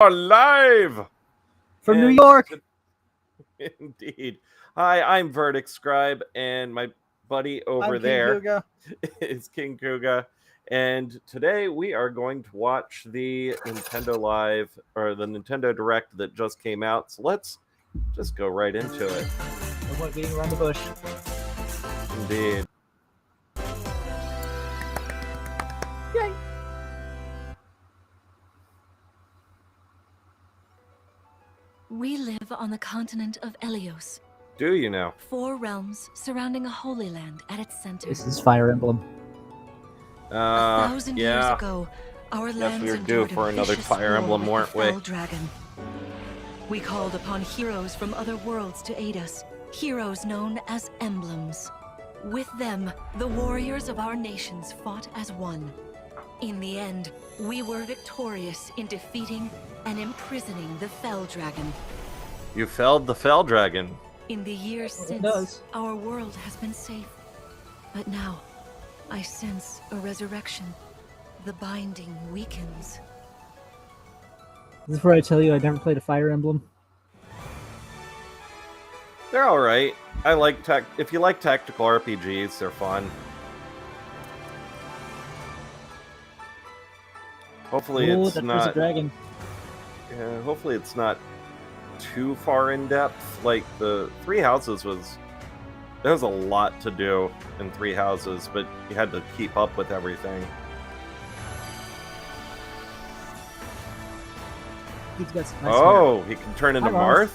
Are live from New York. Indeed. Hi, I'm VertixScribe, and my buddy over there is King Kuga. And today we are going to watch the Nintendo Live, or the Nintendo Direct that just came out. So let's just go right into it. Avoid beating around the bush. Indeed. Yay! We live on the continent of Elios. Do you know? 4 realms surrounding a holy land at its center. This is Fire Emblem. 1,000 years yeah. ago, our Yes, lands we were endured due for a another vicious Fire war Emblem, with the weren't we? fell dragon. We called upon heroes from other worlds to aid us, heroes known as emblems. With them, the warriors of our nations fought as one. In the end, we were victorious in defeating and imprisoning the fell dragon. You felled the fell dragon. In the years since, our world has been safe. But now, I sense a resurrection. The binding weakens. This is where I tell you I never played a Fire Emblem. They're alright. I like if you like tactical RPGs, they're fun. Hopefully it's there's not a dragon. Yeah, hopefully it's not too far in depth. Like the Three Houses there was a lot to do in Three Houses, but you had to keep up with everything. He's got some nice hair. He can turn into Hi, Mars.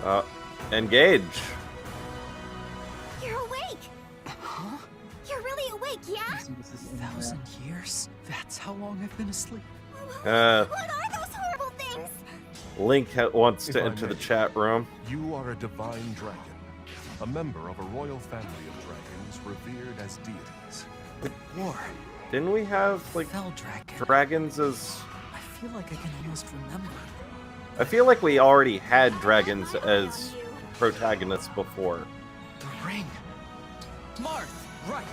Marth? Engage. You're awake! Huh? You're really awake, yeah? 1,000 years? That's how long I've been asleep. What are those horrible things? Link wants to enter the chat room. You are a divine dragon, a member of a royal family of dragons revered as deities. War. Didn't we have, like, Fell dragon. dragons as... I feel like I can almost remember. I feel like we already had dragons as protagonists before. The ring. Marth, right.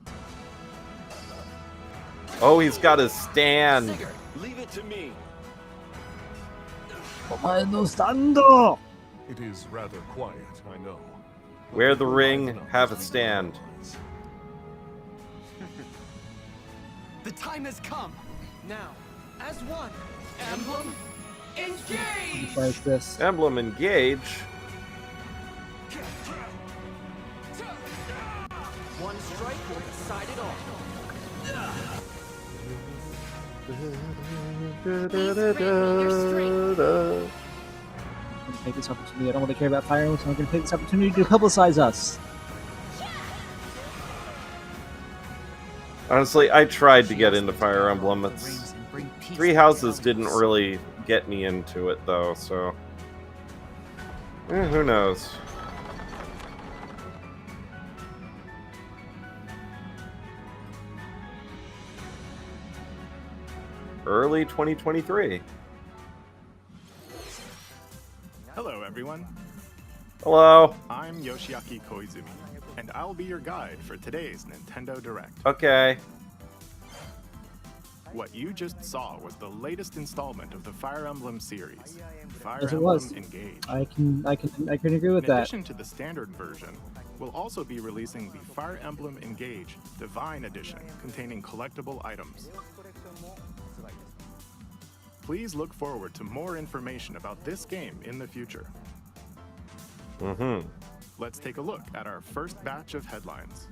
Oh, he's got his stand. Singer, leave it to me. No stando! It is rather quiet, I know. Wear the ring, have a stand. The time has come. Now, as one, Emblem, engage! Like this. Emblem engage. One strike will decide it all. I'm gonna take this opportunity. I don't want to care about Fire Emblem, so I'm gonna take this opportunity to publicize us. Honestly, I tried to get into Fire Emblem. Three Houses didn't really get me into it, though, so... who knows? Early 2023. Hello, everyone. Hello. I'm Yoshiaki Koizumi, and I'll be your guide for today's Nintendo Direct. Okay. What you just saw was the latest installment of the Fire Emblem series, Fire Yes, it Emblem was. Engage. I can agree with In that. addition to the standard version, we'll also be releasing the Fire Emblem Engage Divine Edition, containing collectible items. Please look forward to more information about this game in the future. Let's take a look at our first batch of headlines.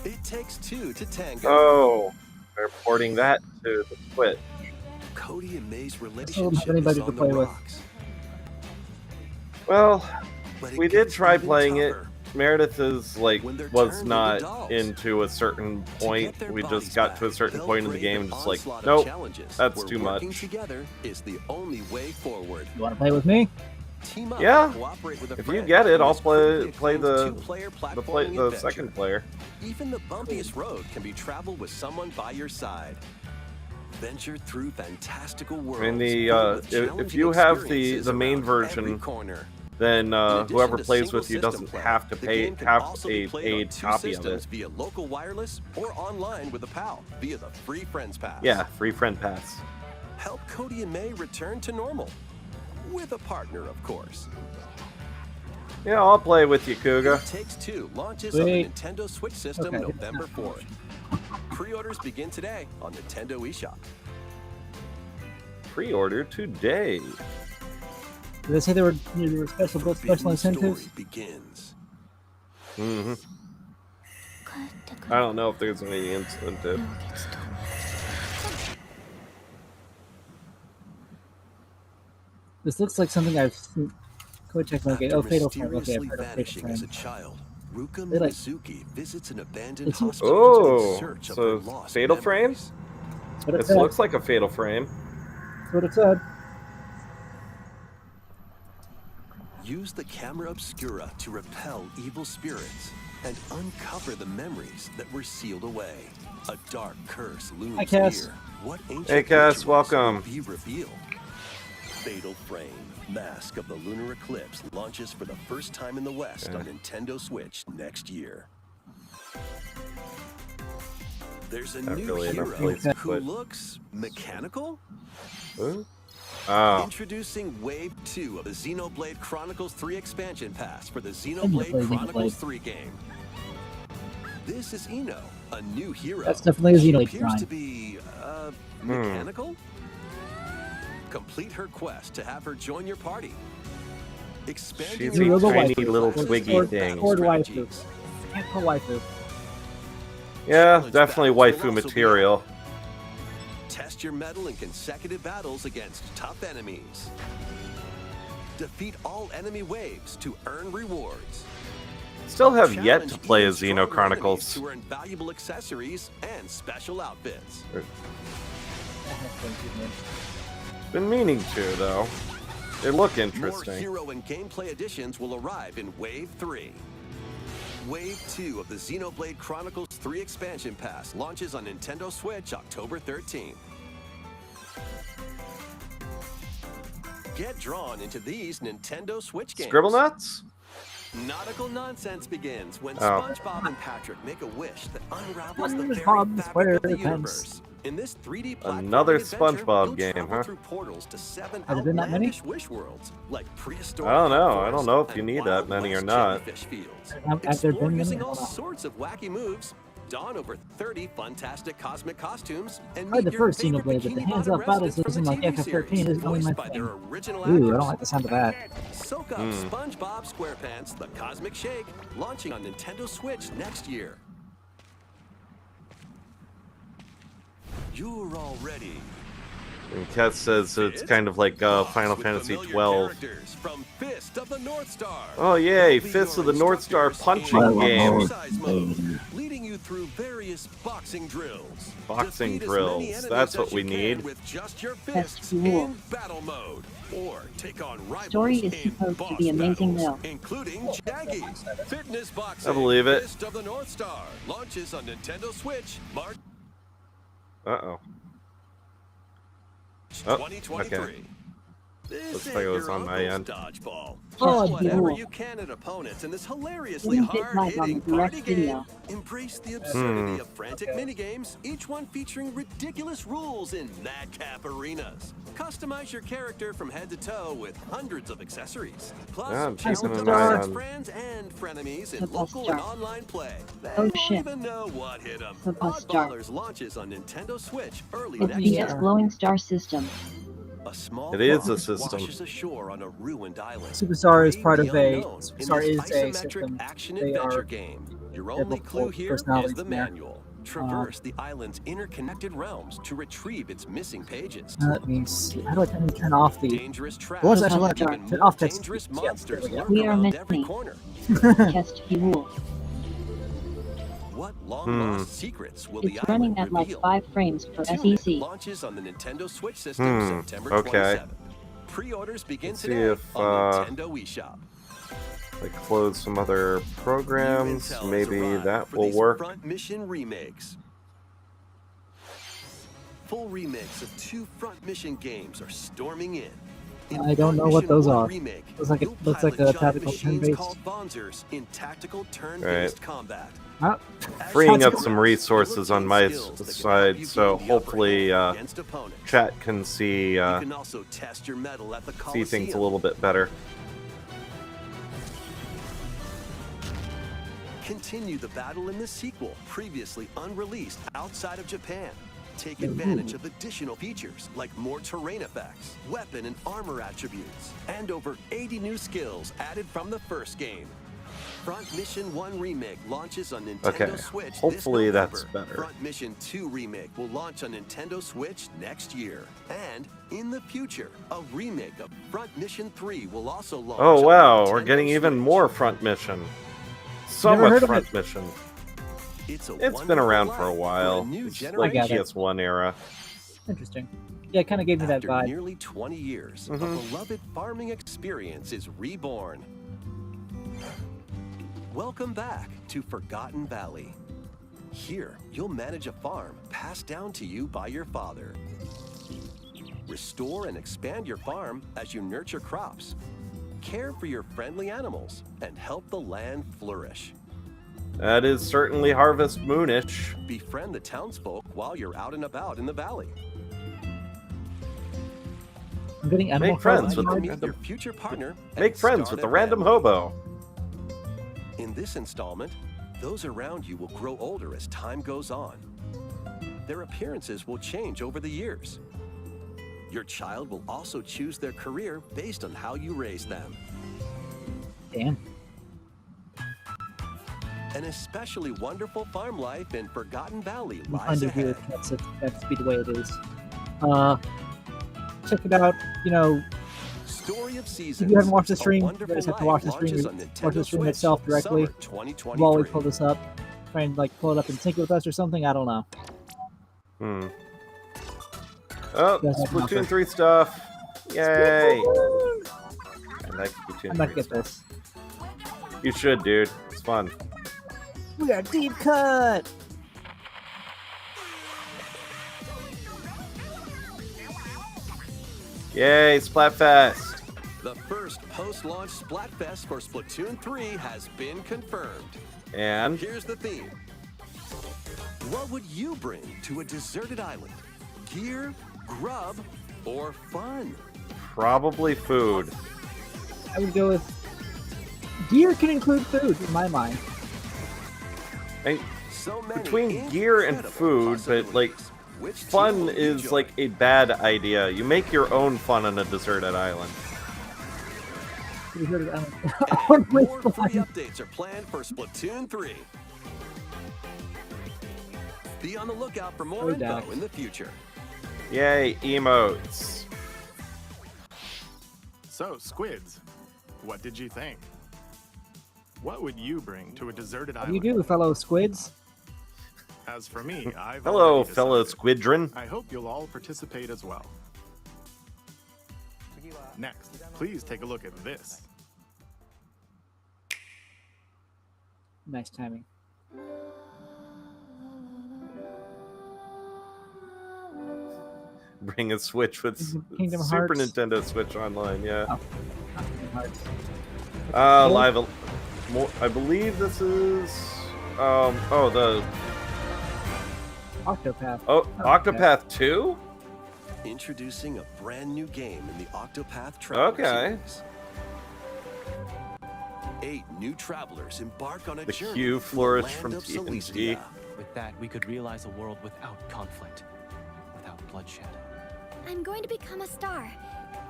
It takes two to tango. Oh, they're porting that to the Switch. Cody and May's Still don't relationship have anybody is to on play the with. rocks. Well, But we did gets try even playing it. tougher Meredith is like when they're was turned not into dolls. into a certain point. To get their We just bodies got back, to a certain they'll point in the brave game an and just like, onslaught of nope, challenges that's where too working much. together is the only way forward. You want to play with me? Team up Yeah. and cooperate with a If you friend get it, in I'll this play critically the acclaimed two-player the platforming adventure. second player. Even the bumpiest road can be traveled with someone by your side. Venture through fantastical worlds. I mean, filled with if challenging you have experiences the main around every version, corner. then In addition whoever to plays single with you system doesn't play, have to the pay game can have also a be played on paid 2 copy of systems it. via local wireless or online with a pal via the free Friends Pass. Yeah, free friend pass. Help Cody and May return to normal. With a partner, of course. Yeah, I'll play with you, Kuga. It Takes Two launches on the Wait. Nintendo Switch system Okay. November 4th. Pre-orders begin today on Nintendo eShop. Pre-order today. Did they say there were special Forbidden incentives? Story begins. Mm-hmm. I don't know if there's any incentive. This looks like something I've seen. Go check my game. After Oh, Fatal Frame. Okay, I've mysteriously heard of Fatal vanishing as a Frame. child, Ruka They like- Mizuki visits an abandoned It's- hospital Oh, in search of so her lost Fatal Frame? memories. That's what it This said. looks like a Fatal Frame. That's what it said. Use the camera obscura to repel evil spirits and uncover the memories that were sealed away. A dark curse looms Hi, Cass. near. What ancient Hey, Cass, rituals welcome. will be revealed? Fatal Frame, Mask of the Lunar Eclipse launches for the first time in the West on Nintendo Switch next year. There's a Not new really enough hero places, who but- looks mechanical? Huh? Oh, Introducing Wave 2 of the Xenoblade Chronicles 3 expansion pass for the play Xenoblade Xenoblade. Chronicles 3 game. This is Ino, a new hero. That's definitely a She Xenoblade appears to design. be, mechanical? Complete her quest to have her join your party. Expanding she's your a You're the tiny waifu. little Sword- twiggy sword- thing. sword waifu. strategies. Can't call waifu. Yeah, Challenge definitely battles will waifu also be material. Test your mettle in consecutive battles against tough enemies. Defeat all enemy waves to earn rewards. Still have yet Challenge to play even as Xeno stronger Chronicles. enemies to earn valuable accessories and special outfits. Been meaning to, though. They look More interesting. hero and gameplay additions will arrive in Wave 3. Wave 2 of the Xenoblade Chronicles 3 expansion pass launches on Nintendo Switch October 13th. Get drawn into these Nintendo Switch games. Scribble nuts? Nautical nonsense begins when Oh. SpongeBob and Patrick make a wish that unravels the very SpongeBob fabric of the SquarePants. universe. In this 3D platforming Another adventure, SpongeBob you'll game, travel huh? through portals to 7 Has there been that many? outlandish wish worlds, like prehistoric I don't know. forests I don't know if you and need Wild that many or West not. jellyfish fields. Have there been Explore many? using I all don't know. sorts of wacky moves, don over 30 fantastic cosmic costumes, and Tried meet the your first favorite Xenoblade, but the Bikini hands Bottom up battles residents from using the like TV FF13 series, isn't really my voiced by thing. their original Ooh, I actors. don't like the sound of that. Soak up SpongeBob SquarePants The Cosmic Shake, launching on Nintendo Switch next year. You're all ready. And Kat says it's kind of like Final With Fantasy familiar 12. characters from Fist of the North Star. Oh, yay, They'll be Fist your of the North Star instructors punching in game. exercise mode, leading you through various boxing drills. Boxing Defeat as drills, many enemies that's as what you we can need. With just your Best fists rule. in battle mode, or take on rivals Story is in supposed to boss be amazing, battles, though. including Jaggy. Fitness boxing. I believe it. Fist of the North Star launches on Nintendo Switch March Uh-oh. Oh, 2023. okay. This Looks ain't like it was your on my uncle's end. dodgeball. Oh, Throw whatever cool. you can at opponents in this hilariously Didn't get live on hard-hitting the direct party game. video. Embrace the absurdity of frantic minigames, each one featuring ridiculous rules in madcap arenas. Customize your character from head to toe with hundreds of accessories. Plus, Yeah, I'm challenge keeping an your eye on- friends and frenemies in The best local and start. online play. They Oh, won't shit. even know what hit them. The best start. Oddballers launches on Nintendo Switch early It's next the year. glowing star system. A small It is a boat system. washes ashore on a ruined island. Superstar is Way part of a- unknown in Superstar this is a isometric system. action They adventure are game. Your have only clue multiple here is personalities the in there. manual. Traverse the island's interconnected realms to retrieve its missing pages. Let me see. How do I turn off the? Dangerous traps. Well, that's actually and turn even off more text dangerous speech. Yeah, monsters there we go. lurk We are around every many. corner. Just you rule. What long-lost secrets will the It's running island at like reveal? 5 frames per Tunic SEC. launches on the Nintendo Switch system September okay. 27th. Pre-orders begin Let's see today if, on Nintendo eShop. Like close some other programs. New intel has Maybe arrived that for will these work. Front mission remakes. Full remakes of 2 Front Mission games are storming in. I don't know what those are. Remake, Looks like you'll looks like pilot a giant tactical machines turn-based. called Bonzers in tactical turn-based combat. Ah, Freeing up Tactical- some resources on my side, so hopefully against opponents. chat can see You can also test your mettle at the see Coliseum. things a little bit better. Continue the battle in the sequel, previously unreleased outside of Japan. Take advantage of additional features like more terrain effects, weapon and armor attributes, and over 80 new skills added from the first game. Front Mission 1 Remake launches on Nintendo Okay, Switch hopefully this that's November. better. Front Mission 2 Remake will launch on Nintendo Switch next year. And in the future, a remake of Front Mission 3 will also launch Oh on wow, we're Nintendo getting even Switch. more Front Mission. So Never much heard of Front it. Mission. It's It's been wonderful around life for a while. new It's like I got it. PS1 era. Interesting. Yeah, it kind of gave me that After vibe. nearly 20 years, a Mhm. beloved farming experience is reborn. Welcome back to Forgotten Valley. Here, you'll manage a farm passed down to you by your father. Restore and expand your farm as you nurture crops, care for your friendly animals, and help the land flourish. That is certainly Harvest Moonish. Befriend the townsfolk while you're out and about in the valley. I'm getting Animal Make friends Crossing with Meet vibes. your future partner. Make and friends start with a the random family. hobo. In this installment, those around you will grow older as time goes on. Their appearances will change over the years. Your child will also choose their career based on how you raise them. Damn. An especially wonderful farm life in Forgotten Valley I'm lies under here. ahead. That's be the way it is. Check it out. You know, Story of if Seasons. you haven't watched the A stream, you Wonderful guys have to Life watch the stream. launches on Watch Nintendo the stream Switch, itself directly. summer 2023. While we pull this up, try and like pull it up and sync it with us or something. I don't know. Hmm. Oh, Guys have an Splatoon offer. 3 stuff. Yay! I like Splatoon I might 3 get stuff. this. You should, dude. It's fun. We are deep cut. Yay, Splatfest! The first post-launch Splatfest for Splatoon 3 has been confirmed. And Here's the theme. What would you bring to a deserted island? Gear, grub, or fun? probably food. I would go with gear can include food in my mind. And So many between gear and incredible food, but like possibilities. Which team fun will you is join? like a bad idea. You make your own fun on a deserted island. We heard of And Wait, more what? free updates are planned for Splatoon 3. Be on the lookout for more Oh, info Dax. in the future. Yay, emotes. So, Squids, what did you think? What would you bring to a deserted How do you island? do, fellow squids? As for me, I've Hello, already fellow decided. squidron. I hope you'll all participate as well. Next, please take a look at this. Nice timing. Bring a Switch with Kingdom Super Hearts. Nintendo Switch Online, yeah. Oh. Kingdom Hearts. Live. I believe this is. Oh, the. Octopath. Oh, Octopath 2? Introducing a brand new game in the Octopath Traveler Okay. series. 8 new travelers embark on a The journey Q through the flourish land from of TNT. Celestia. With that, we could realize a world without conflict, without bloodshed. I'm going to become a star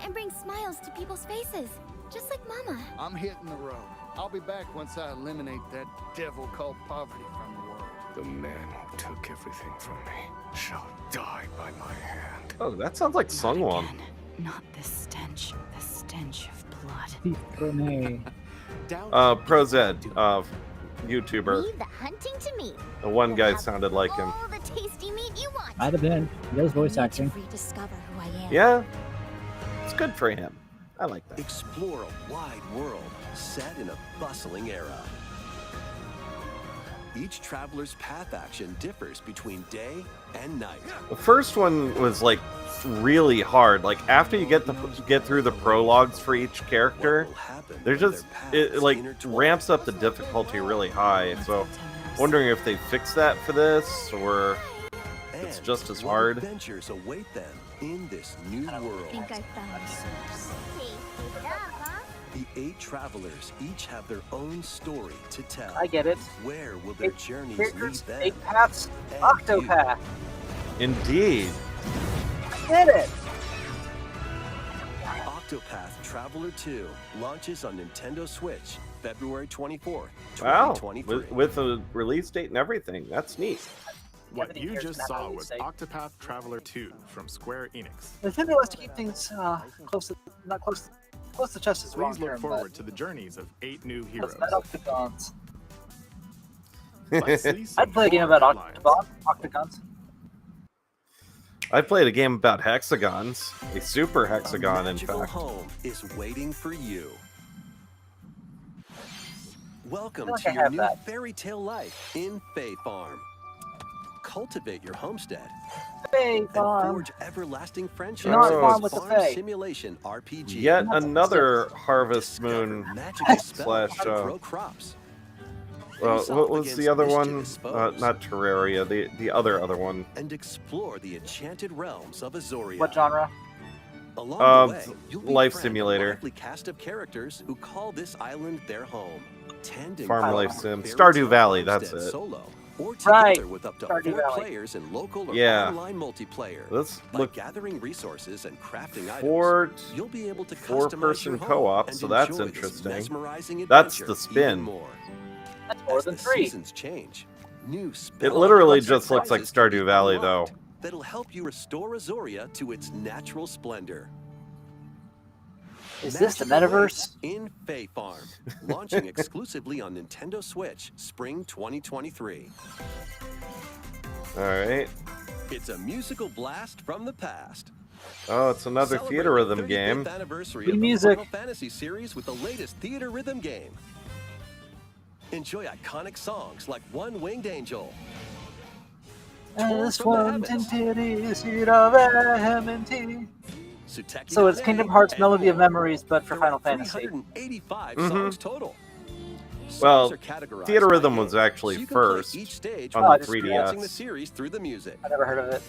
and bring smiles to people's faces, just like Mama. I'm hitting the road. I'll be back once I eliminate that devil called poverty from the world. The man who took everything from me shall die by my hand. Oh, that sounds like Sungwon. Not the stench of blood. Thief Renee. ProZ, YouTuber. Leave the hunting to me. The one You'll guy have sounded like him. all the tasty meat you want. Might have been. He does voice I need acting. to rediscover who I am. Yeah, it's good for him. I like that. Explore a wide world set in a bustling era. Each traveler's path action differs between day and night. The first one was like really hard. Like after you get through the prologues for each character, they're just it like ramps up the difficulty really high. So, wondering if they fixed that for this or it's just as hard. Adventures await them in this new world. I think I found a source. The 8 travelers each have their own story to tell. I get it. Where will their journeys lead them? 8 paths, and Octopath. Indeed. I get it. Octopath Traveler 2 launches on Nintendo Switch February 24th, Wow, 2023. with a release date and everything. That's neat. What you just saw was Octopath Traveler 2 from Square Enix. Nintendo wants to keep things close to chest as long Please look term. forward to the journeys of 8 new heroes. Not octagons. Let's see some I'd play a game about octagons. I played a game about hexagons, a super hexagon, in Magical fact. home is waiting for you. Welcome I feel like to I your have new that. fairy tale life in Fae Farm. Cultivate your homestead Fae and Farm. forge everlasting friendships Not in farm this with the farm Fae. simulation RPG. Yet another Harvest Discover Moon magical spells slash. to grow crops. What was the other one? Mischievous foes. Not Terraria. The other one. And explore the enchanted realms of Azoria. What genre? Along the way, you'll be Life friend Simulator. with a lively cast of characters who call this island their home. Tending Farm farm Life Sim. fairy Stardew tale Valley, that's homestead it. Solo, or Right, together with up to Stardew 4 Valley. players in local or Yeah. online multiplayer. Let's By look. gathering resources and crafting items, Four you'll be able to customize four-person your home co-op, and so that's enjoy this interesting. mesmerizing That's adventure the spin. even more. That's more As than the 3. seasons change, new It spell literally unlocks just looks like prizes can be Stardew Valley, though. unlocked that'll help you restore Azoria to its natural splendor. Is this the Magical metaverse? Life in Fae Farm, launching exclusively on Nintendo Switch, spring 2023. All right. It's a musical blast from the past. Oh, it's another Celebrate theater the rhythm 35th game. Anniversary Free of music. the Final Fantasy series with the latest theater rhythm game. Enjoy iconic songs like One Winged Angel. This from the one Heavens. tinted seed of MNT. Suteki So it's Dane, Kingdom Hearts and Melody of more. Memories, but for There are Final Fantasy. 385 Mhm. songs total. Well, Songs are categorized Theater by Rhythm name, was actually so you can play first each stage on the while 3DS. experiencing the series through the music. I never heard of it.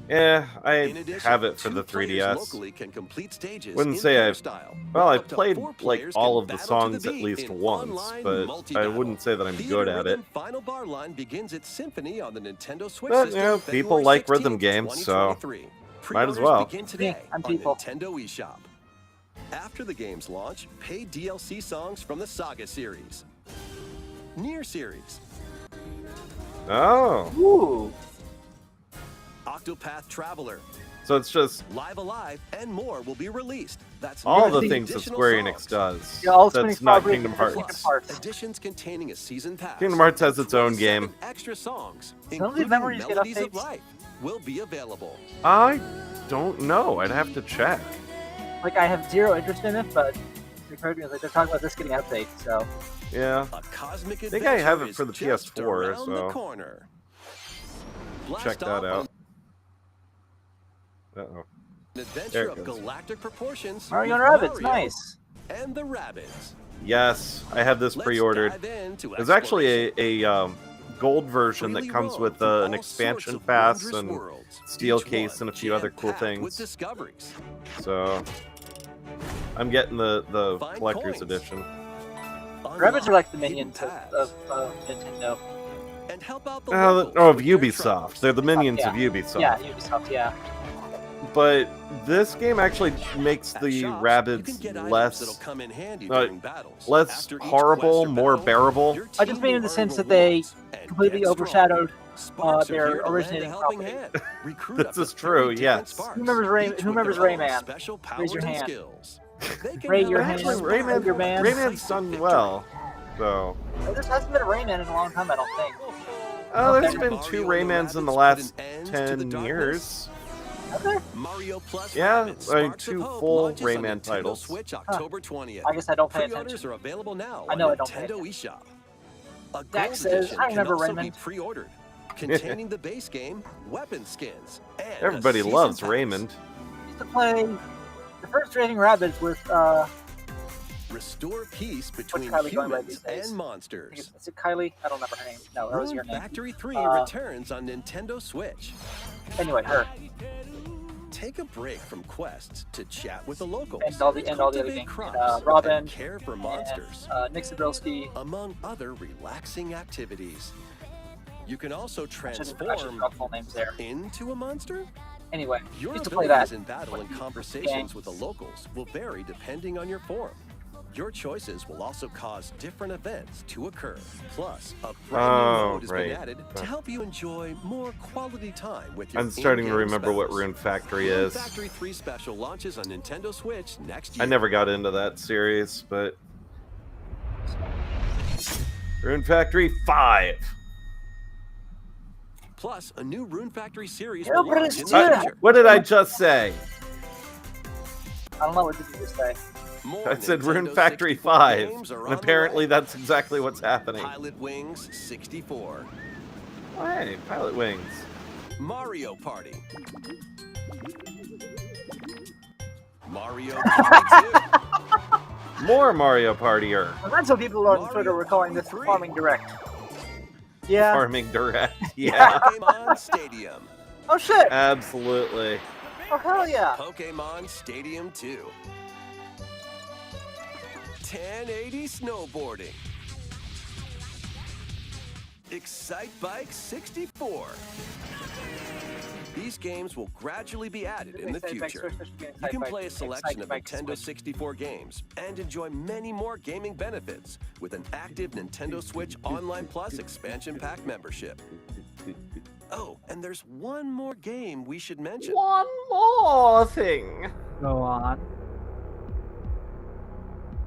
Yeah, I In addition, have it for 2 the players 3DS. locally can complete stages Wouldn't in say pair I've- style. Well, I've Up to played 4 like players all can of the battle to songs at beat least in once, online but I multi-battle. wouldn't say that I'm Theater good at it. Rhythm Final Bar Line begins its symphony on the Nintendo Switch But, system. you know, people February like 16th, rhythm games, so 2023. might as Pre-orders well. Begin today Yeah, I'm on people. Nintendo eShop. After the game's launch, pay DLC songs from the Saga series, Nier series, Oh, Ooh. Octopath Traveler, so it's just Live Alive, and more will be released. That's all new the things that additional Square Enix songs. does. Yeah, all That's Spinning not Property Kingdom for Hearts. Kingdom Hearts. Additions containing a season pass. Kingdom Hearts has its own 27 game. Extra songs, Some of the including memories get Melodies of updates. Life, will be available. I don't know. I'd have to check. Like, I have zero interest in it, but you've heard me, like, they're talking about this getting an update, so. Yeah. A cosmic I think I have adventure it for the is just PS4, around the so corner. check Blast that off out. on Uh-oh. An There adventure it of goes. galactic proportions. Mario with and Rabbids, Mario nice. And the Rabbids. Yes, I have this Let's pre-ordered. dive into There's actually exploration. a gold version that Freely comes roam with through an all expansion sorts of pass wondrous and worlds, steel each case one and a few other cool jam-packed with things. discoveries. So I'm getting the Find collector's coins. edition. Rabbids are like the Unlock minions hidden of Nintendo. and help out the Oh, locals of with their Ubisoft. troubles. They're the minions Yeah. of Ubisoft. Yeah, Ubisoft, yeah. But this game actually makes At the shops, you can Rabbids get items that'll less come in handy uh, during battles. less After each horrible, quest or more battle, bearable. your I just team mean in will the earn sense that they rewards and completely get strong. overshadowed Sparks are their here to lend a originating helping property. hand. Recruit This up to is true, 30 different yes. sparks, Who remembers each who with remembers their own Rayman? Special Raise powers your and hand. skills. They can Ray help your you hand. Actually, spark Rayman, your man. Rayman's decisive done victory. well. So, There hasn't been a Rayman in a long time, I don't think. oh, there's Okay. been 2 Mario and the Raymans in the Rabbids last put an end to 10 the darkness. years. Okay. Mario Plus Yeah, Rabbids I mean, Sparks 2 of Hope full launches on Rayman Nintendo titles. Switch October 20th. I guess I don't pay Pre-orders attention. are available now I know on I don't pay Nintendo eShop. A gold Dak says, edition "I can remember also Raymond." be pre-ordered, containing the base game, weapon skins, and Everybody a loves season pass. Raymond. I used to play the first Raging Rabbids with Restore peace between Kylie going by humans these days? and I monsters. think is it Kylie? I don't remember her name. No, that was Rune your name. Factory 3 Uh, returns on Nintendo Switch. Anyway, her Take a break from quests to chat with the locals. and all the other cultivate gang. crops, Robin, and care for monsters, Nick Zabrilski. among other relaxing activities. You can also I should transform drop full names there. into a monster. Anyway, Your used to play that. abilities in battle and conversations with the locals will vary depending on your form. Your choices will also cause different events to occur. Plus, a brand new mode has been added to help you enjoy more quality time with your I'm starting to in-game remember what spouse. Rune Factory Rune is. Factory 3 Special launches on Nintendo Switch next year. I never got into that series, but Rune Factory 5. Plus, a new Rune Factory series No, will but launch it's in the good. future. What did I just say? I don't know what did you just say. More I said Nintendo Rune Factory 64 5. games are And on the apparently way. that's exactly what's happening. Pilot Wings 64. Oh, hey, Pilot Wings. Mario Party. Mario Party 2. More Mario Partier. Well, that's what people on Twitter were calling this Farming Direct. Yeah. Farming Direct. Yeah. Pokemon Stadium. Oh shit. Absolutely. Oh hell yeah. Pokemon Stadium 2. 1080 Snowboarding. Excite Bike 64. These games will gradually be added in the future. You can play a selection of Nintendo 64 games and enjoy many more gaming benefits with an active Nintendo Switch Online Plus expansion pack membership. Oh, and there's one more game we should mention. One more thing. Go on.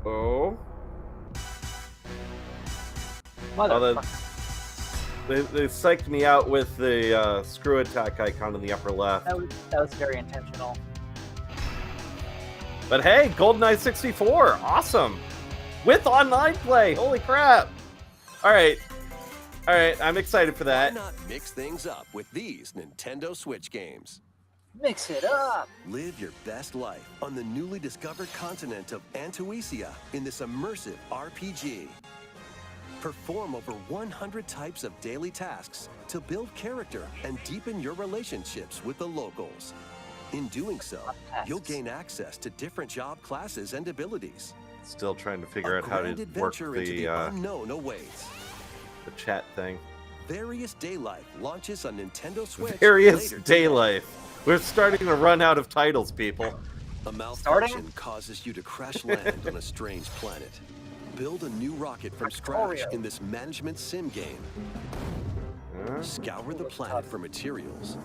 Oh. They psyched me out with the screw attack icon in the upper left. That was very intentional. But hey, GoldenEye 64, awesome! With online play, holy crap! Alright, I'm excited for that. Why not mix things up with these Nintendo Switch games? Mix it up! Live your best life on the newly discovered continent of Antuisia in this immersive RPG. Perform over 100 types of daily tasks to build character and deepen your relationships with the locals. In doing so, you'll gain access to different job classes and abilities. Still trying to figure out how to work the unknown awaits. The chat thing. Various Day Life launches on Nintendo Switch. Various later Day today. Life. We're starting to run out of titles, people. A malfunction causes you to crash land on a strange planet. Build a new rocket from scratch in this management sim game. Scour the planet for materials.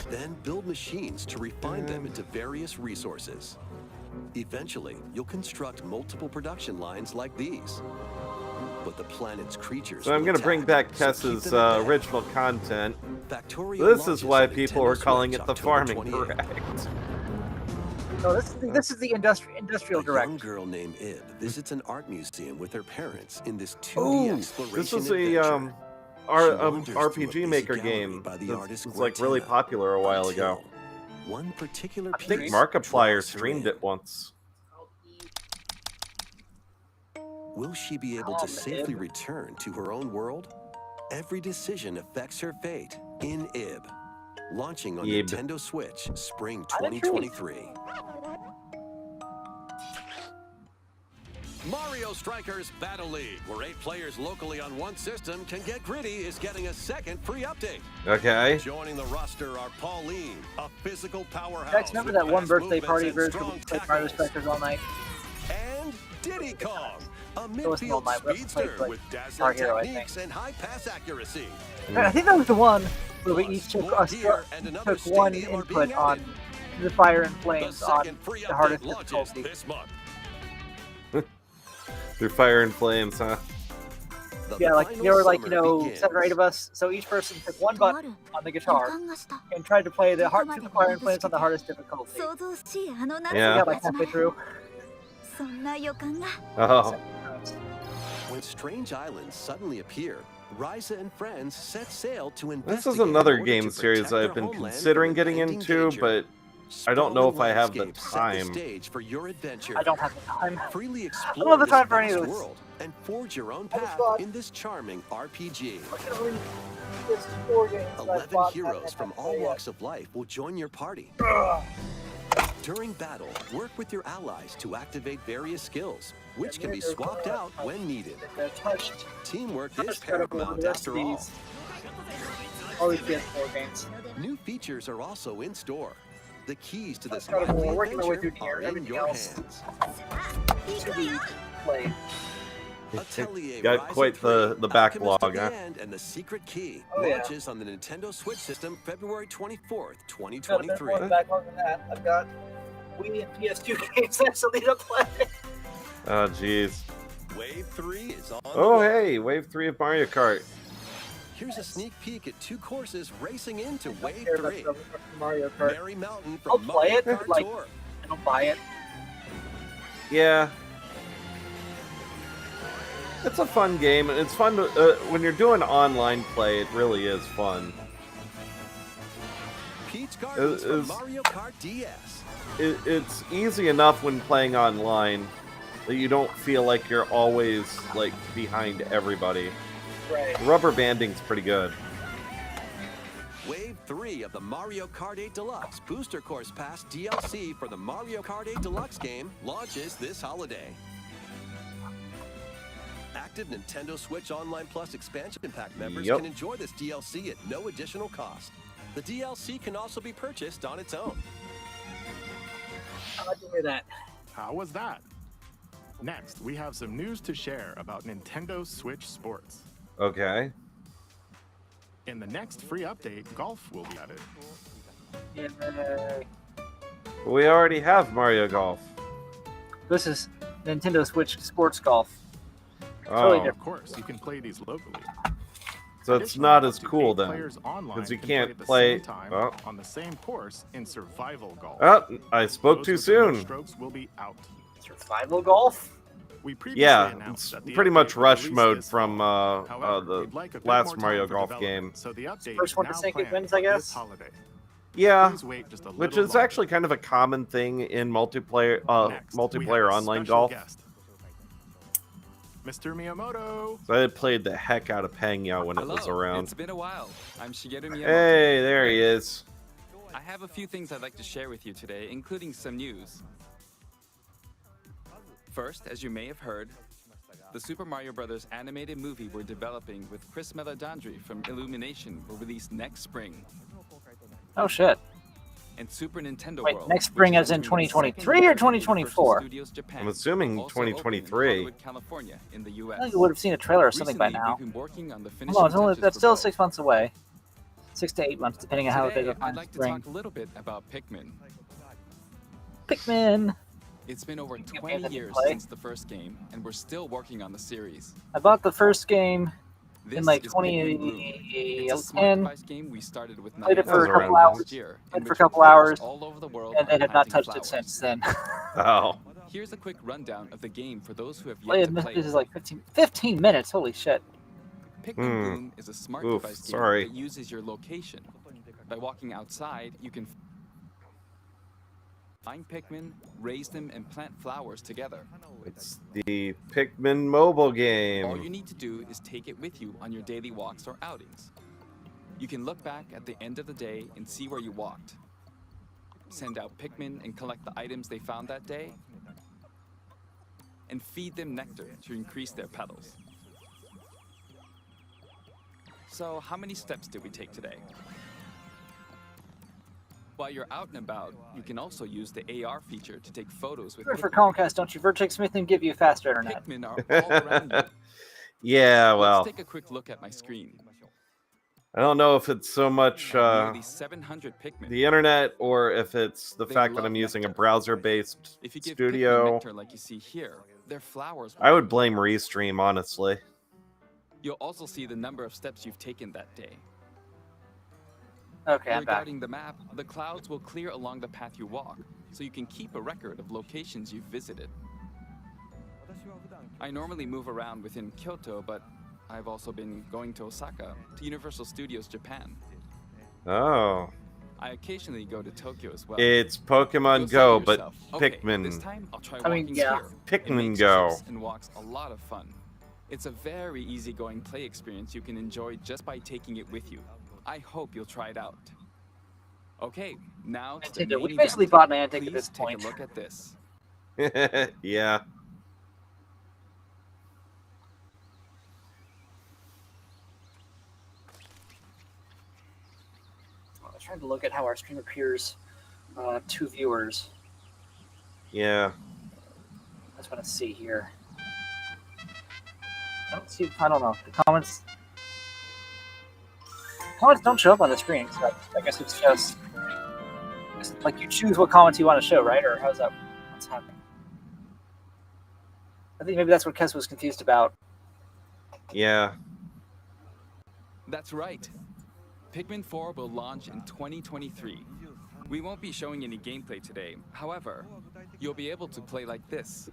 Then build machines to refine them into various resources. Eventually, you'll construct multiple production lines like these. But the planet's creatures. So I'm going to bring back Tess's original content. This is why people were calling it the Farming Direct. No, this is the industrial direct. A young girl named Ib visits an art museum with her parents in this 2D exploration this is adventure. RPG Maker game. It's like really popular a while ago. One particular I think Markiplier streamed it once. Will she be able to safely return to her own world? Every decision affects her fate in Ib. Launching on Nintendo Switch, spring 2023. Mario Strikers Battle League, where 8 players locally on one system can get gritty, is getting a second free update. Okay. Joining the roster are Pauline, a physical powerhouse. Guys, remember that one birthday party of yours where we played Mario Strikers all night? And Diddy Kong, a It wasn't all midfield night, but speedster like with Guitar dazzling Hero, I techniques and high pass accuracy. And I think that was the one where we each took Gear and another took one stadium are input being on added. the Fire and Flames The on second free the hardest update launches difficulty. this month. Through Fire and Flames, huh? Yeah, like there were like 7 or 8 of us, so each person took one button on the guitar and tried to play the Fire and Flames on the hardest difficulty. Yeah. We got like halfway through. Oh. When strange islands suddenly appear, Ryza and friends set sail to This investigate is another in order game to series protect I've their been homeland considering from getting impending into, danger. but I don't know if I have the Landscapes set the time. stage for your adventure. I don't have the time. Freely I explore don't have the this time for any of vast this. world and forge your own I just path thought- in this charming RPG. Look at all this 4 games that I 11 bought heroes that I from haven't all played walks of life will join your party. Ugh. During battle, work with your allies to activate various skills, which Yeah, can be they're swapped cool. out when needed. They're touched. Teamwork is Touched out of paramount the rest after of all. these. All these PS4 games. New features are also in store. The keys to this Touched out of lively we're working our way adventure through here. are in Everything your else hands. to be played. Atelier Got Ryza quite 3, the Alchemist backlog, of the huh? End and the Secret Key Oh, yeah. launches on the Nintendo Switch system February 24th, Got a bit 2023. more backlog than that. I've got Wii and PS2 games I still need to play. Oh, jeez. Wave 3 is on Oh, the way. hey, Wave 3 of Mario Kart. Here's a sneak peek at 2 courses racing into I Wave care about 3. the Mario Kart. Mary Mountain I'll from play Mario it, Kart like- Tour. I don't buy it. Yeah. It's a fun game, and it's fun to, when you're doing online play, it really is fun. Peach Gardens from is- Mario Kart DS. It's easy enough when playing online that you don't feel like you're always, like, behind everybody. Right. Rubber banding's pretty good. Wave 3 of the Mario Kart 8 Deluxe Booster Course Pass DLC for the Mario Kart 8 Deluxe game launches this holiday. Active Nintendo Switch Online Plus expansion pack members Yep. can enjoy this DLC at no additional cost. The DLC can also be purchased on its own. I'd like to hear that. How was that? Next, we have some news to share about Nintendo Switch Sports. Okay. In the next free update, golf will be added. Yay. We already have Mario Golf. This is Nintendo Switch Sports Golf. Totally Oh, Of course, you can play these locally. so it's Additionally, not up as to cool 8 then. players online Because you can can't at the play. same time Oh, on the same course in survival golf. oh, I spoke Those too with the most soon. Strokes will be out. Survival golf? We previously Yeah, announced it's that the pretty update much would rush release mode this from fall. However, the we'd like a bit last more time Mario for Golf development, game. So the update First is one to now sink it planned wins, for I guess? this holiday. Yeah, Please wait just a which little is longer. actually kind of a common thing in multiplayer Next, we have multiplayer a online special golf. guest. Mr. Miyamoto. So I played the heck out of Pangya when it was around. It's been a while. I'm Shigeru Miyamoto. Hey, there he is. I have a few things I'd like to share with you today, including some news. First, as you may have heard, the Super Mario Bros. Animated movie we're developing with Chris Meledandri from Illumination will release next spring. Oh shit. And Super Nintendo Wait, World, next which spring is as in entering its 2023 second year or in 2024? Universal Studios Japan, I'm assuming also opening in 2023. Hollywood, California, in the US. I think you would have seen a trailer or something by Recently, now. we've been working on the Hold on, it's only, finishing that's touches still for 6 months away. 6 to 8 months, depending on how Today, big of a I'd like to spring. talk a little bit about Pikmin. Pikmin. It's been over game 20 that you years play? since the first game, and we're still working on the series. I bought the first game This in like is Pikmin Bloom. It's a smart 2010. device game we started with Played it Nintendo for a couple last hours, year, played in for a which couple players hours, all over the world and are then have not planting touched it flowers. since then. Oh, Here's a quick rundown of the game for those who have yet Played, to play this it. is like 15 minutes, holy shit. Pikmin Hmm. Bloom is a smart Oof, device sorry. game that uses your location. By walking outside, you can find Pikmin, raise them, and plant flowers together. it's the Pikmin mobile All you game. need to do is take it with you on your daily walks or outings. You can look back at the end of the day and see where you walked. Send out Pikmin and collect the items they found that day. And feed them nectar to increase their petals. So, how many steps did we take today? While you're out and about, you can also use the AR feature to take photos with For Pikmin. Comcast, don't you? Vertex Smith and give you faster internet. Pikmin are all around you. Yeah, well, Let's take a quick look at my screen. I don't know if it's so much Nearly 700 Pikmin. the internet or if it's the They fact that love I'm using a nectar. browser-based If you give Pikmin studio. nectar like you see here, their flowers will I would blame Restream, honestly. You'll also see the number of steps you've taken that day. Okay, I'm back. Regarding the map, the clouds will clear along the path you walk, so you can keep a record of locations you've visited. I normally move around within Kyoto, but I've also been going to Osaka, to Universal Studios Japan. Oh. I occasionally go to Tokyo as well. It's Pokemon You'll Go, say to but yourself, okay, Pikmin. this time I'll try I mean, walking yeah. here. Pikmin It makes Go. trips and walks a lot of fun. It's a very easygoing play experience you can enjoy just by taking it with you. I hope you'll try it out. Okay, now to the main We basically event. bought Niantic at Please this take point. a look at this. Yeah. I was trying to look at how our stream appears to viewers. Yeah. I just want to see here. I don't know. The comments don't show up on the screen, so I guess it's just like you choose what comments you want to show, right? Or how's that? What's happening? I think maybe that's what Kes was confused about. Yeah. That's right. Pikmin 4 will launch in 2023. We won't be showing any gameplay today. However, you'll be able to play like this,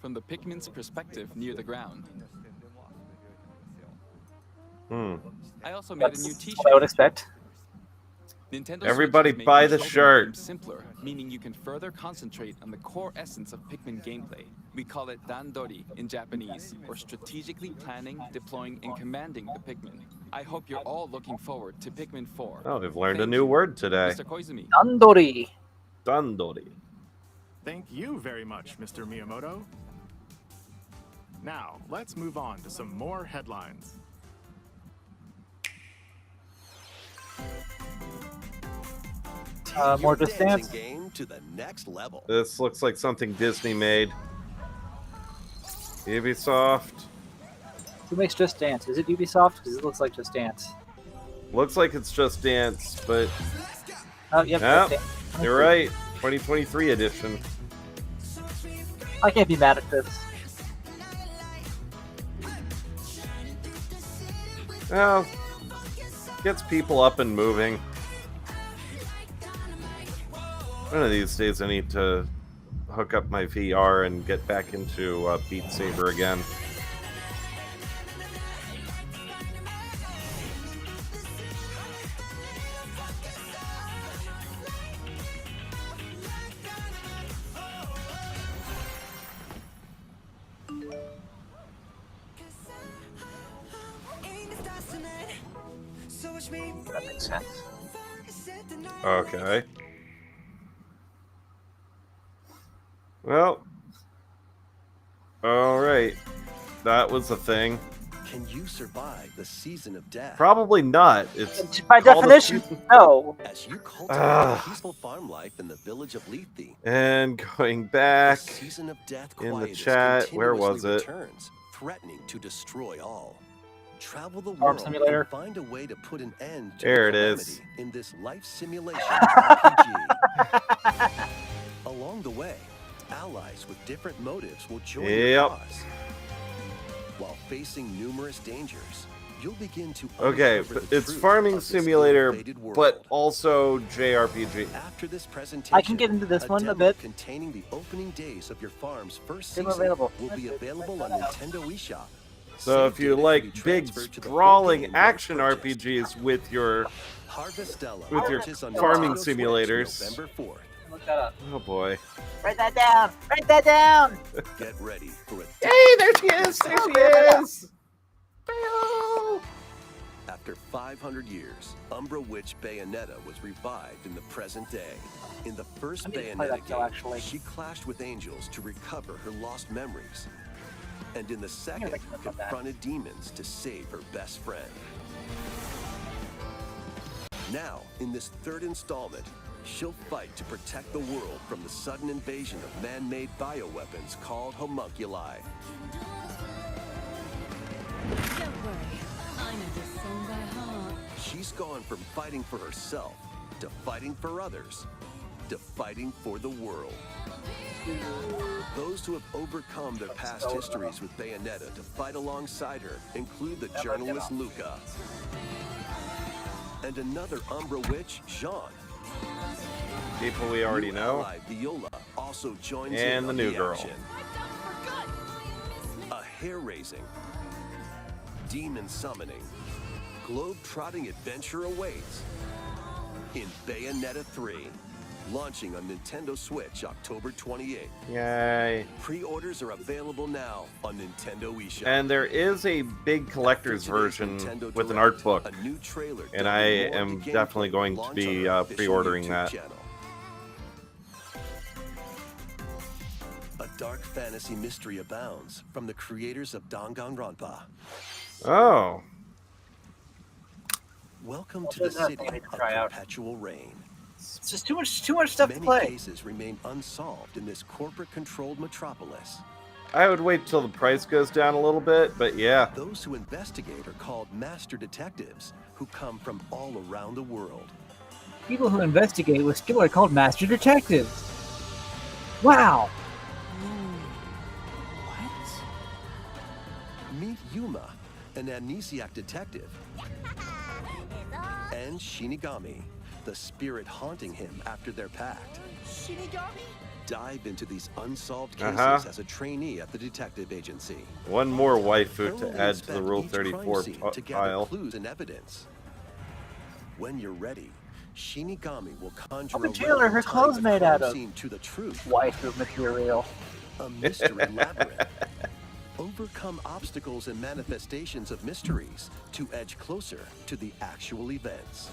from the Pikmin's perspective near the ground. I also made a new T-shirt. What I would expect. Nintendo Everybody Switch is buy making the shoulder shirt. games simpler, meaning you can further concentrate on the core essence of Pikmin gameplay. We call it dandori in Japanese, or strategically planning, deploying, and commanding the Pikmin. I hope you're all looking forward to Pikmin 4. Oh, we've learned a Thank new you. word today. Mr. Koizumi. Dandori. Dandori. Thank you very much, Mr. Miyamoto. Now, let's move on to some more headlines. Take More your Just dancing Dance. game to the next level. This looks like something Disney made. Ubisoft. Who makes Just Dance? Is it Ubisoft? Because it looks like Just Dance. Looks like it's Just Dance, but Oh, yep. Yep, Just Dance. you're right. 2023 edition. I can't be mad at this. Well, gets people up and moving. One of these days I need to hook up my VR and get back into Beat Saber again. That makes sense. Okay. Well. Alright. That was a thing. Can you survive the season of death? Probably not. It's By called a definition, season- no. As you cultivate Ugh. peaceful farm life in the village of Lethe, And going back the season of death in the quietus chat, where was continuously it? returns, threatening to destroy all. Travel the Farm world Simulator. and find a way to put an end to There the it calamity is. in this life simulation RPG. Along the way, allies with different motives will join your Yep. cause. While facing numerous dangers, you'll begin to Okay, uncover but the it's truth farming of this simulator, ill-fated world. but also JRPG. After this presentation, I can get into this one a demo bit. containing the opening days of your farm's first Demo season available. will be available on Nintendo eShop. So Save if you data can like be big, transferred to the full sprawling game action once purchased. RPGs with your Harvestella with your launches on farming Nintendo Switch simulators. November 4th. Look that up. Oh boy. Write that down. Write that down. Get ready for a Hey, there she is! There she is! After 500 years, Umbra Witch Bayonetta was revived in the present day. In the first I need to play Bayonetta that still, game, actually. she clashed with angels to recover her lost memories. And in the second, think about that. confronted demons to save her best friend. Now, in this third installment, she'll fight to protect the world from the sudden invasion of man-made bioweapons called homunculi. Don't worry, I know this song by heart. She's gone from fighting for herself to fighting for others to fighting for the world. Those who have overcome their past histories with Bayonetta to fight alongside her include the journalist Luca and another Umbra witch, Jean. People we already New know. ally Viola also joins And in the on new girl. action. A hair-raising, demon summoning, globe-trotting adventure awaits in Bayonetta 3, launching on Nintendo Switch October 28th. Yay. Pre-orders are available now on Nintendo eShop. And there is a big collector's version with an art book, a new trailer and I am definitely going to be pre-ordering that. Channel. A dark fantasy mystery abounds from the creators of Danganronpa. Oh. Welcome to the city of perpetual rain. It's just too much stuff to play. Many cases remain unsolved in this corporate-controlled metropolis. I would wait till the price goes down a little bit, but yeah. Those who investigate are called master detectives, who come from all around the world. People who investigate with skill are called master detectives. Wow. Meet Yuma, an amnesiac detective, and Shinigami, the spirit haunting him after their pact. Shinigami? Dive into these unsolved cases as a trainee at the detective agency. One more waifu to add to the Rule 34 to gather pile. clues and evidence. When you're ready, Shinigami will conjure Oh, Taylor, her clothes made out of to the truth. Waifu material. A mystery labyrinth. Overcome obstacles and manifestations of mysteries to edge closer to the actual events.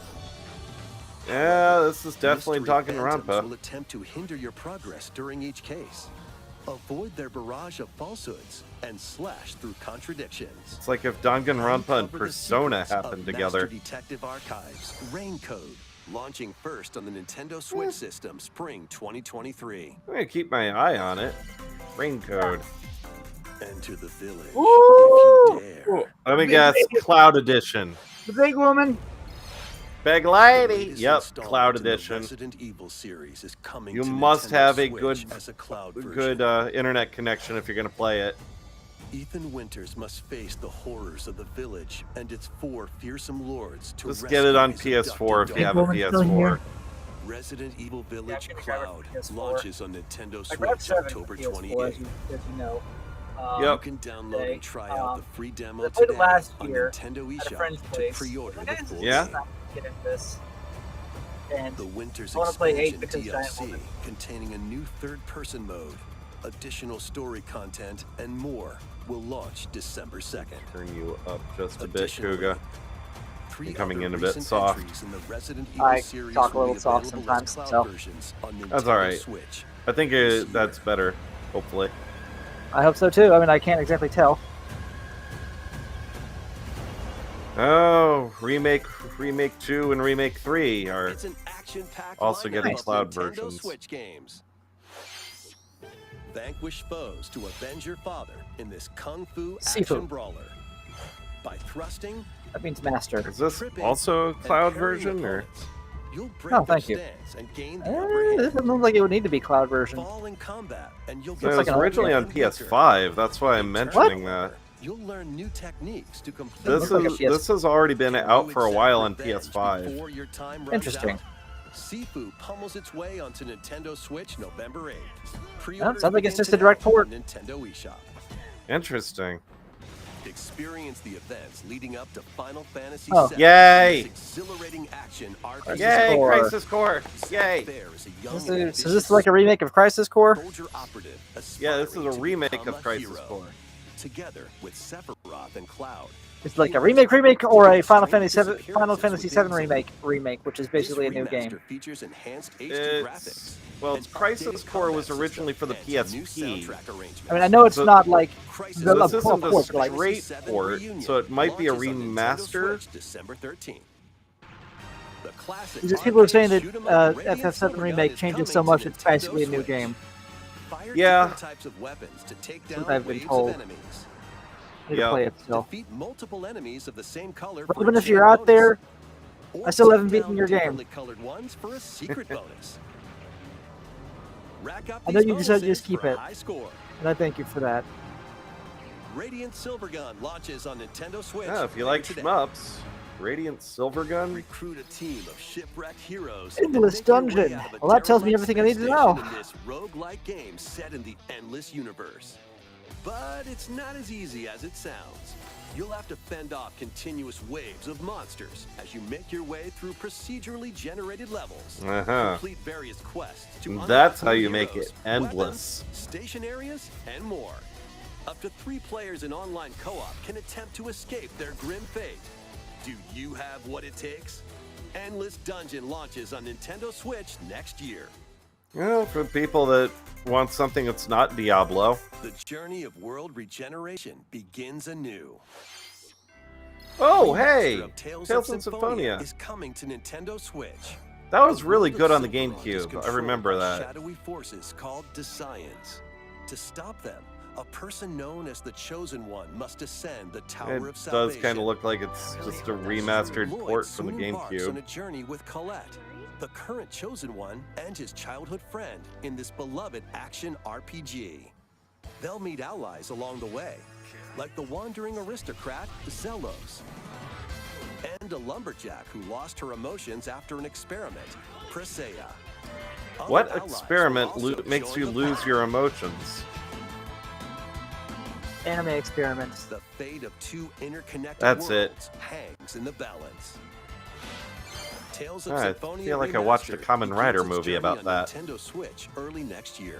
Yeah, this is definitely Mystery Danganronpa. phantoms will attempt to hinder your progress during each case. Avoid their barrage of falsehoods and slash through contradictions. It's like if Danganronpa and Uncover the Persona secrets of happened Master together. Detective Archives Rain Code, launching first on the Nintendo Switch system spring 2023. I'm gonna keep my eye on it. Rain-code. Enter the village Ooh! if you dare. Let me guess, Cloud Edition. The big woman. Big lady. Latest Yep, installment Cloud in the Edition. Resident Evil series is coming You to must Nintendo have a Switch as a cloud version. good internet connection if you're gonna play it. Ethan Winters must face the horrors of the village and its 4 fearsome lords to Just rescue get it on his PS4 if adopted you have a Woman's still PS4. here. Resident Evil Village I'm gonna grab it Cloud for PS4. launches on Nintendo I grabbed Switch 7 for October PS4, 28th. as you know. Yep. You can download and try out the free demo I played it today last on year Nintendo at a eShop friend's to place. pre-order Like, the I full Yeah? game. get into this. And The Winter's I wanna play 8 Expansion because Giant DLC, Woman. containing a new third-person mode, additional story content, and more, will launch December 2nd. Turn you up just a bit, Additionally, Kuga. 3 You're coming other in a bit recent soft. entries in the Resident Evil I series talk a will be little soft available sometimes, as cloud so. versions on That's Nintendo alright. Switch. I think This that's year. better, hopefully. I hope so too. I mean, I can't exactly tell. Oh, Remake 2 and Remake 3 are It's an action-packed also lineup getting of cloud Nintendo versions. Switch games. Vanquish foes to avenge your father in this kung fu Sifu. action brawler. By thrusting, That means master. Is this tripping, also a and cloud parrying version, or? opponents, you'll break Oh, their thank you. stance and gain the upper This hand. doesn't look like it would need to be cloud version. Fall in combat, and you'll So get it was like an originally on weaker. PS5. That's why I'm mentioning that. You'll learn new techniques to complete This looks like a is PS5. this has already been Can out you for a accept while on revenge PS5. before your time runs Interesting. out? Sifu pummels its way onto Nintendo Switch November 8th. Sounds like it's begin just a today direct port. on Nintendo eShop. Interesting. Experience the events leading up to Final Fantasy Oh. VII. Yay! This exhilarating action RPG. Yay, Core. Crisis Core! Yay! Fair is a young Is and this ambitious like a remake of Crisis Core? soldier operative Yeah, this is aspiring a to remake become of a Crisis hero. Core. Together with Sephiroth and Cloud. It's like a remake, or a Final Fantasy VII remake, which is basically a new This game. remaster features enhanced HD It's graphics. well, and Crisis updated Core was combat originally for the system and new PSP. soundtrack arrangements. I mean, I know it's So- not like Crisis the This of isn't course, a but like straight port, Reunion so it might be a launches on Nintendo remaster. Switch December 13th. The classic just people are saying that arcade shoot 'em up Radiant FF7 Silvergun remake is changes coming so to much it's Nintendo basically a new Switch. game. Fire Yeah. different types of weapons to take down what I've been waves told. of enemies. Need to Yeah. play it still. Defeat multiple enemies of the same color. But for even a if you're chain out there, bonus, I still or haven't take beaten down your game. differently colored ones for a secret bonus. Rack up I know these you decided to bonuses just keep for a it. high score. And I thank you for that. Radiant Silvergun launches on Nintendo Switch. Yeah, if you like today. shmups, Radiant Silvergun. Recruit a team of shipwrecked heroes. Endless and make your way Dungeon. out of a Well, that tells me derelict everything I need to space know. station in this roguelike game set in the endless universe. But it's not as easy as it sounds. You'll have to fend off continuous waves of monsters as you make your way through procedurally generated levels. Complete various quests to That's how unlock you new make heroes, it endless. weapons, station areas, and more. Up to 3 players in online co-op can attempt to escape their grim fate. Do you have what it takes? Endless Dungeon launches on Nintendo Switch next year. Well, for people that want something that's not Diablo. The journey of world regeneration begins anew. Oh, hey! Tales Tales of of Symphonia is coming to Nintendo Switch. That was The really world good of on the Silverlight is GameCube. I controlled remember by that. shadowy forces called Descience. To stop them, a person known as the Chosen One must ascend the Tower It of does Salvation. kind of look like it's just a remastered Lloyd port from the soon embarks on a GameCube. journey with Colette, the current Chosen One and his childhood friend in this beloved action RPG. They'll meet allies along the way, like the wandering aristocrat Zelos, and a lumberjack who lost her emotions after an experiment, Presea. What Other allies experiment will also makes join you the lose party. your emotions? Anime experiments. The fate of 2 interconnected That's it. worlds hangs in the balance. Tales of I Symphonia feel like I watched a Remastered Kamen begins Rider its movie journey about on that. Nintendo Switch early next year.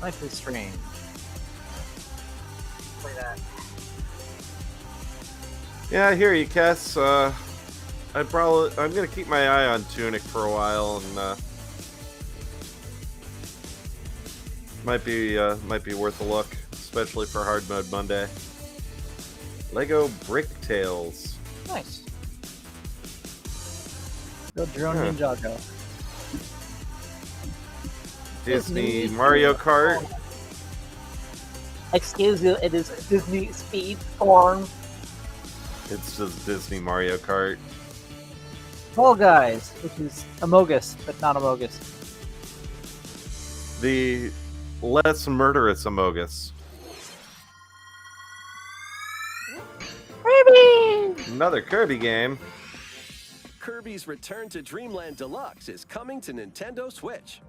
Life is strange. Play that. Yeah, I hear you, Cass. I'm gonna keep my eye on Tunic for a while, and might be worth a look, especially for Hard Mode Monday. Lego Brick Tales. Nice. Build your own Yeah. Ninjago. Disney Mario Kart. Excuse you, it is Disney Speed Form. It's just Disney Mario Kart. Fall Guys, which is Amogus, but not Amogus. The less murderous Amogus. Kirby! Another Kirby game. Kirby's Return to Dreamland Deluxe is coming to Nintendo Switch.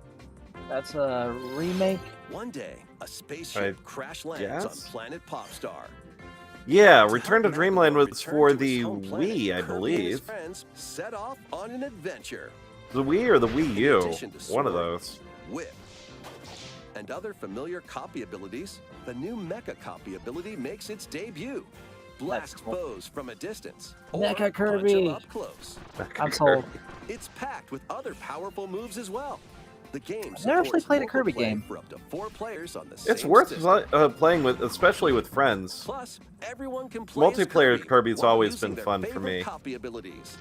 That's a remake. One day, a spaceship crash lands on guess? planet Popstar. Yeah, To Return to help Dreamland Mario was return for to his the home planet, Wii, I Kirby and his believe. friends set off on an adventure. The Wii or the Wii In U. addition to One of sword, those. Whip, and other familiar copy abilities, the new Mecha copy ability makes its debut. Blast cool. foes from a distance. Or Mecha punch 'em Kirby. up close. I'm sold. It's packed with other powerful moves as well. The game I've never actually supports played a local Kirby play game. for up to 4 players on the It's same worth system. playing with, especially with friends. Plus, everyone can play as Multiplayer Kirby's while always using been their fun for favorite me. Copy abilities.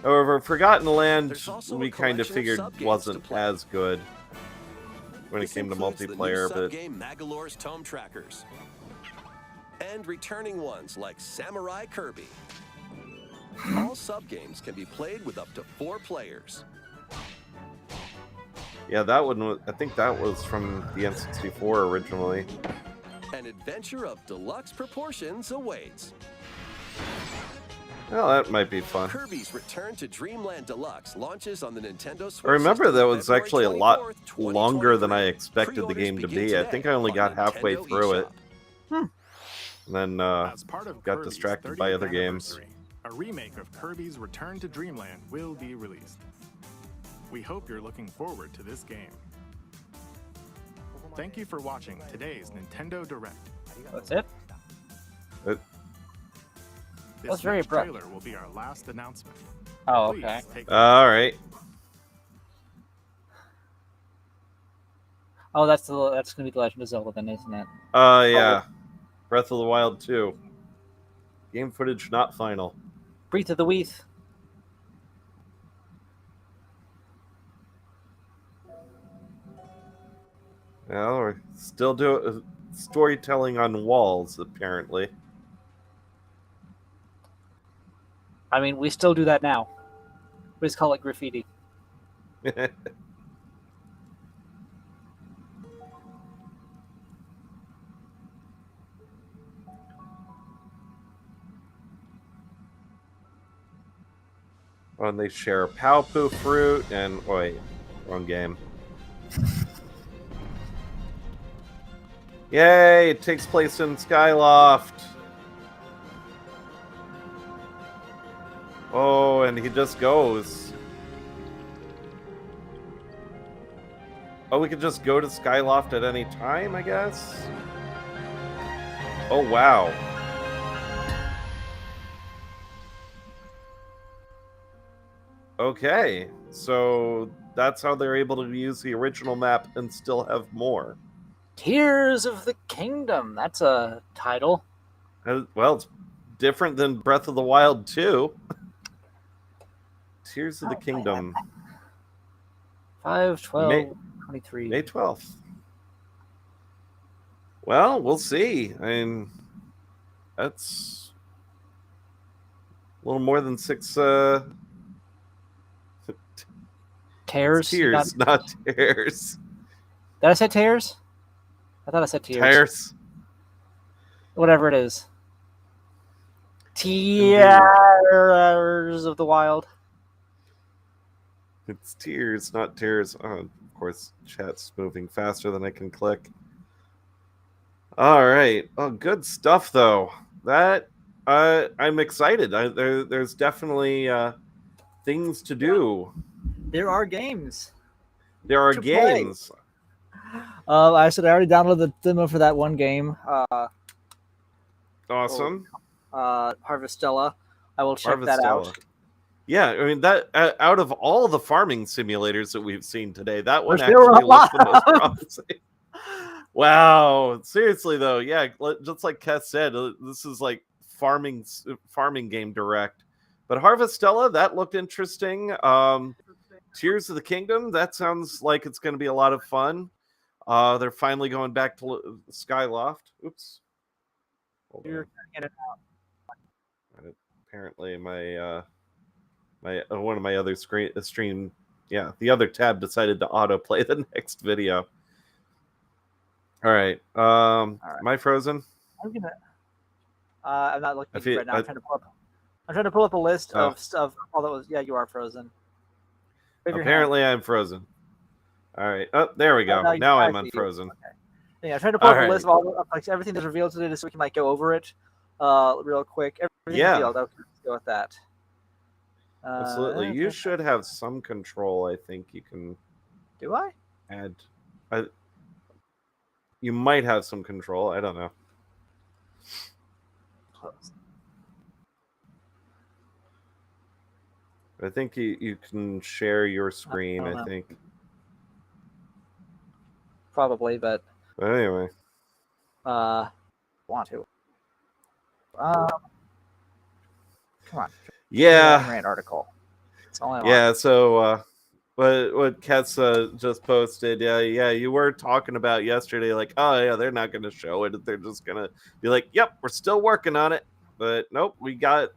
However, Forgotten Land, There's also we a kind of collection of figured sub-games wasn't to play. as good when it This came to includes the new multiplayer, but sub-game Magalore's Tome Trackers. And returning ones like Samurai Kirby. All sub-games can be played with up to 4 players. yeah, that one, I think that was from the N64 originally. An adventure of deluxe proportions awaits. Well, that might be fun. Kirby's Return to Dreamland Deluxe launches on the Nintendo Switch. I remember system that was February actually a lot 24th, longer than I 2023. expected the Pre-orders game to begin be. I today think I only on got halfway Nintendo through it, eShop. and then As part of got Kirby's distracted by 30th other games. anniversary, a remake of Kirby's Return to Dreamland will be released. We hope you're looking forward to this game. Thank you for watching today's Nintendo Direct. That's it? This That's very next abrupt. trailer will be our last announcement. Oh, Please okay. take All right. Oh, that's gonna be the Legend of Zelda, then, isn't it? Yeah. Breath of the Wild 2. Game footage not final. Breath of the Weath. Well, we're still doing storytelling on walls, apparently. I mean, we still do that now. We just call it graffiti. Oh, and they share a Palpu fruit and wait, wrong game. Yay! It takes place in Skyloft. Oh, and he just goes. Oh, we could just go to Skyloft at any time, I guess? Oh, wow. Okay, so that's how they're able to use the original map and still have more. Tears of the Kingdom. That's a title. Well, it's different than Breath of the Wild 2. Tears of the Kingdom. 5/12/23. May 12th. Well, we'll see. I mean, that's a little more than 6 tears. Tears, not tears. Did I say tears? I thought I said tears. Tears. Whatever it is. Tears of the Wild. It's tears, not tears. Oh, of course, chat's moving faster than I can click. All right. Oh, good stuff, though. That I'm excited. There's definitely things to do. There are games. There are games. I said I already downloaded the demo for that one game. Awesome. Harvestella. I will check that out. Yeah, I mean that out of all the farming simulators that we've seen today, that one Which actually looks the most promising. Wow, seriously though, yeah, just like Keth said, this is like farming game direct. But Harvestella, that looked interesting. Tears of the Kingdom, that sounds like it's going to be a lot of fun. They're finally going back to Skyloft. Oops. You're getting it out. Apparently, my one of my other stream, yeah, the other tab decided to autoplay the next video. All right. Am I frozen? I'm not looking at you right now. I'm trying to pull up a list of stuff. All that was. Yeah, you are frozen. Apparently, I'm frozen. All right. Oh, there we go. Now I'm unfrozen. Okay. Yeah, I'm trying to pull up a list of all like everything that's revealed today, so we can like go over it real quick. Everything revealed. Okay, let's go with that. Absolutely. You should have some control. I think you can. Do I? Add. You might have some control. I don't know. Close. I think you can share your screen. I think. Probably, but anyway. Want to. Come on. Yeah. Rant article. That's all I want. Yeah. So, what Kets just posted. Yeah. You were talking about yesterday, like, oh yeah, they're not going to show it. They're just going to be like, yep, we're still working on it. But nope, we got.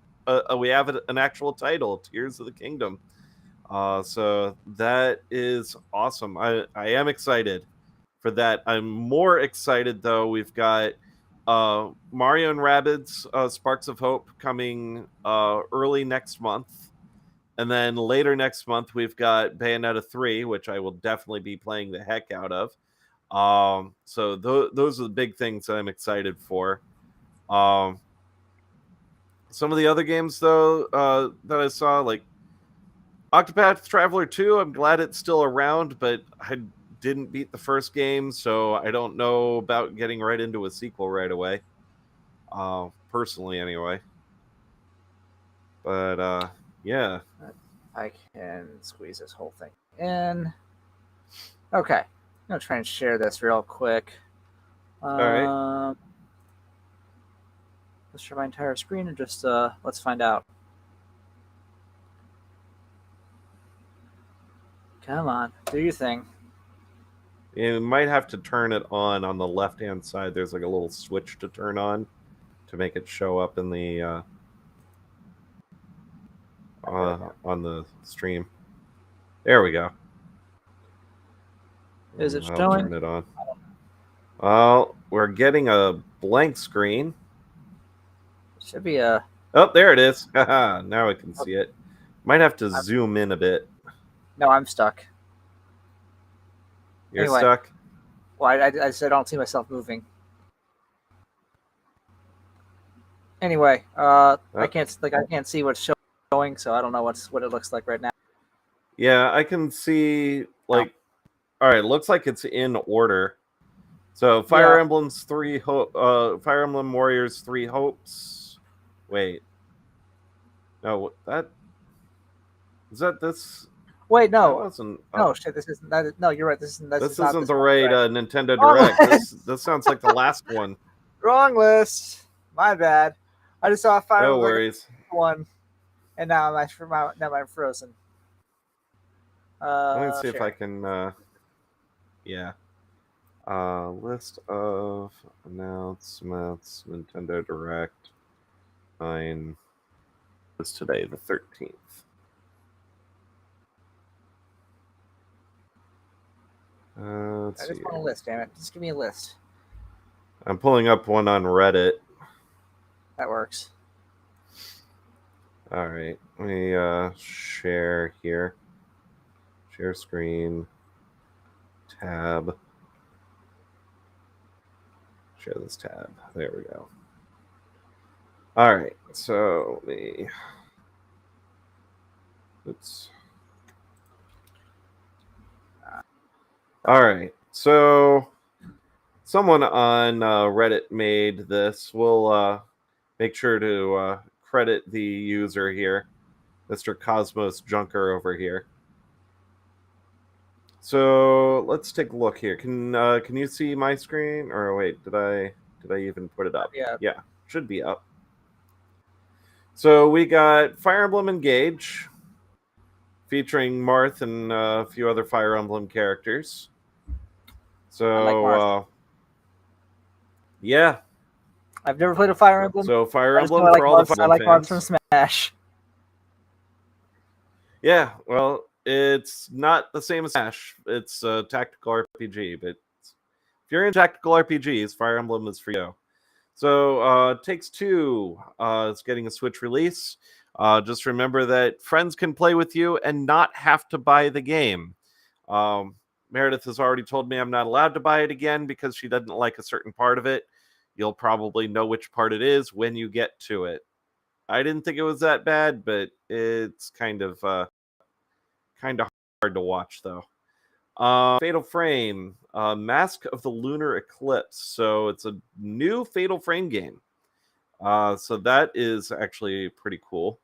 We have an actual title, Tears of the Kingdom. So that is awesome. I am excited for that. I'm more excited though. We've got Mario and Rabbids Sparks of Hope coming early next month. And then later next month, we've got Bayonetta 3, which I will definitely be playing the heck out of. So those are the big things that I'm excited for. Some of the other games, though, that I saw, like Octopath Traveler 2, I'm glad it's still around, but I didn't beat the first game, so I don't know about getting right into a sequel right away. Personally, anyway. But, yeah. I can squeeze this whole thing in. Okay. I'm going to try and share this real quick. All right. Let's share my entire screen and just let's find out. Come on, do your thing. You might have to turn it on the left-hand side. There's like a little switch to turn on to make it show up in the on the stream. There we go. Is it I'll showing? Turn it on. Well, we're getting a blank screen. Should be a. Oh, there it is. Now I can see it. Might have to zoom in a bit. No, I'm stuck. You're anyway, stuck? Well, I said I don't see myself moving. Anyway, I can't see what's showing, so I don't know what it looks like right now. Yeah, I can see like. All right, looks like it's in order. So Fire Emblem's Fire Emblem Warriors 3 Hopes. Wait. No, this. Wait, no. That wasn't. No, shit. This isn't. No, you're right. This isn't the right Nintendo Direct. This sounds like the last one. Wrong list. My bad. I just saw a Fire No worries. One, and now I'm frozen. Let me see if I can. Yeah. List of announcements. Nintendo Direct. 9. It's today, the 13th. I just want a list, damn it. Just give me a list. I'm pulling up one on Reddit. That works. All right. Let me share here. Share screen. Tab. Share this tab. There we go. All right. So let me. Oops. All right. So someone on Reddit made this. We'll make sure to credit the user here, Mr. Cosmos Junker over here. So let's take a look here. Can you see my screen? Or wait, did I even put it up? Yeah, should be up. So we got Fire Emblem Engage, featuring Marth and a few other Fire Emblem characters. So I like Marth. Yeah. I've never played a Fire Emblem. So Fire Emblem for all the Fire Emblem fans. I like Marth from Smash. Yeah, well, it's not the same as Smash. It's a tactical RPG, but if you're in tactical RPGs, Fire Emblem is for you. So Takes Two is getting a Switch release. Just remember that friends can play with you and not have to buy the game. Meredith has already told me I'm not allowed to buy it again because she doesn't like a certain part of it. You'll probably know which part it is when you get to it. I didn't think it was that bad, but it's kind of hard to watch, though. Fatal Frame, Mask of the Lunar Eclipse. So it's a new Fatal Frame game. So that is actually pretty cool.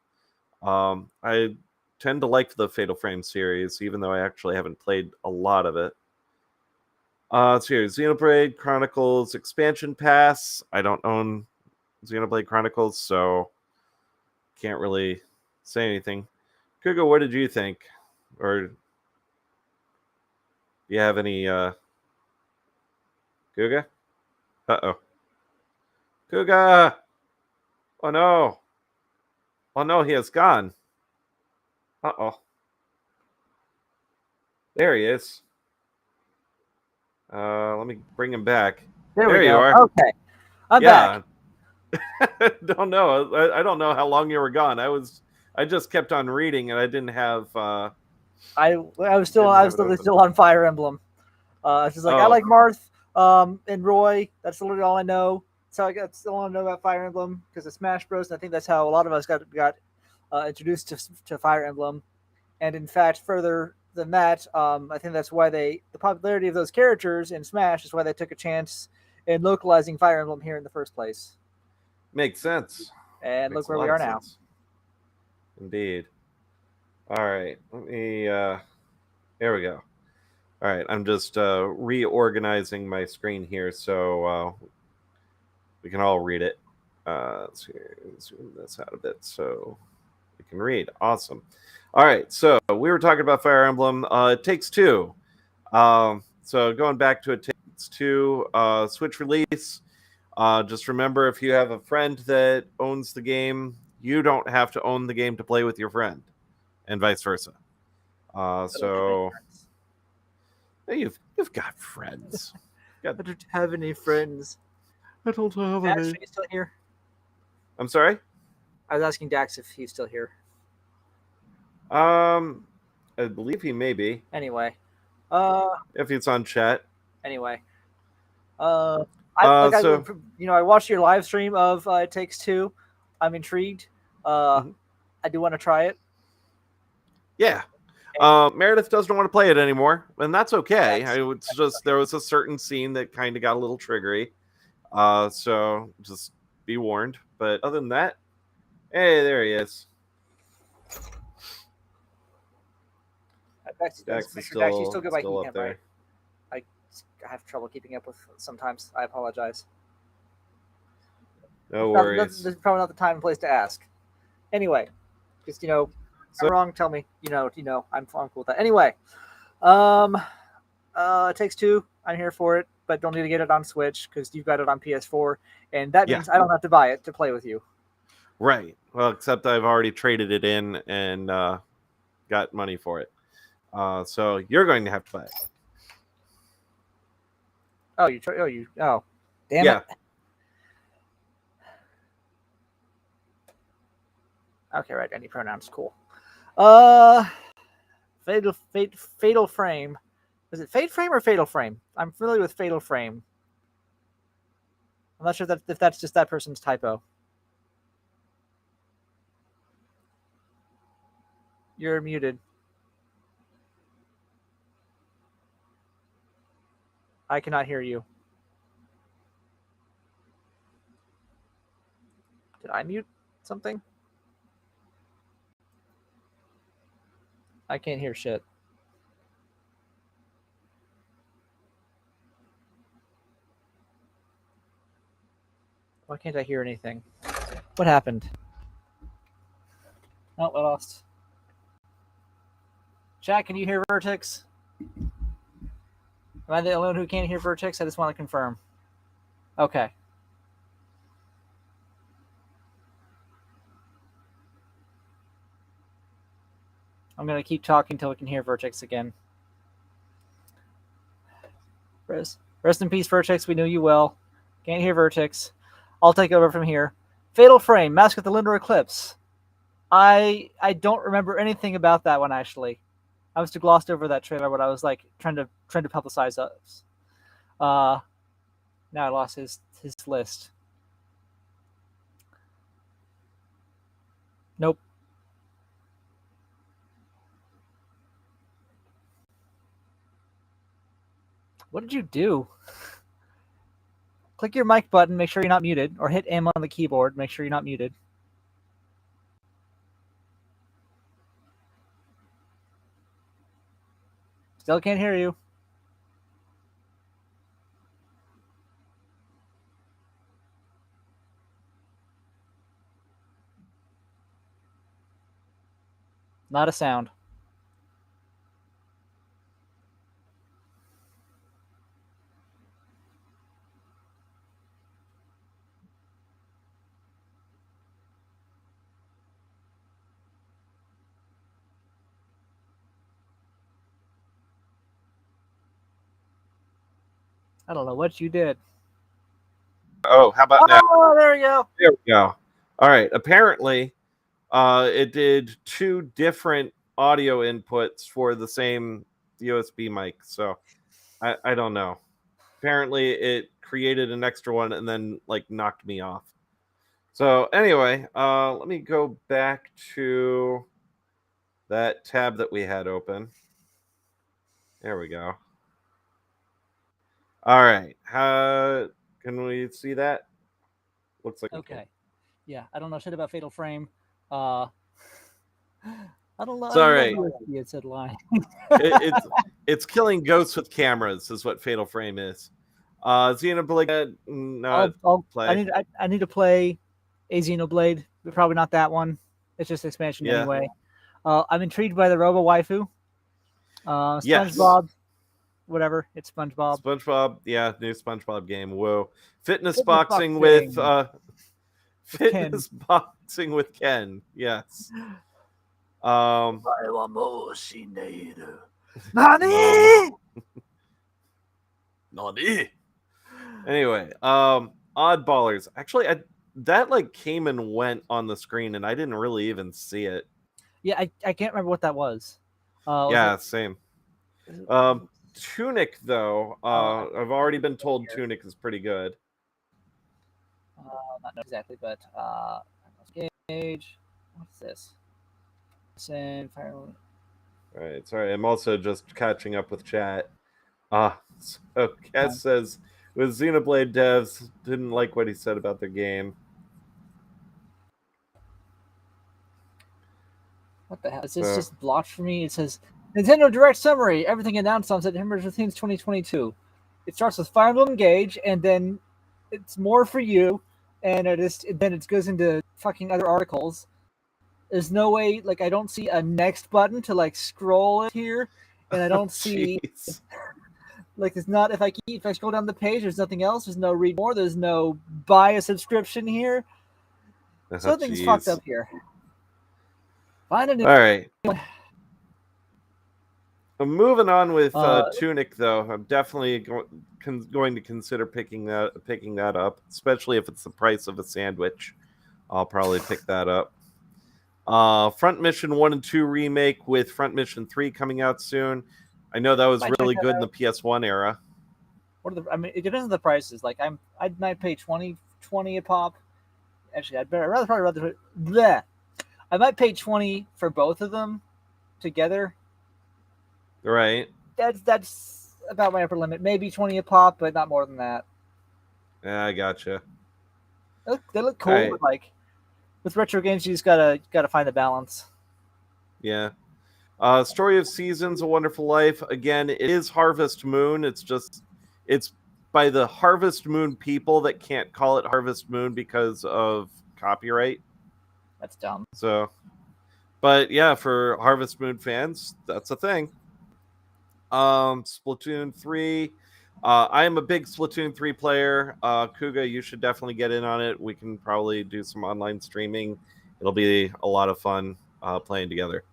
I tend to like the Fatal Frame series, even though I actually haven't played a lot of it. Let's see here. Xenoblade Chronicles Expansion Pass. I don't own Xenoblade Chronicles, so can't really say anything. Kuga, what did you think? Or do you have any Kuga? Uh-oh. Kuga! Oh no! Oh no, he has gone. Uh-oh. There he is. Let me bring him back. There you are. Okay. I'm back. Don't know. I don't know how long you were gone. I just kept on reading and I didn't have I was still on Fire Emblem. It's just like I like Marth and Roy. That's literally all I know. So I still want to know about Fire Emblem because of Smash Bros. And I think that's how a lot of us got introduced to Fire Emblem. And in fact, further than that, I think that's why the popularity of those characters in Smash is why they took a chance in localizing Fire Emblem here in the first place. Makes sense. And look where we are now. Indeed. All right. Let me there we go. All right, I'm just reorganizing my screen here so we can all read it. Let's zoom this out a bit so we can read. Awesome. All right, so we were talking about Fire Emblem. It Takes Two. So going back to It Takes Two, Switch release. Just remember, if you have a friend that owns the game, you don't have to own the game to play with your friend, and vice versa. So you've got friends. I don't have any friends. I don't have Dax, any. are you still here? I'm sorry? I was asking Dax if he's still here. I believe he may be. Anyway, if it's on chat. Anyway, I watched your live stream of It Takes Two. I'm intrigued. I do want to try it. Yeah. Meredith doesn't want to play it anymore, and that's okay. It's just there was a certain scene that kind of got a little triggery. So just be warned. But other than that, hey, there he is. Dex is still good by keeping up there. Right? I have trouble keeping up with sometimes. I apologize. No worries. That's probably not the time and place to ask. Anyway, just I'm wrong. Tell me. I'm cool with that. Anyway, It Takes Two. I'm here for it, but don't need to get it on Switch because you've got it on PS4, and that means I don't have to buy it to play with you. Right. Well, except I've already traded it in and got money for it. So you're going to have to buy it. Damn it. Okay, right. Any pronouns, cool. Fatal Frame. Is it Fate Frame or Fatal Frame? I'm familiar with Fatal Frame. I'm not sure if that's just that person's typo. You're muted. I cannot hear you. Did I mute something? I can't hear shit. Why can't I hear anything? What happened? Oh, I lost. Chat, can you hear Vertix? Am I the only one who can't hear Vertix? I just want to confirm. Okay. I'm going to keep talking until we can hear Vertix again. Rest in peace, Vertix. We knew you well. Can't hear Vertix. I'll take over from here. Fatal Frame, Mask of the Lunar Eclipse. I don't remember anything about that one, actually. I must have glossed over that trailer when I was like trying to publicize us. Now I lost his list. Nope. What did you do? Click your mic button, make sure you're not muted, or hit M on the keyboard, make sure you're not muted. Still can't hear you. Not a sound. I don't know what you did. Oh, how about now? Oh, there we go. There we go. All right. Apparently, it did two different audio inputs for the same USB mic. So I don't know. Apparently, it created an extra one and then like knocked me off. So anyway, let me go back to that tab that we had open. There we go. All right. Can we see that? Looks like okay. Yeah, I don't know shit about Fatal Frame. I don't know. It's all right. It said line. It's killing ghosts with cameras is what Fatal Frame is. Xenoblade, I'll play. I need to play a Xenoblade, but probably not that one. It's just expansion anyway. I'm intrigued by the Robo Waifu. SpongeBob. Yes. Whatever, it's SpongeBob. SpongeBob, yeah, new SpongeBob game. Whoa, fitness boxing with fitness boxing with Ken. Yes. Nani? Nani? Anyway, Oddballers. Actually, that like came and went on the screen, and I didn't really even see it. Yeah, I can't remember what that was. Yeah, same. Tunic, though, I've already been told Tunic is pretty good. Not know exactly, but gauge. What's this? Send fire. All right, sorry. I'm also just catching up with chat. So Kes says with Xenoblade devs didn't like what he said about their game. What the hell? Is this just blocked for me? It says Nintendo Direct Summary. Everything announced on September 15th, 2022. It starts with Fire Emblem Engage, and then it's more for you, and then it goes into fucking other articles. There's no way, like, I don't see a next button to like scroll it here, and I don't see like it's not if I scroll down the page, there's nothing else. There's no read more. There's no buy a subscription here. Something's fucked up here. Find a new. All right. I'm moving on with Tunic, though. I'm definitely going to consider picking that up, especially if it's the price of a sandwich. I'll probably pick that up. Front Mission 1 and 2 remake with Front Mission 3 coming out soon. I know that was really good in the PS1 era. It depends on the prices. Like I might pay 20 a pop. Actually, I might pay 20 for both of them together. Right. That's about my upper limit. Maybe 20 a pop, but not more than that. Yeah, I gotcha. They look cool. Right. Like with retro games, you just gotta find the balance. Yeah. Story of Seasons: A Wonderful Life. Again, it is Harvest Moon. It's by the Harvest Moon people that can't call it Harvest Moon because of copyright. That's dumb. So, but yeah, for Harvest Moon fans, that's a thing. Splatoon 3. I am a big Splatoon 3 player. Kuga, you should definitely get in on it. We can probably do some online streaming. It'll be a lot of fun playing together.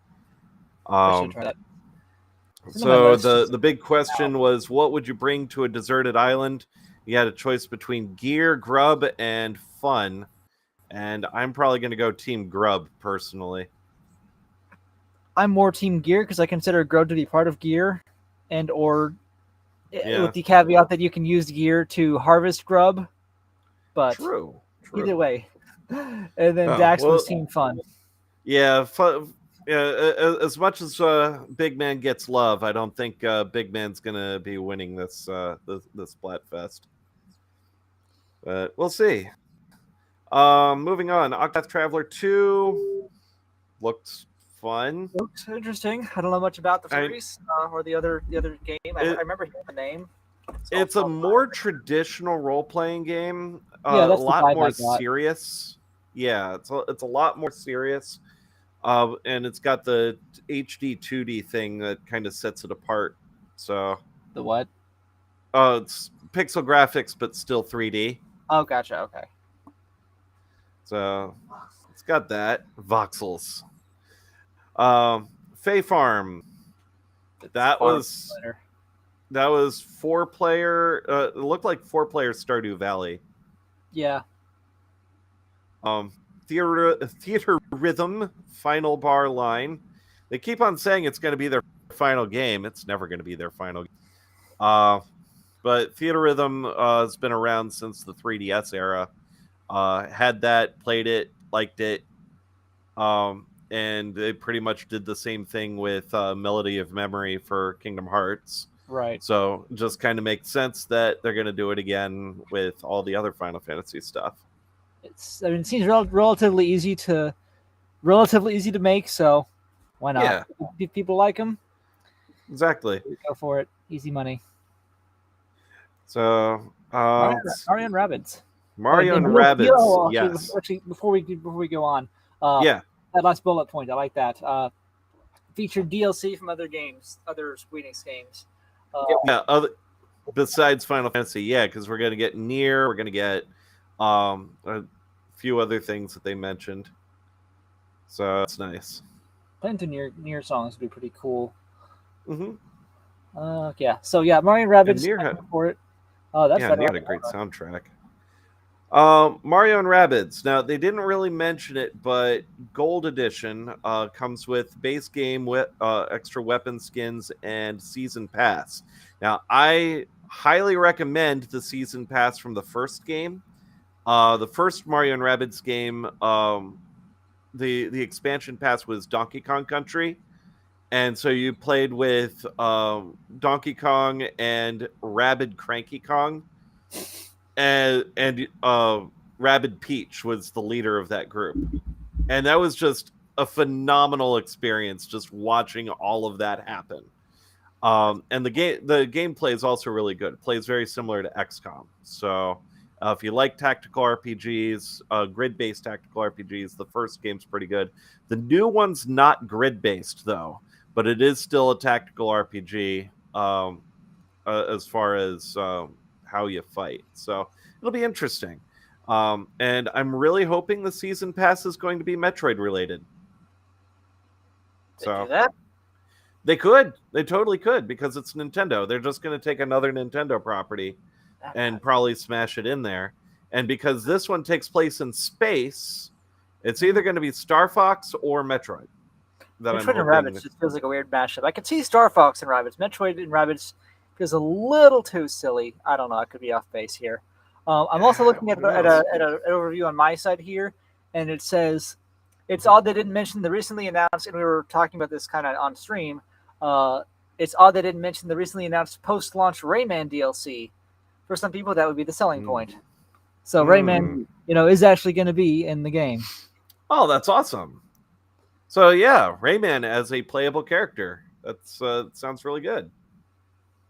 So the big question was, what would you bring to a deserted island? You had a choice between gear, grub, and fun. And I'm probably going to go Team Grub, personally. I'm more Team Gear because I consider grub to be part of gear. With the caveat that you can use gear to harvest grub, but true. Either way, and then Dax was Team Fun. Yeah, fun. Yeah, as much as Big Man gets love, I don't think Big Man's gonna be winning this Splatfest. But we'll see. Moving on, Octopath Traveler 2 looked fun. Looks interesting. I don't know much about the series or the other game. I remember hearing the name. It's a more traditional role-playing game. A lot more serious. Yeah, it's a lot more serious. And it's got the HD 2D thing that kind of sets it apart. So the what? It's pixel graphics, but still 3D. Oh, gotcha. Okay. So it's got that voxels. Fae Farm. That was 4-player. It looked like 4-player Stardew Valley. Yeah. Theater Rhythm Final Bar Line. They keep on saying it's going to be their final game. It's never going to be their final game. But Theater Rhythm has been around since the 3DS era. Had that, played it, liked it. And they pretty much did the same thing with Melody of Memory for Kingdom Hearts. Right. So just kind of makes sense that they're going to do it again with all the other Final Fantasy stuff. It seems relatively easy to make, so why not? Yeah. If people like them. Exactly. Go for it. Easy money. So Mario and Rabbids. Mario and Rabbids. Yes. Actually, before we go on, that last bullet point, I like that. Featured DLC from other games, other Square Enix games. Besides Final Fantasy, because we're going to get Nier, we're going to get a few other things that they mentioned. So that's nice. Playing to Nier songs would be pretty cool. Mm-hmm. So Mario and Rabbids for it. Oh, that's Nier had a great soundtrack. Mario and Rabbids. Now, they didn't really mention it, but Gold Edition comes with base game with extra weapon skins and season pass. Now, I highly recommend the season pass from the first game. The first Mario and Rabbids game, the expansion pass was Donkey Kong Country, and so you played with Donkey Kong and Rabid Cranky Kong, and Rabid Peach was the leader of that group, and that was just a phenomenal experience just watching all of that happen. And the gameplay is also really good. It plays very similar to XCOM. So if you like tactical RPGs, grid-based tactical RPGs, the first game's pretty good. The new one's not grid-based though, but it is still a tactical RPG as far as how you fight. So it'll be interesting. And I'm really hoping the season pass is going to be Metroid related. So do that? They could. They totally could, because it's Nintendo. They're just going to take another Nintendo property and probably smash it in there. And because this one takes place in space, it's either going to be Star Fox or Metroid. Metroid and Rabbids just feels like a weird mashup. I could see Star Fox and Rabbids. Metroid and Rabbids feels a little too silly. I don't know. I could be off base here. I'm also looking at an overview on my side here, and it says it's odd they didn't mention the recently announced, and we were talking about this kind of on stream. It's odd they didn't mention the recently announced post-launch Rayman DLC. For some people, that would be the selling point. So Rayman, is actually going to be in the game. Oh, that's awesome. So yeah, Rayman as a playable character. That's sounds really good.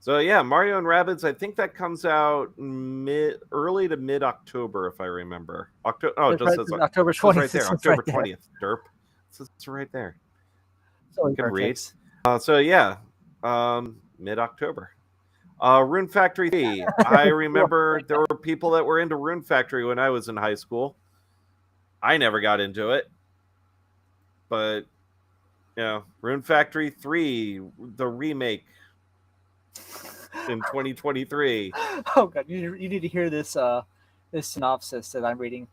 So yeah, Mario and Rabbids. I think that comes out early to mid October, if I remember. It just says October 20th. Right there, October 20th. Derp. It's right there. So you can read. So yeah, mid October. Rune Factory 3. I remember there were people that were into Rune Factory when I was in high school. I never got into it, but Rune Factory 3, the remake in 2023. Oh god, you need to hear this this synopsis that I'm reading.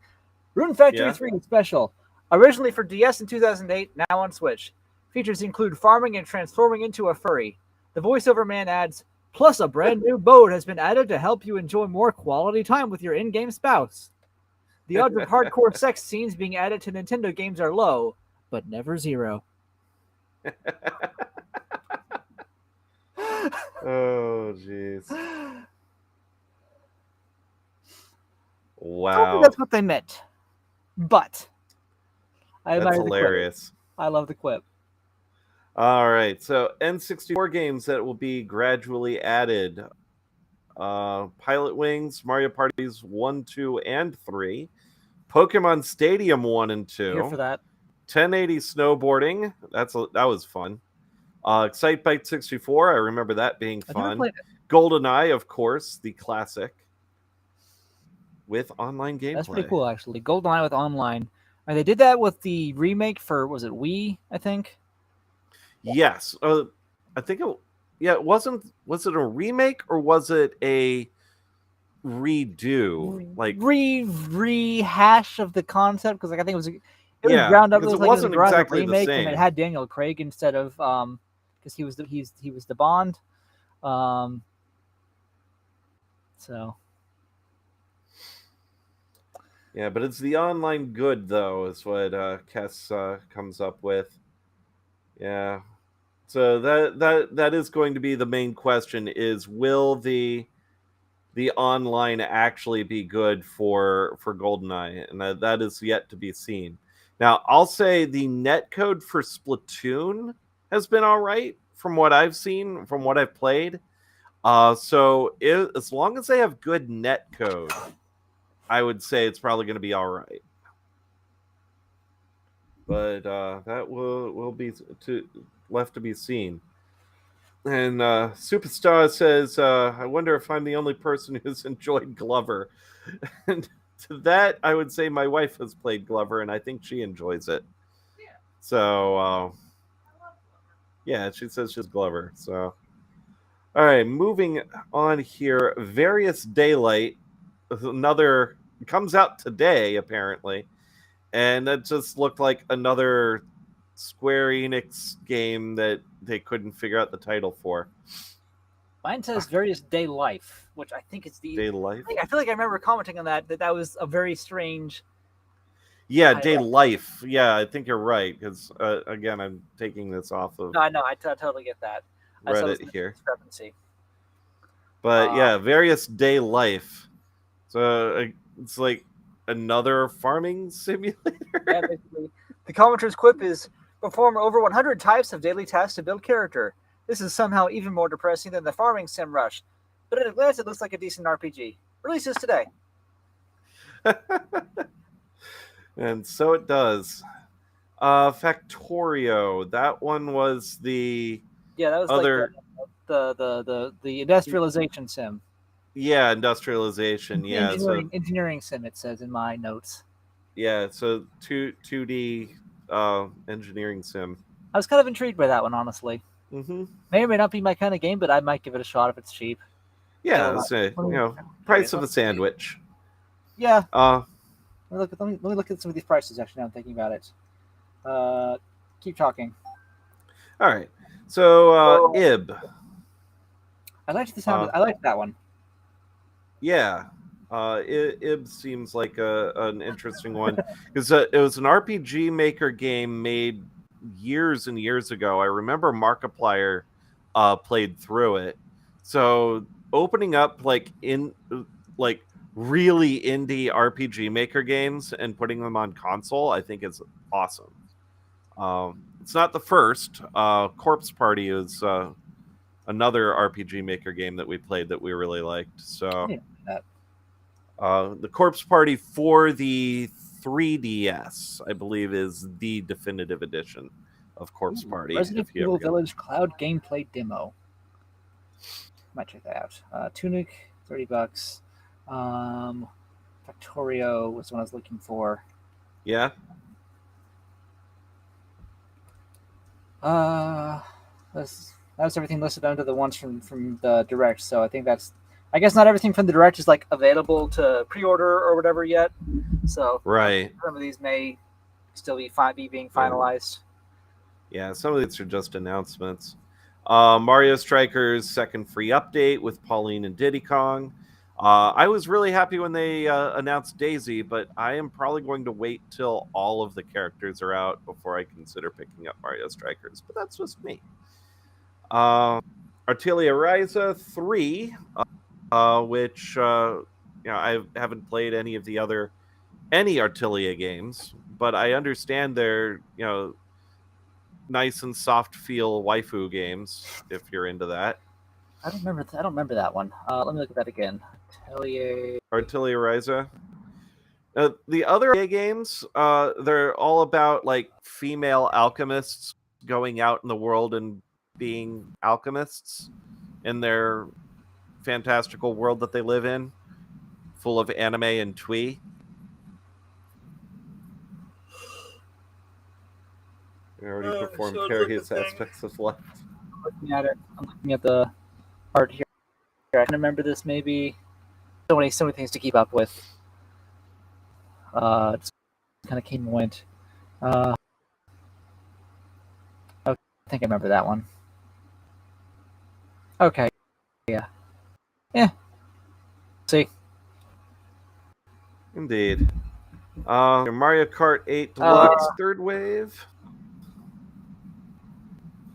Rune Factory 3 Special, originally for DS in 2008, now on Switch. Features include farming and transforming into a furry. The voiceover man adds, plus a brand new mode has been added to help you enjoy more quality time with your in-game spouse. The odds of hardcore sex scenes being added to Nintendo games are low, but never zero. Oh, jeez. Wow. I don't think that's what they meant. But that's hilarious. I love the quip. All right. So N64 games that will be gradually added. Pilot Wings, Mario Parties 1, 2, and 3. Pokemon Stadium 1 and 2. Here for that. 1080 snowboarding. That was fun. Excitebike 64. I remember that being fun. GoldenEye, of course, the classic. With online gameplay. That's pretty cool, actually. GoldenEye with online. And they did that with the remake for, was it Wii, I think? Yes. I think it wasn't. Was it a remake or was it a redo? Like rehash of the concept? Because I think it was ground up. It wasn't exactly remake, the same. And it had Daniel Craig instead of because he was the Bond. So. Yeah, but it's the online good though, is what Kess comes up with. Yeah. So that is going to be the main question: is will the online actually be good for GoldenEye? And that is yet to be seen. Now, I'll say the netcode for Splatoon has been all right from what I've seen, from what I've played. So as long as they have good netcode, I would say it's probably going to be all right. But that will be left to be seen. And Superstar says, I wonder if I'm the only person who's enjoyed Glover. And to that, I would say my wife has played Glover, and I think she enjoys it. Yeah. So, yeah, she says she's Glover. So, all right, moving on here. Various Daylight, another It comes out today, apparently, and that just looked like another Square Enix game that they couldn't figure out the title for. Mine says Various Day Life, which I think is the Day Life. I feel like I remember commenting on that was a very strange. Yeah, Day Life. Yeah, I think you're right because again, I'm taking this off of. No, I know. I totally get that. Reddit here. Discrepancy. But yeah, Various Day Life. So it's like another farming simulator. Yeah, basically. The commenter's quip is perform over 100 types of daily tasks to build character. This is somehow even more depressing than the farming sim rush. But at a glance, it looks like a decent RPG. Releases today. And so it does. Factorio. That one was the that was other like the industrialization sim. Yeah, industrialization. Yeah, engineering sim. It says in my notes. Yeah, so 2D engineering sim. I was kind of intrigued by that one, honestly. Mm-hmm. May or may not be my kind of game, but I might give it a shot if it's cheap. Yeah, price of a sandwich. Yeah. Let me look at some of these prices. Actually, now I'm thinking about it. Keep talking. All right. So Ib. I liked the sound. I liked that one. Yeah. Ib seems like an interesting one because it was an RPG Maker game made years and years ago. I remember Markiplier played through it. So opening up like really indie RPG Maker games and putting them on console, I think is awesome. It's not the first. Corpse Party is another RPG Maker game that we played that we really liked. So the Corpse Party for the 3DS, I believe, is the definitive edition of Corpse Party. Resident Evil Village Cloud gameplay demo. Might check that out. Tunic, $30. Factorio was what I was looking for. Yeah. That's everything listed under the ones from the Direct. So I think I guess not everything from the Direct is like available to pre-order or whatever yet. So right, some of these may still be being finalized. Yeah, some of these are just announcements. Mario Strikers second free update with Pauline and Diddy Kong. I was really happy when they announced Daisy, but I am probably going to wait till all of the characters are out before I consider picking up Mario Strikers. But that's just me. Artilia Ryza 3, which I haven't played any of the other Artilia games, but I understand they're nice and soft feel waifu games if you're into that. I don't remember that one. Let me look at that again. Artilia Ryza. The other games, they're all about like female alchemists going out in the world and being alchemists in their fantastical world that they live in, full of anime and twee. We already performed various aspects of life. I'm looking at it. I'm looking at the art here. I can remember this maybe. So many things to keep up with. Just kind of came and went. I think I remember that one. Okay. Yeah. See. Indeed. Mario Kart 8 Deluxe Third Wave.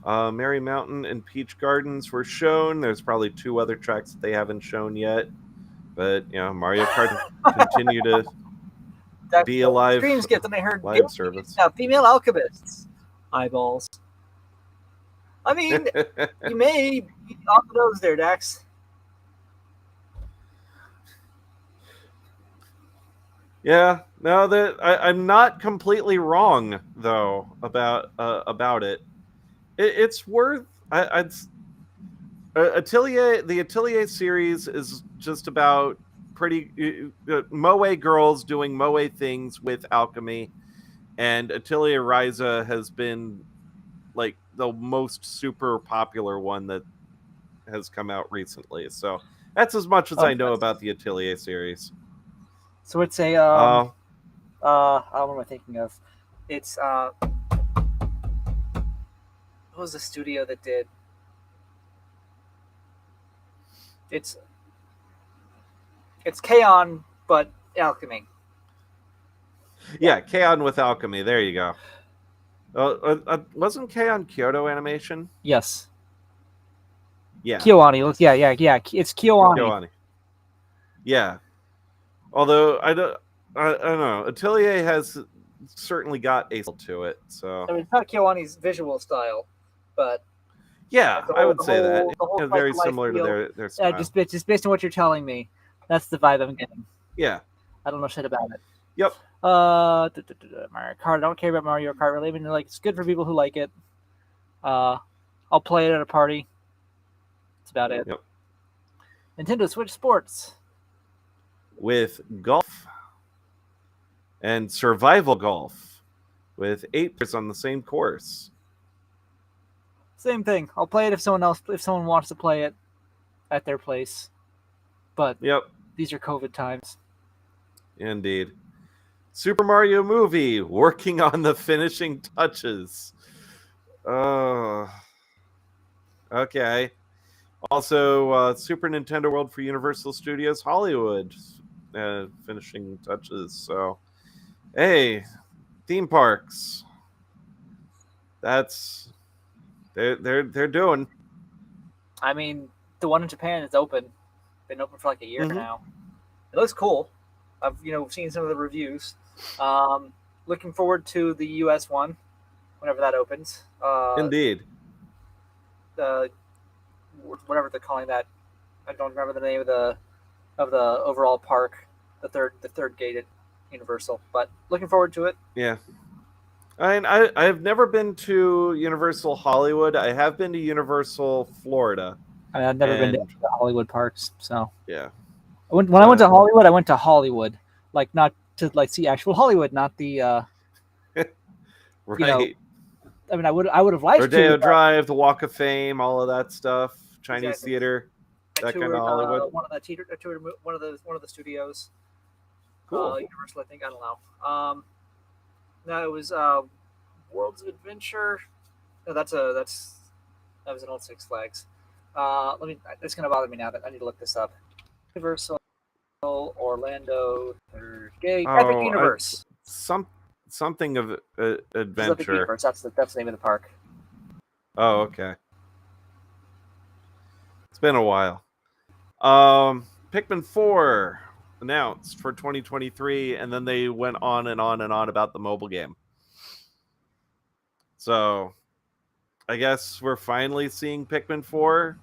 Merry Mountain and Peach Gardens were shown. There's probably 2 other tracks that they haven't shown yet. But, Mario Kart continue to be a live skip, and I heard live service. Now, female alchemists. Eyeballs. I mean, you may be on the nose there, Dax. Yeah, no, I'm not completely wrong though about it. It's worth. Atelier. The Atelier series is just about pretty moe girls doing moe things with alchemy, and Atelier Ryza has been like the most super popular one that has come out recently. So that's as much as I know about the Atelier series. So it's a what am I thinking of? It's what was the studio that did? It's K-On! But alchemy. Yeah, K-On! With alchemy. There you go. Wasn't K-On! Kyoto Animation? Yes. Yeah. KyoAni. Yeah. It's KyoAni. KyoAni. Yeah. Although I don't know. Atelier has certainly got a to it. So I mean, it's not KyoAni's visual style, but yeah, I would say that. The whole Very similar to their style. Yeah, just based on what you're telling me, that's the vibe I'm getting. Yeah. I don't know shit about it. Yep. Mario Kart. I don't care about Mario Kart really. I mean, like, it's good for people who like it. I'll play it at a party. That's about it. Yep. Nintendo Switch Sports. With golf and survival golf with 8 players on the same course. Same thing. I'll play it if someone wants to play it at their place. But these are COVID times. Indeed. Super Mario Movie working on the finishing touches. Okay. Also, Super Nintendo World for Universal Studios Hollywood finishing touches. So, hey, theme parks. That's they're doing. I mean, the one in Japan is open. Been open for like a year now. It looks cool. I've seen some of the reviews. Looking forward to the US one whenever that opens. Indeed. Whatever they're calling that, I don't remember the name of the overall park, the third gated Universal. But looking forward to it. Yeah. I mean, I've never been to Universal Hollywood. I have been to Universal Florida. I mean, I've never been to the Hollywood parks, so yeah. When I went to Hollywood, I went to Hollywood, like not to see actual Hollywood, not the. Right. I mean, I would have liked Rodeo Drive, the Walk of Fame, all of that stuff, Chinese theater, that toured, kind of Hollywood. One of the studios. Cool. Universal, I think. I don't know. No, it was Worlds of Adventure. No, that was an old Six Flags. It's gonna bother me now that I need to look this up. Universal Orlando Third Gate Epic Universe. Something of adventure. Universe. That's the name of the park. Oh, okay. It's been a while. Pikmin 4 announced for 2023, and then they went on and on and on about the mobile game. So, I guess we're finally seeing Pikmin 4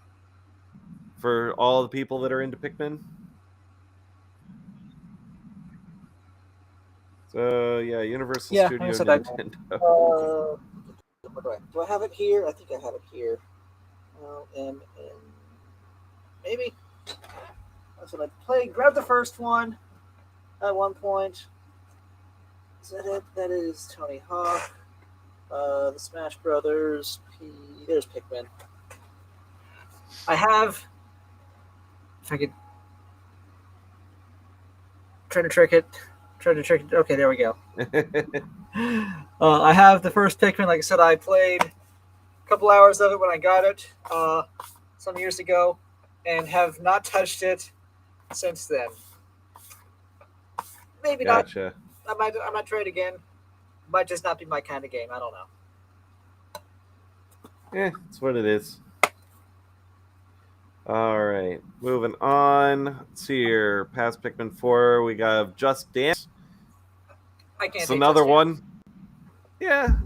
for all the people that are into Pikmin. So, yeah, Universal Studios Nintendo. Do I have it here? I think I have it here. Maybe. That's what I played. Grab the first one at one point. Is that it? That is Tony Hawk. The Smash Brothers. There's Pikmin. I have. If I could. Try to trick it. Okay, there we go. I have the first Pikmin. Like I said, I played a couple hours of it when I got it some years ago, and have not touched it since then. Maybe gotcha. Not. I might try it again. Might just not be my kind of game. I don't know. It's what it is. All right, moving on. Let's see here. Past Pikmin 4, we got Just Dance. It's another one. Yeah,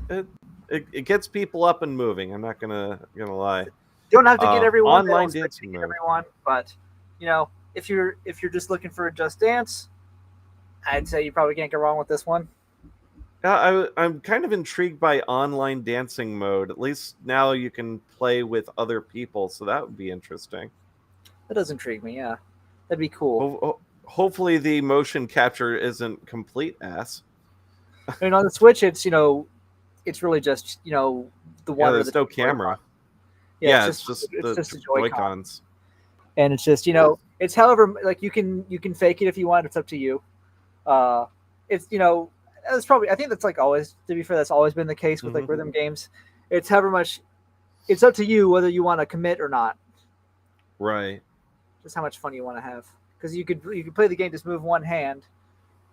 it gets people up and moving. I'm not gonna lie. You don't have to get everyone. Online dancing mode. Everyone, but if you're just looking for a Just Dance, I'd say you probably can't go wrong with this one. I'm kind of intrigued by online dancing mode. At least now you can play with other people, so that would be interesting. That does intrigue me, yeah. That'd be cool. Hopefully the motion capture isn't complete ass. I mean, on the Switch, it's really just the one. Yeah, there's no camera. Yeah, it's just the Joy-Cons. And it's just it's however, like, you can fake it if you want. It's up to you. It's it's probably, I think that's like always, to be fair, that's always been the case with like rhythm games. It's however much, it's up to you whether you want to commit or not. Right. Just how much fun you want to have, because you could play the game, just move one hand,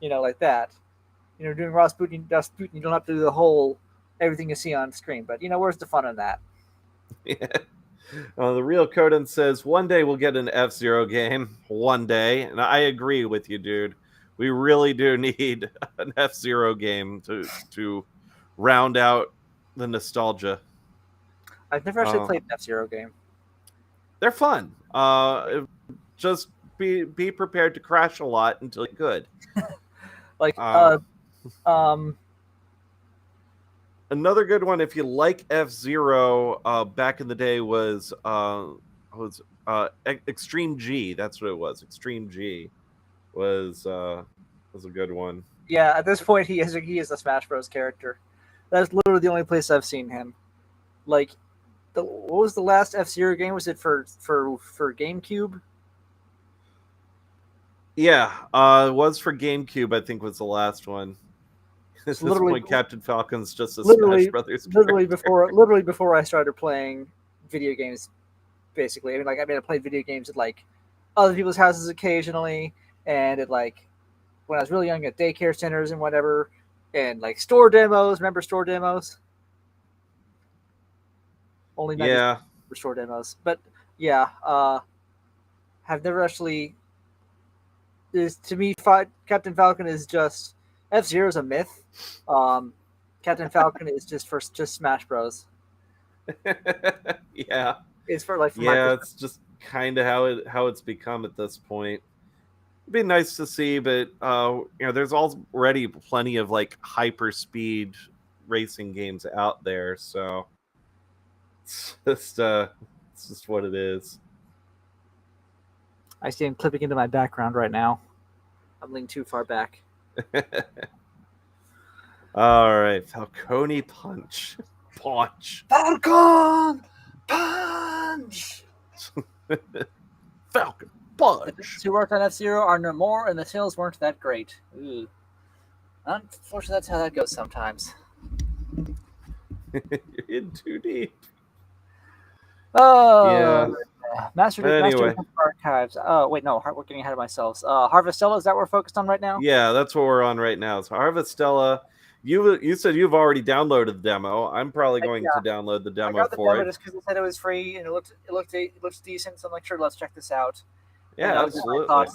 like that. Doing Rasputin, you don't have to do the whole everything you see on screen. But where's the fun in that? Yeah. The real Coden says one day we'll get an F-Zero game. One day, and I agree with you, dude. We really do need an F-Zero game to round out the nostalgia. I've never actually played an F-Zero game. They're fun. Just be prepared to crash a lot until you're good. Another good one, if you like F-Zero, back in the day was Extreme G. That's what it was. Extreme G was a good one. Yeah, at this point he is a Smash Bros. Character. That's literally the only place I've seen him. Like, what was the last F-Zero game? Was it for GameCube? Yeah, it was for GameCube. I think was the last one. At this point, Captain Falcon's just a Smash Brothers character. Literally before I started playing video games, basically. I played video games at like other people's houses occasionally, and at like when I was really young at daycare centers and whatever, and like store demos. Remember store demos? Only store demos, but yeah, have never actually. To me, Captain Falcon is just F-Zero is a myth. Captain Falcon is just Smash Bros. Yeah, it's for like. It's just kind of how it's become at this point. It'd be nice to see, but there's already plenty of like hyper speed racing games out there, so it's just what it is. I see him clipping into my background right now. I'm leaning too far back. All right, Falcone Punch. Falcon Punch. Falcon Punch. Who worked on F-Zero are no more, and the sales weren't that great. Ooh. Unfortunately, that's how that goes sometimes. You're in too deep. Oh, yeah. Master Archives. Oh, wait, no, we're getting ahead of ourselves. Harvestella, is that what we're focused on right now? Yeah, that's what we're on right now. So Harvestella, you said you've already downloaded the demo. I'm probably going to download the demo for it. Just because it said it was free and it looks decent. So I'm like, sure, let's check this out. Yeah, absolutely. I'll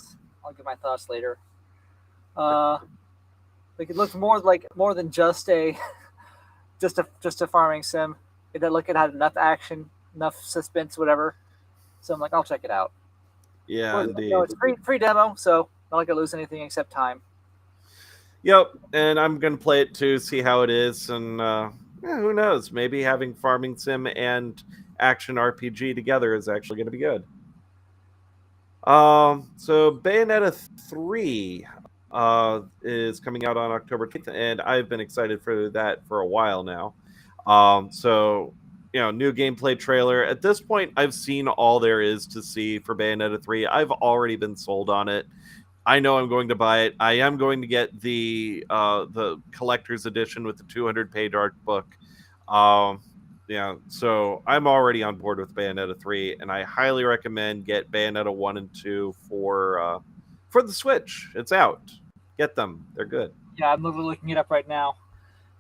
give my thoughts later. Like it looked more than just a farming sim. It had enough action, enough suspense, whatever. So I'm like, I'll check it out. Yeah, indeed. It's free demo, so not like I lose anything except time. Yep, and I'm gonna play it too, see how it is, and who knows? Maybe having farming sim and action RPG together is actually going to be good. So Bayonetta 3 is coming out on October 10th, and I've been excited for that for a while now. So new gameplay trailer. At this point, I've seen all there is to see for Bayonetta 3. I've already been sold on it. I know I'm going to buy it. I am going to get the collector's edition with the 200-page art book. So I'm already on board with Bayonetta 3, and I highly recommend get Bayonetta 1 and 2 for the Switch. It's out. Get them. They're good. Yeah, I'm literally looking it up right now.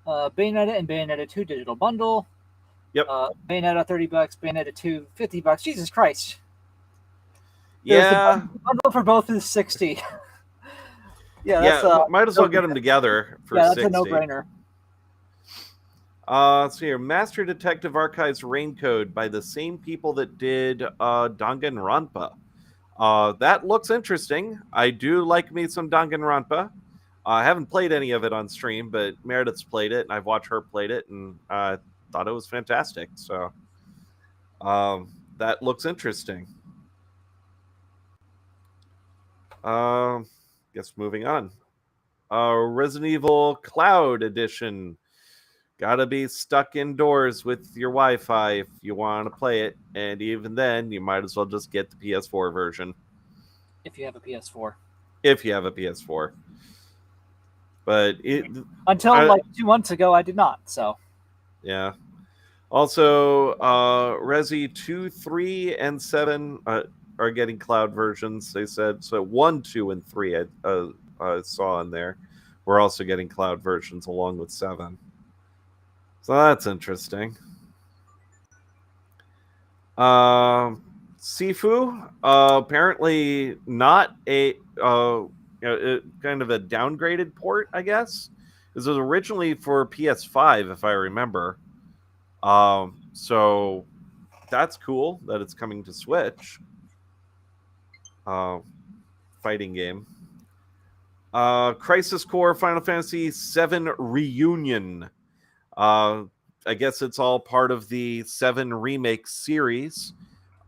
Bayonetta and Bayonetta 2 digital bundle. Yep. Bayonetta $30, Bayonetta 2 $50. Jesus Christ. Yeah. The bundle for both is $60. Might as well get them together for $60. That's a no-brainer. So here, Master Detective Archives Rain Code by the same people that did Danganronpa. That looks interesting. I do like me some Danganronpa. I haven't played any of it on stream, but Meredith's played it, and I've watched her play it, and thought it was fantastic. So that looks interesting. Guess moving on. Resident Evil Cloud Edition. Gotta be stuck indoors with your Wi-Fi if you want to play it, and even then, you might as well just get the PS4 version. If you have a PS4. If you have a PS4. But until like 2 months ago, I did not. So yeah. Also, Resi 2, 3, and 7 are getting cloud versions. They said so. 1, 2, and 3 I saw in there. We're also getting cloud versions along with 7. So that's interesting. Sifu, apparently not a kind of a downgraded port, I guess. This was originally for PS5, if I remember. So that's cool that it's coming to Switch. Fighting game. Crisis Core Final Fantasy VII Reunion. I guess it's all part of the 7 Remake series.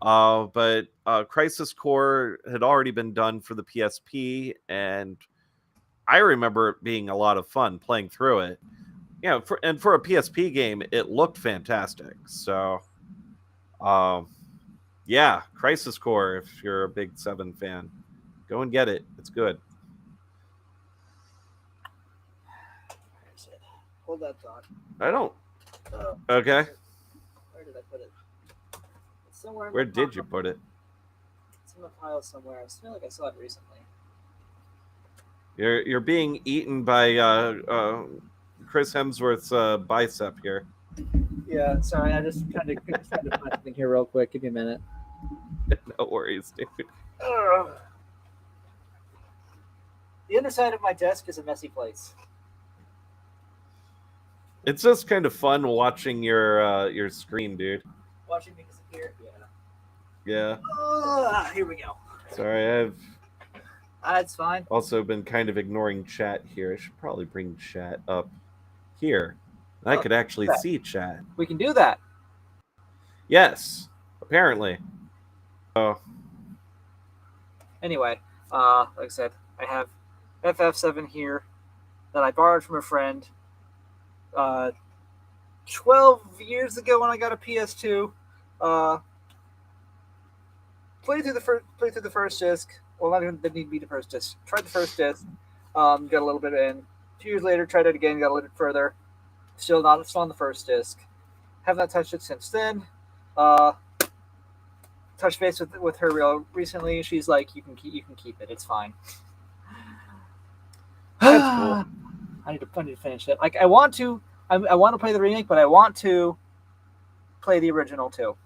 But Crisis Core had already been done for the PSP, and I remember it being a lot of fun playing through it. Yeah, for a PSP game, it looked fantastic. So, yeah, Crisis Core, if you're a big 7 fan, go and get it. It's good. Hold that thought. I don't. Okay. Where did I put it? It's somewhere. Where did you put it? It's in the pile somewhere. I feel like I saw it recently. You're being eaten by Chris Hemsworth's bicep here. Yeah, sorry. I just tried to find something here real quick. Give me a minute. No worries, dude. The underside of my desk is a messy place. It's just kind of fun watching your screen, dude. Watching me disappear? Yeah. Here we go. Sorry, I've It's fine. also been kind of ignoring chat here. I should probably bring chat up here. I could actually see chat. We can do that. Yes, apparently. So. Anyway, like I said, I have FF7 here that I borrowed from a friend 12 years ago when I got a PS2. Played through the first disc. Well, not even didn't need to be the first disc. Tried the first disc. Got a little bit in. 2 years later, tried it again. Got a little bit further. Still on the first disc. Have not touched it since then. Touched base with her real recently. She's like, you can keep it. It's fine. That's cool. I need to finish it. Like I want to play the remake, but I want to play the original too.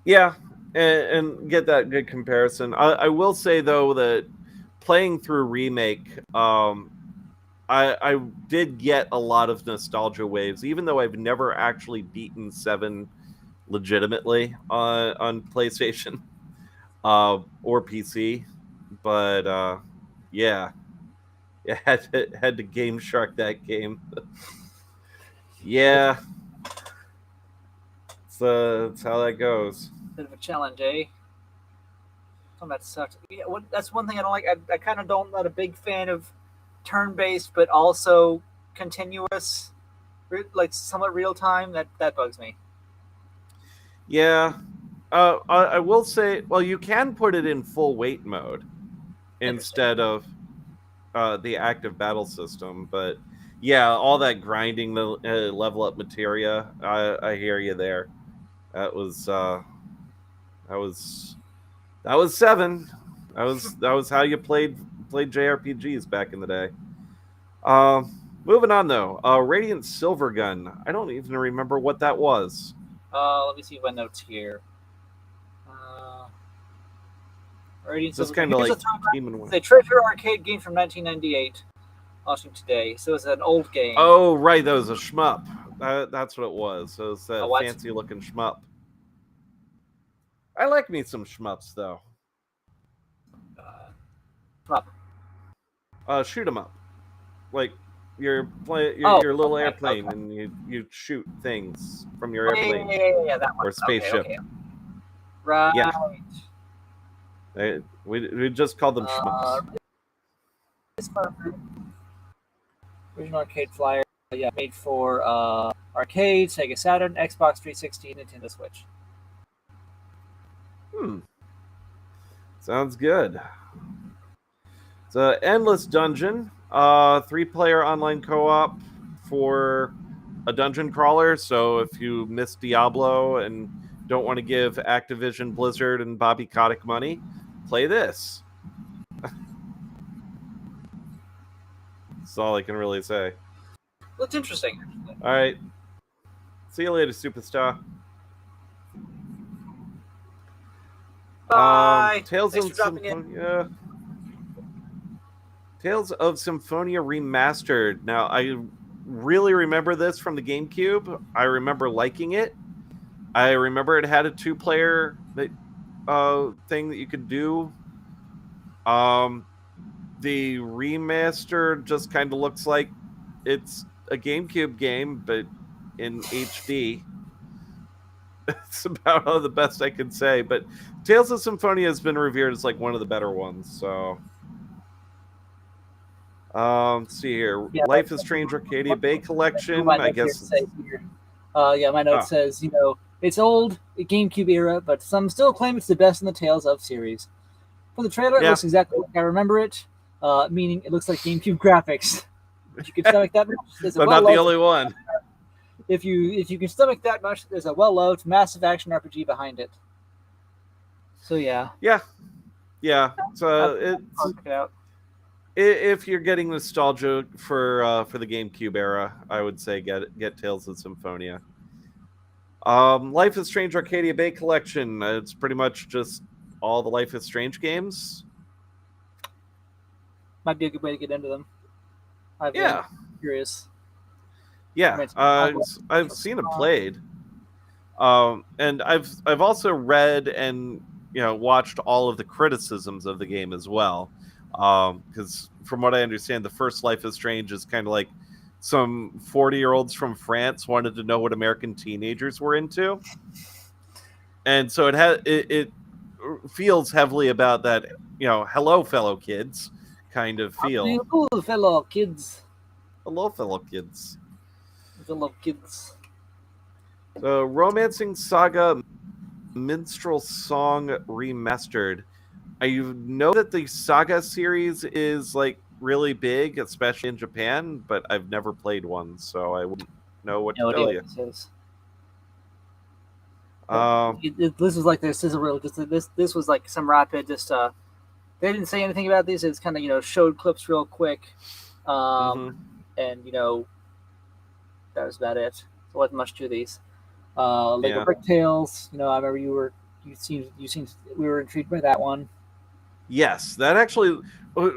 Yeah, and get that good comparison. I will say though that playing through remake, I did get a lot of nostalgia waves, even though I've never actually beaten 7 legitimately on PlayStation or PC. But yeah, had to Game Shark that game. Yeah, it's how that goes. Bit of a challenge, eh? Oh, that sucks. Yeah, that's one thing I don't like. I kind of not a big fan of turn-based, but also continuous, like somewhat real time. That bugs me. Yeah, I will say, well, you can put it in full weight mode instead of the active battle system, but yeah, all that grinding the level up materia. I hear you there. That was 7. That was how you played JRPGs back in the day. Moving on though, Radiant Silvergun. I don't even remember what that was. Let me see my notes here. Radiant Silvergun. Kind of like the Treasure arcade game from 1998. Launching today, so it's an old game. Oh right, that was a shmup. That's what it was. So it's that fancy looking shmup. I like me some shmups though. Shoot 'em up, like you're your little airplane, and you shoot things from your airplane. Yeah, that one. Or spaceship. Okay. Right. Yeah. We just called them shmups. Original arcade flyer, yeah, made for arcade, Sega Saturn, Xbox 360, Nintendo Switch. Sounds good. It's an endless dungeon. 3-player online co-op for a dungeon crawler. So if you miss Diablo and don't want to give Activision Blizzard and Bobby Kotick money, play this. That's all I can really say. Looks interesting. All right. See you later, superstar. Bye. Tales Thanks of for dropping in. Symphonia. Tales of Symphonia Remastered. Now, I really remember this from the GameCube. I remember liking it. I remember it had a 2-player thing that you could do. The remaster just kind of looks like it's a GameCube game, but in HD. It's about the best I can say. But Tales of Symphonia has been revered as like one of the better ones. So, let's see here. Yeah, Life is Strange Arcadia Bay Collection. I guess. My note says, it's old, GameCube era, but some still claim it's the best in the Tales of series. For the trailer, it looks exactly like I remember it, meaning it looks like GameCube graphics. If you can stomach that much, I'm not the only one. If you can stomach that much, there's a well-loved massive action RPG behind it. So yeah. So if you're getting nostalgia for the GameCube era, I would say get Tales of Symphonia. Life is Strange Arcadia Bay Collection. It's pretty much just all the Life is Strange games. Might be a good way to get into them. I've been curious. Yeah, I've seen it played, and I've also read and watched all of the criticisms of the game as well, because from what I understand, the first Life is Strange is kind of like some 40-year-olds from France wanted to know what American teenagers were into, and so it feels heavily about that hello fellow kids kind of feel. Hello fellow kids. Hello fellow kids. Fellow kids. So, Romancing Saga Minstrel Song Remastered. I know that the Saga series is like really big, especially in Japan, but I've never played one, so I wouldn't know what to tell you. This was like this is a real this was like some rapid they didn't say anything about these. It's kind of showed clips real quick, and that was about it. There wasn't much to these. Lego Brick Tales. I remember we were intrigued by that one. Yes, that actually,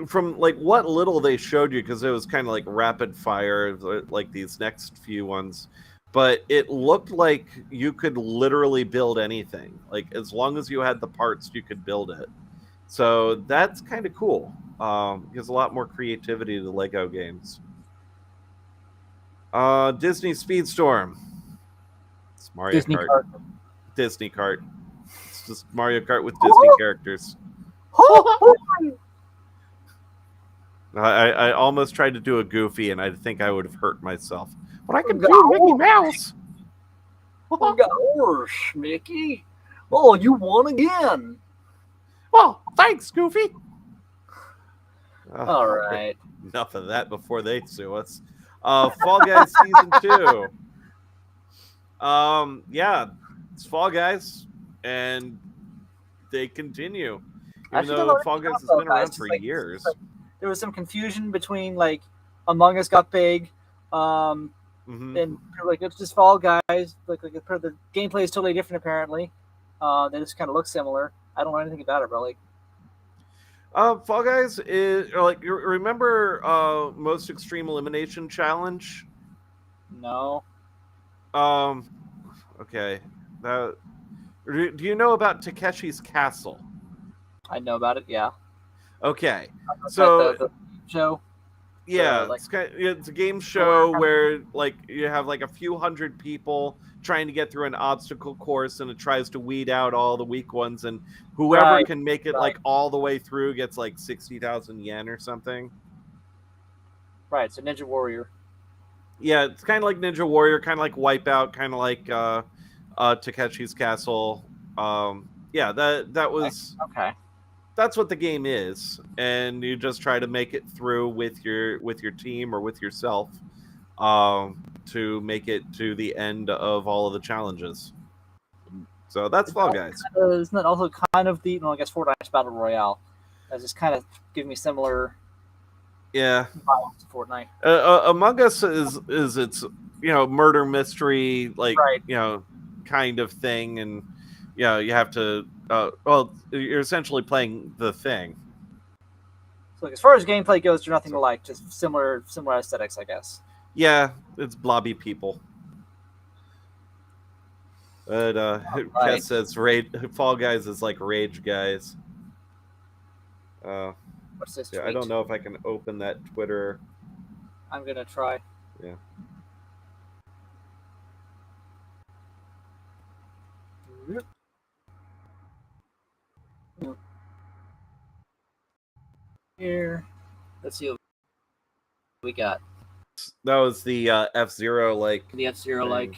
from like what little they showed you, because it was kind of like rapid fire, like these next few ones. But it looked like you could literally build anything. Like as long as you had the parts, you could build it. So that's kind of cool. Gives a lot more creativity to Lego games. Disney Speedstorm. It's Mario Disney Kart. Kart. Disney Kart. It's just Mario Kart with Disney characters. I almost tried to do a Goofy, and I think I would have hurt myself. But I can do Mickey Mouse. Gosh, Mickey. Oh, you won again. Well, thanks, Goofy. All right. Enough of that before they sue us. Fall Guys Season 2. It's Fall Guys, and they continue. Even though Fall Guys has been around for years. There was some confusion between like Among Us got big, and like it's just Fall Guys. Like the gameplay is totally different apparently. They just kind of look similar. I don't know anything about it, really. Fall Guys is like, you remember Most Extreme Elimination Challenge? No. Okay. Do you know about Takeshi's Castle? I know about it. Yeah. Okay. So the show. Yeah, it's a game show where like you have like a few hundred people trying to get through an obstacle course, and it tries to weed out all the weak ones, and whoever can make it like all the way through gets like 60,000 yen or something. Right, so Ninja Warrior. Yeah, it's kind of like Ninja Warrior, kind of like Wipeout, kind of like Takeshi's Castle. Yeah, that was okay. that's what the game is, and you just try to make it through with your team or with yourself, to make it to the end of all of the challenges. So that's Fall Guys. Isn't that also kind of the? Well, I guess Fortnite's Battle Royale. That's just kind of giving me similar. Yeah. To Fortnite. Among Us is its murder mystery right. Kind of thing, and you have to well, you're essentially playing the thing. So as far as gameplay goes, there's nothing alike, just similar aesthetics, I guess. Yeah, it's blobby people. But Kess says Fall Guys is like Rage Guys. What's this yeah, tweet? I don't know if I can open that Twitter. I'm gonna try. Yeah. Here, let's see what we got. That was the F-Zero like. The F-Zero like.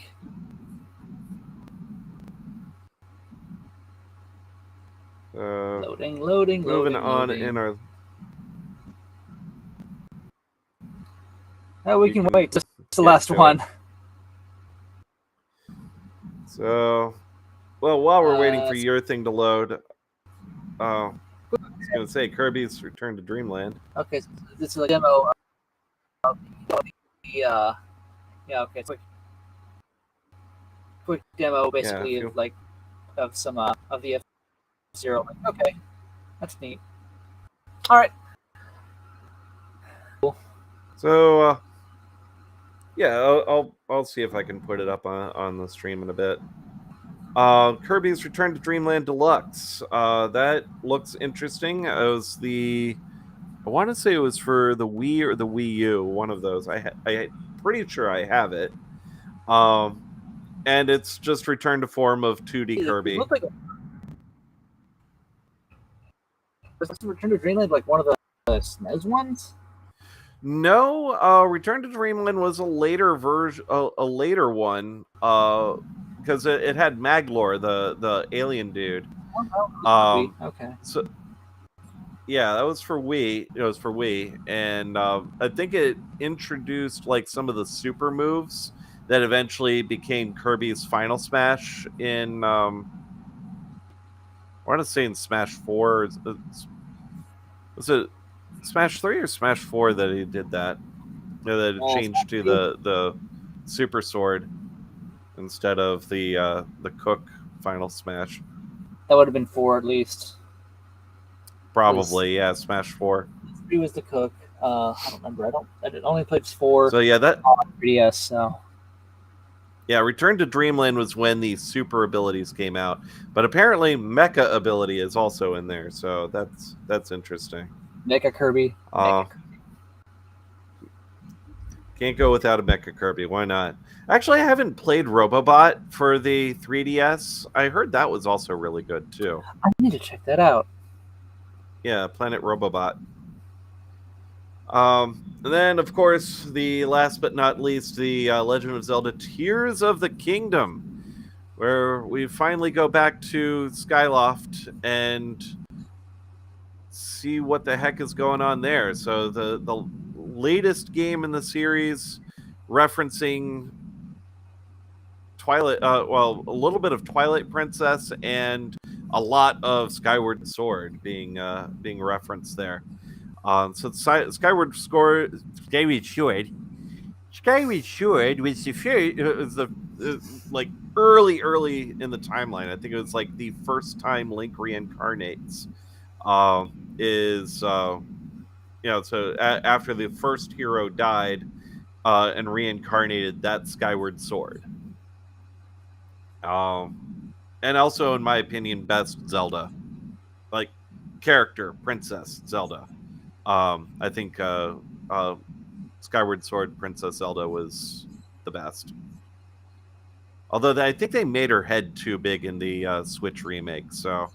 Loading. Moving on in our. We can wait. Just the last one. So, well, while we're waiting for your thing to load, I was going to say Kirby's Return to Dreamland. Okay, so this is a demo of the yeah, okay, quick demo basically of some of the F-Zero. Okay, that's neat. All right. Cool. So, yeah, I'll see if I can put it up on the stream in a bit. Kirby's Return to Dreamland Deluxe. That looks interesting. It was I want to say it was for the Wii or the Wii U, one of those. I'm pretty sure I have it. And it's just return to form of 2D Kirby. It like was Return to Dreamland like one of the SNES ones? No, Return to Dreamland was a later version, a later one, because it had Maglor, the alien dude. Okay. So, yeah, that was for Wii. It was for Wii, and I think it introduced like some of the super moves that eventually became Kirby's Final Smash in. I want to say in Smash 4. Was it Smash 3 or Smash 4 that he did that? That it changed to the Super Sword instead of the Cook Final Smash. That would have been 4 at least. Probably, yeah, Smash 4. 3 was the Cook. I don't remember. I only played 4. So yeah, that on 3DS. So. Yeah, Return to Dreamland was when the super abilities came out, but apparently Mecha ability is also in there, so that's interesting. Mecha Kirby. Can't go without a Mecha Kirby. Why not? Actually, I haven't played Robobot for the 3DS. I heard that was also really good too. I need to check that out. Yeah, Planet Robobot. And then, of course, the last but not least, the Legend of Zelda Tears of the Kingdom, where we finally go back to Skyloft and see what the heck is going on there. So the latest game in the series, referencing Twilight, well, a little bit of Twilight Princess and a lot of Skyward Sword being referenced there. So Skyward Sword was the like early in the timeline. I think it was like the first time Link reincarnates. So after the first hero died and reincarnated, that Skyward Sword. And also, in my opinion, best Zelda, like character Princess Zelda. I think Skyward Sword Princess Zelda was the best. Although I think they made her head too big in the Switch remake, so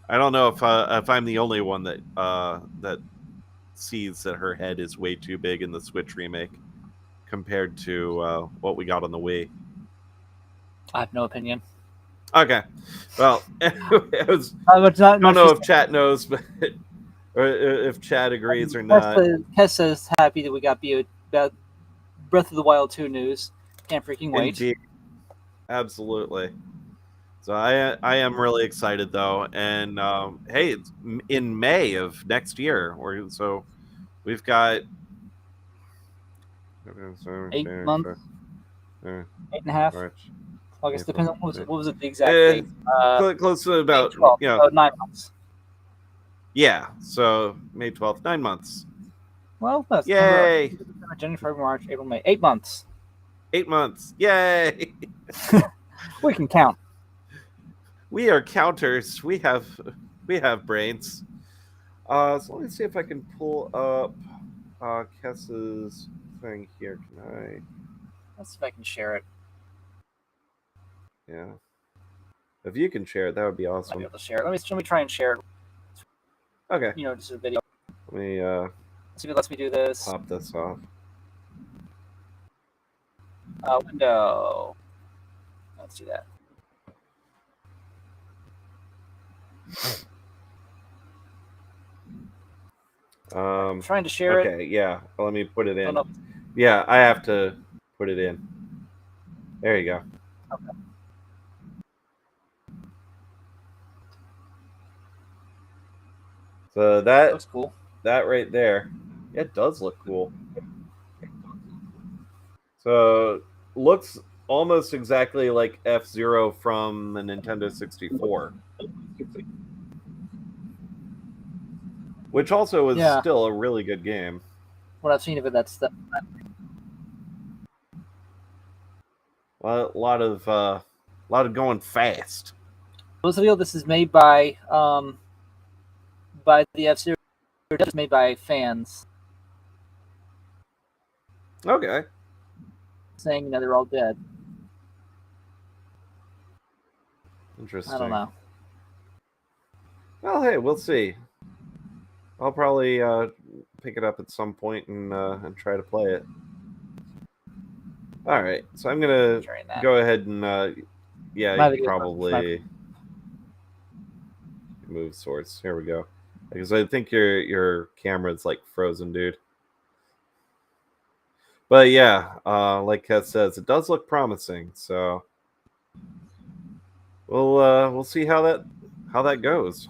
I don't know if I'm the only one that sees that her head is way too big in the Switch remake compared to what we got on the Wii. I have no opinion. Okay. Well, anyway, I don't know if chat knows, but or if chat agrees or not. Kess says happy that we got Breath of the Wild 2 news. Can't freaking wait. Indeed. Absolutely. So I am really excited though, and hey, it's in May of next year, so we've got 8 months, 8.5. March. I guess depends on what was it the exact date? Close to about 9 months. Yeah, so May 12th, 9 months. Well, that's yay! January, February, March, April, May. 8 months. 8 months. Yay! We can count. We are counters. We have brains. So let me see if I can pull up Kess's thing here. Can I? Let's see if I can share it. Yeah. If you can share it, that would be awesome. I'll be able to share it. Let me try and share it. Okay. Just a video. Let me see if it lets me do this. Pop this off. Window. Let's do that. I'm trying to share it. Okay, yeah. Well, let me put it in. Yeah, I have to put it in. There you go. Okay. So that looks cool. That right there, it does look cool. So looks almost exactly like F-Zero from the Nintendo 64. Which also was still a really good game. What I've seen of it, that's the... A lot of going fast. This is made by the F-Zero. It's made by fans. Okay. Saying they're all dead. Interesting. I don't know. Well, hey, we'll see. I'll probably pick it up at some point and try to play it. All right, so I'm gonna go ahead and probably move source. Here we go. Because I think your camera's like frozen, dude. But yeah, like Kat says, it does look promising. So we'll see how that goes.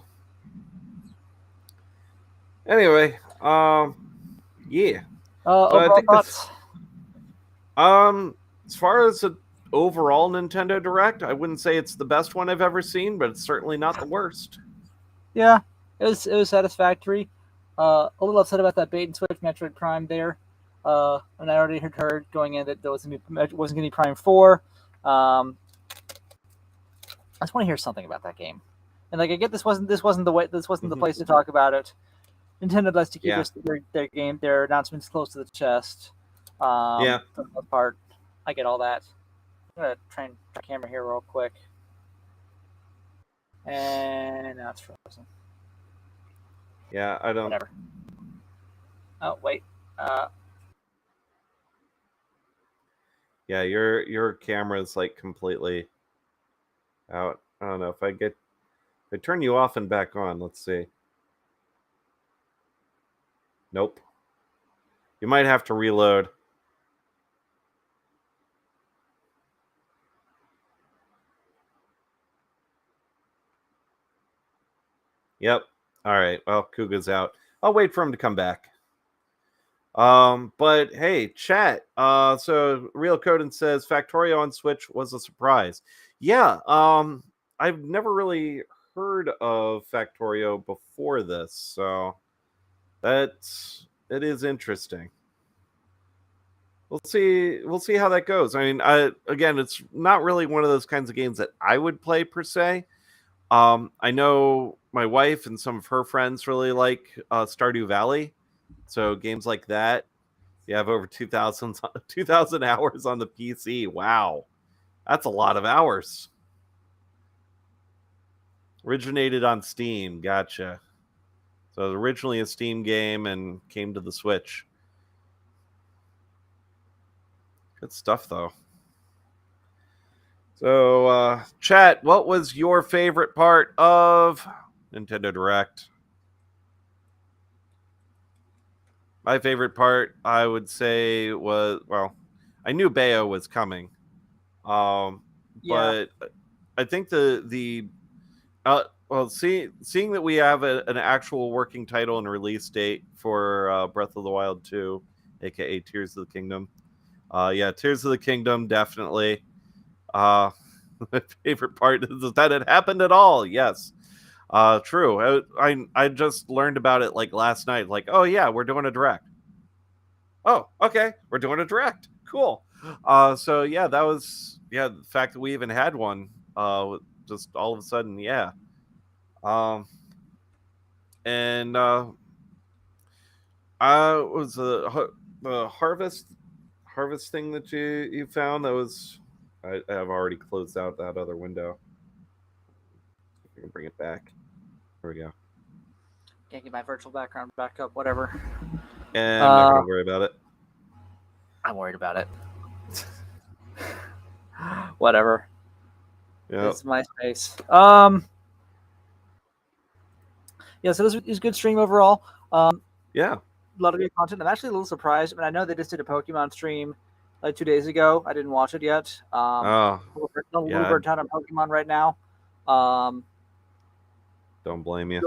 Anyway, yeah. So I think thoughts? As far as an overall Nintendo Direct, I wouldn't say it's the best one I've ever seen, but it's certainly not the worst. Yeah, it was satisfactory. A little upset about that bait and switch Metroid Prime there. And I already had heard going in that there wasn't going to be Prime 4. I just want to hear something about that game. And like I get this wasn't the place to talk about it. Nintendo likes to keep their announcements close to the chest. For the most part, I get all that. I'm gonna try and try camera here real quick. And now it's frozen. Yeah, I don't. Whatever. Oh wait. Yeah, your camera's like completely out. I don't know if I turn you off and back on. Let's see. Nope. You might have to reload. Yep. All right. Well, Kuga's out. I'll wait for him to come back. But hey, chat. So Real Coden says Factorio on Switch was a surprise. Yeah. I've never really heard of Factorio before this, so it is interesting. We'll see how that goes. I mean, again, it's not really one of those kinds of games that I would play per se. I know my wife and some of her friends really like Stardew Valley. So games like that, you have over 2,000 hours on the PC. Wow. That's a lot of hours. Originated on Steam. Gotcha. So it was originally a Steam game and came to the Switch. Good stuff, though. So, chat, what was your favorite part of Nintendo Direct? My favorite part, I would say, was, well, I knew Bayo was coming. Yeah. But I think seeing that we have an actual working title and release date for Breath of the Wild 2, aka Tears of the Kingdom. Yeah, Tears of the Kingdom, definitely. My favorite part is that it happened at all. Yes. True. I just learned about it like last night. Like, oh yeah, we're doing a direct. Oh, okay, we're doing a direct. Cool. So yeah, that was the fact that we even had one. Just all of a sudden, yeah. And was the harvest thing that you found that was I have already closed out that other window. I can bring it back. There we go. Can't get my virtual background back up. Whatever. And I'm not gonna worry about it. I'm worried about it. Whatever. Yeah. It's my space. Yeah, so this is a good stream overall. Yeah. A lot of good content. I'm actually a little surprised. I mean, I know they just did a Pokemon stream like 2 days ago. I didn't watch it yet. A little burnt out on Pokemon right now. Don't blame you.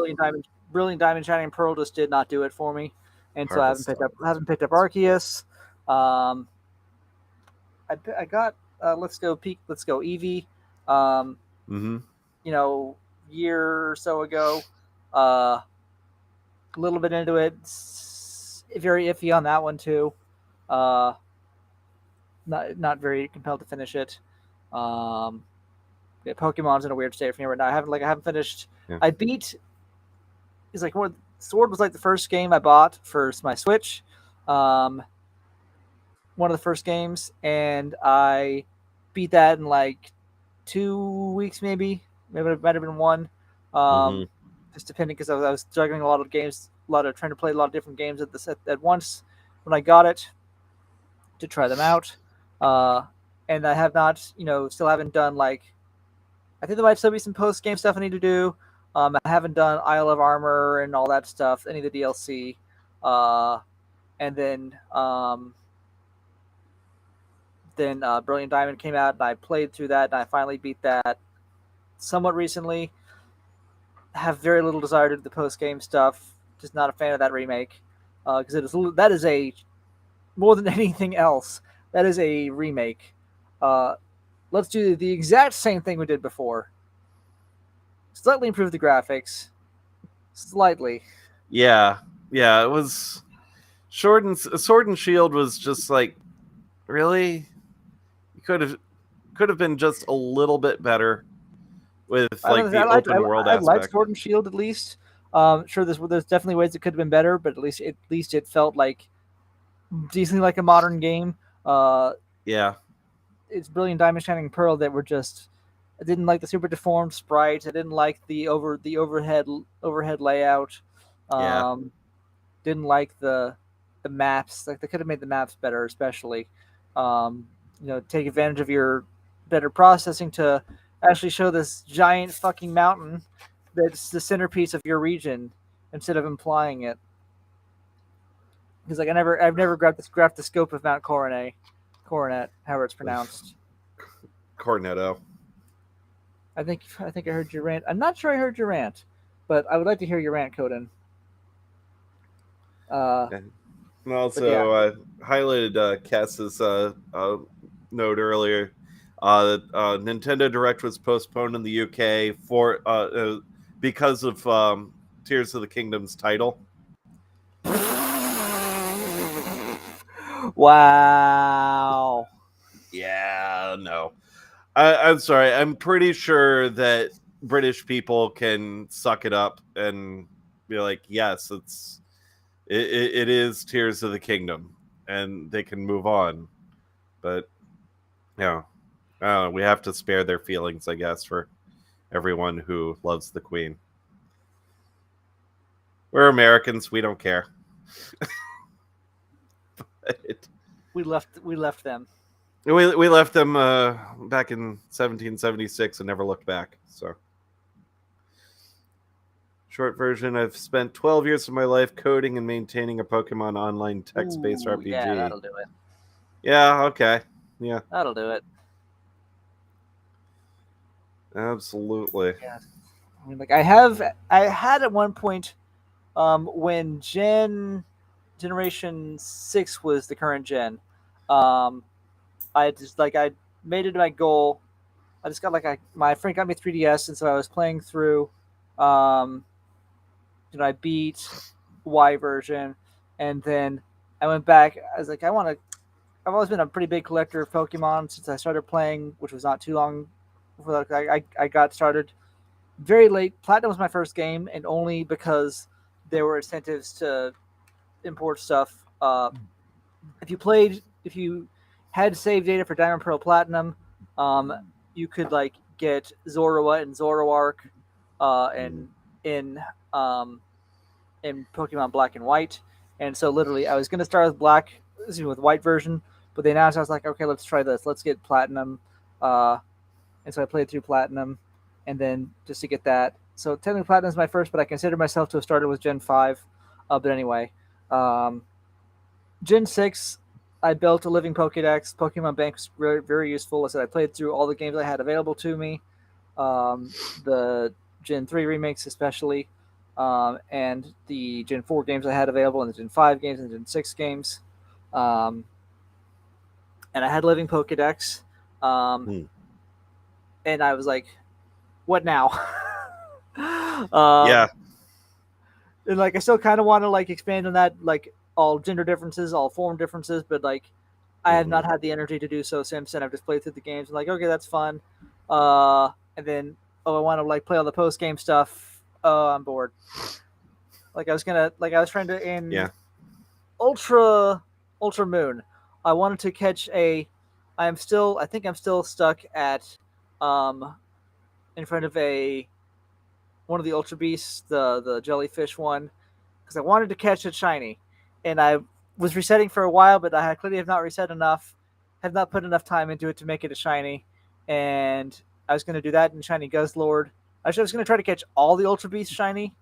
Brilliant Diamond, Shining Pearl just did not do it for me, and so I haven't picked up Arceus. I got Let's Go Eevee. You know, year or so ago. A little bit into it. Very iffy on that one too. Not very compelled to finish it. Yeah, Pokemon's in a weird state for me right now. I haven't finished. Yeah. I beat. It's like Sword was like the first game I bought for my Switch. One of the first games, and I beat that in like 2 weeks, maybe it might have been one. Just depending, because I was juggling a lot of games, trying to play a lot of different games at once when I got it to try them out. And I have not, still haven't done like. I think there might still be some post game stuff I need to do. I haven't done Isle of Armor and all that stuff, any of the DLC, and then Brilliant Diamond came out, and I played through that, and I finally beat that somewhat recently. Have very little desire to do the post game stuff. Just not a fan of that remake, because that is a more than anything else. That is a remake. Let's do the exact same thing we did before. Slightly improve the graphics. Slightly. Yeah. It was Sword and Shield was just like, really? You could have been just a little bit better with like the open world aspect. I liked Sword and Shield at least. Sure, there's definitely ways it could have been better, but at least it felt like decently like a modern game. Yeah. It's Brilliant Diamond, Shining Pearl that were just. I didn't like the super deformed sprites. I didn't like the overhead layout. Didn't like the maps. Like, they could have made the maps better, especially. Take advantage of your better processing to actually show this giant fucking mountain that's the centerpiece of your region instead of implying it. Because like I've never grabbed the scope of Mount Coronet, however it's pronounced. Cornetto. I think I heard your rant. I'm not sure I heard your rant, but I would like to hear your rant, Coden. And also, I highlighted Cass's note earlier that Nintendo Direct was postponed in the UK because of Tears of the Kingdom's title. Wow. Yeah, no. I'm sorry. I'm pretty sure that British people can suck it up and be like, yes, it is Tears of the Kingdom, and they can move on. But we have to spare their feelings, I guess, for everyone who loves the Queen. We're Americans. We don't care. We left them. We left them back in 1776 and never looked back. So, short version: I've spent 12 years of my life coding and maintaining a Pokemon online text-based RPG. Yeah, that'll do it. Yeah. Okay. Yeah. That'll do it. Absolutely. Yeah. I mean, like I had at one point, when Generation 6 was the current gen, I made it my goal. I just got my friend got me a 3DS, and so I was playing through. I beat Y version, and then I went back. I was like, I've always been a pretty big collector of Pokemon since I started playing, which was not too long before I got started very late. Platinum was my first game, and only because there were incentives to import stuff. If you had save data for Diamond, Pearl, Platinum, you could get Zorua and Zoroark, and in Pokemon Black and White. And so literally, I was going to start with White version, but they announced, I was like, okay, let's try this. Let's get Platinum. And so I played through Platinum, and then just to get that. So technically Platinum is my first, but I consider myself to have started with Gen 5. But anyway, Gen 6, I built a living Pokedex. Pokemon Bank was very, very useful. I said I played through all the games I had available to me. The Gen 3 remakes especially, and the Gen 4 games I had available, and the Gen 5 games and the Gen 6 games. And I had living Pokedex. And I was like, what now? Yeah. And I still kind of want to expand on that, all gender differences, all form differences, but I have not had the energy to do so since then. I've just played through the games and okay, that's fun. And then, I want to play all the post game stuff. I'm bored. I was trying to in Ultra Moon. I wanted to catch I think I'm still stuck at in front of one of the Ultra Beasts, the jellyfish one, because I wanted to catch it shiny, and I was resetting for a while, but I clearly have not reset enough, have not put enough time into it to make it a shiny, and I was going to do that in Shiny Guzzlord. Actually, I was going to try to catch all the Ultra Beasts shiny.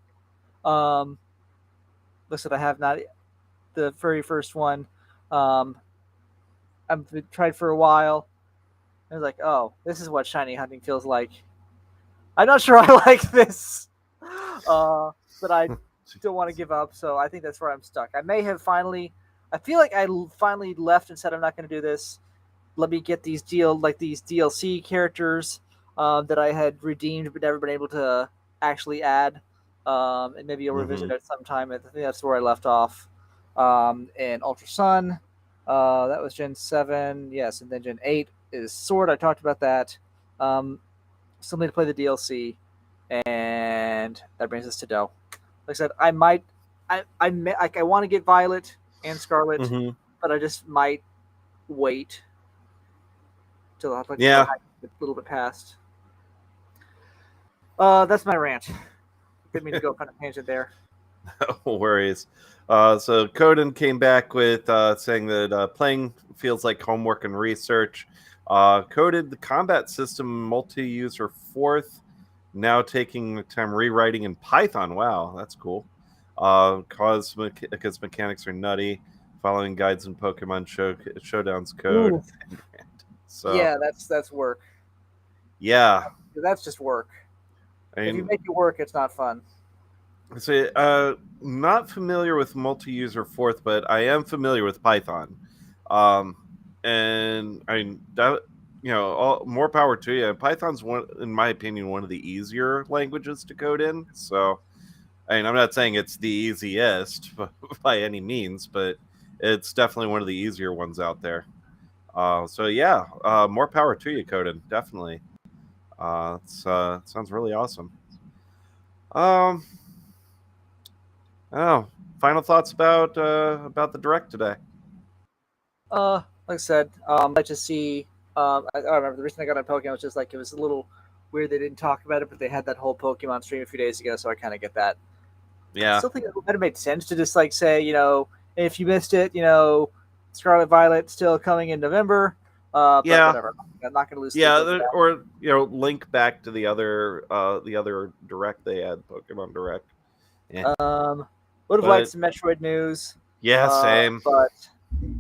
Listen, I have not the very first one. I've tried for a while. I was like, oh, this is what shiny hunting feels like. I'm not sure I like this, but I don't want to give up, so I think that's where I'm stuck. I feel like I finally left and said I'm not going to do this. Let me get these DLC characters that I had redeemed but never been able to actually add, and maybe you'll revisit it sometime. I think that's where I left off. And Ultra Sun, that was Gen 7, yes, and then Gen 8 is Sword. I talked about that. Still need to play the DLC, and that brings us to Doe. Like I said, I want to get Violet and Scarlet, but I just might wait till I a little bit past. That's my rant. Didn't mean to go on a tangent there. No worries. So Coden came back with saying that playing feels like homework and research. Coded the combat system multi-user 4th, now taking time rewriting in Python. Wow, that's cool. Because mechanics are nutty, following guides in Pokemon Showdown's code. So yeah, that's work. Yeah, that's just work. If you make it work, it's not fun. So, not familiar with multi-user 4th, but I am familiar with Python. And I mean that, more power to you. Python's in my opinion, one of the easier languages to code in. So, I mean, I'm not saying it's the easiest by any means, but it's definitely one of the easier ones out there. So yeah, more power to you, Coden. Definitely. It sounds really awesome. Final thoughts about the Direct today? Like I said, I'd like to see. I remember the reason I got on Pokemon was just it was a little weird they didn't talk about it, but they had that whole Pokemon stream a few days ago, so I kind of get that. Yeah. I still think it would have made sense to just say, if you missed it, Scarlet Violet still coming in November. But whatever. I'm not going to lose. Yeah, or link back to the other direct they had, Pokemon Direct. Yeah. Would have liked some Metroid news. Yeah, same. But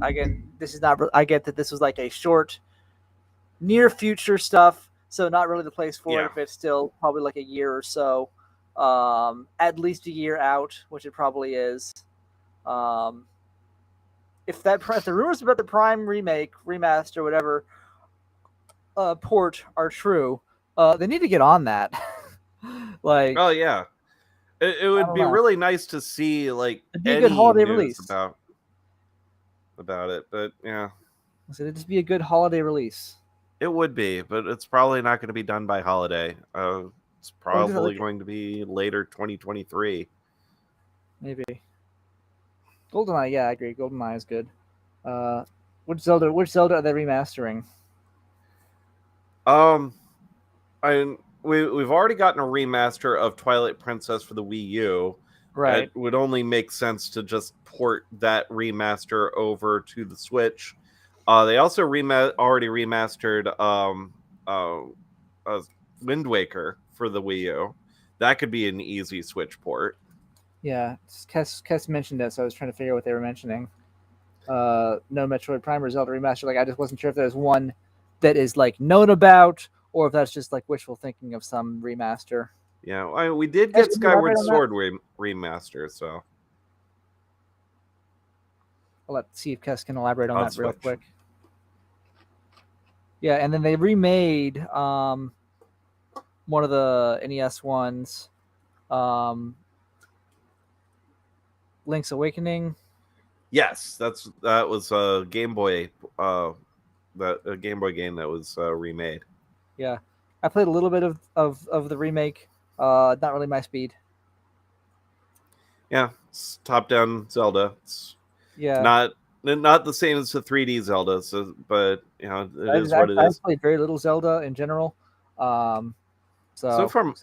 again, this is not. I get that this was like a short, near future stuff, so not really the place for it. If it's still probably like a year or so, at least a year out, which it probably is. If the rumors about the Prime remake, remaster, whatever, port are true, they need to get on that. Like, oh yeah, it would be really nice to see like any good holiday release about it, but yeah, so it'd just be a good holiday release. It would be, but it's probably not going to be done by holiday. It's probably going to be later 2023. Maybe. GoldenEye, yeah, I agree. GoldenEye is good. Which Zelda are they remastering? We've already gotten a remaster of Twilight Princess for the Wii U. Right. It would only make sense to just port that remaster over to the Switch. They also already remastered Wind Waker for the Wii U. That could be an easy Switch port. Yeah, Kes mentioned it, so I was trying to figure out what they were mentioning. No Metroid Prime or Zelda remaster. Like, I just wasn't sure if there's one that is like known about, or if that's just like wishful thinking of some remaster. Yeah, we did get Skyward Sword remaster, so let's see if Kes can elaborate on that real quick. Yeah, and then they remade one of the NES ones. Link's Awakening. Yes, that was a Game Boy, a Game Boy game that was remade. Yeah, I played a little bit of the remake. Not really my speed. Yeah, it's top-down Zelda. It's not the same as the 3D Zelda, but it is what it is. I've played very little Zelda in general. So far,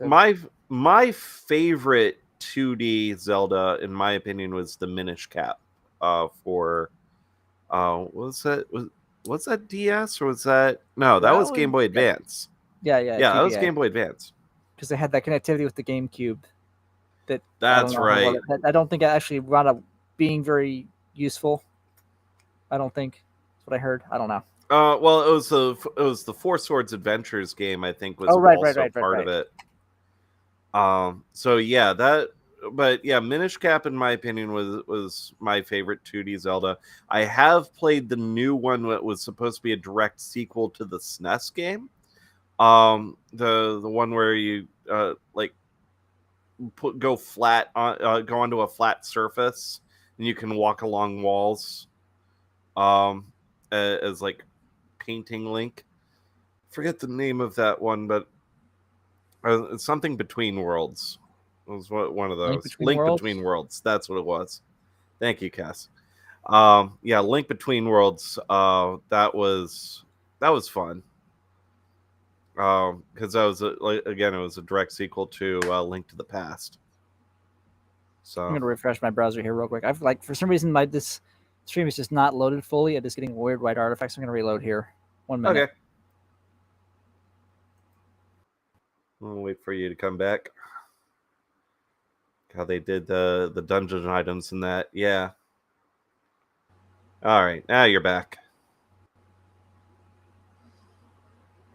my favorite 2D Zelda, in my opinion, was the Minish Cap. For was that DS or was that that was Game Boy Advance? Yeah, that was Game Boy Advance because they had that connectivity with the GameCube. That's right. I don't think it actually wound up being very useful. I don't think that's what I heard. I don't know. Well, it was the Four Swords Adventures game. I think was part of it. So yeah, but yeah, Minish Cap, in my opinion, was my favorite 2D Zelda. I have played the new one that was supposed to be a direct sequel to the SNES game. The one where you go flat on go onto a flat surface and you can walk along walls. As like painting Link. Forget the name of that one, but it's something Between Worlds. It was one of those. Link Between Worlds. That's what it was. Thank you, Cass. Yeah, Link Between Worlds. That was fun. Because that was it was a direct sequel to Link to the Past. So I'm gonna refresh my browser here real quick. I've for some reason this stream is just not loaded fully. It is getting weird white artifacts. I'm gonna reload here. 1 minute. Okay. I'll wait for you to come back. How they did the dungeon items and that. Yeah. All right. Now you're back.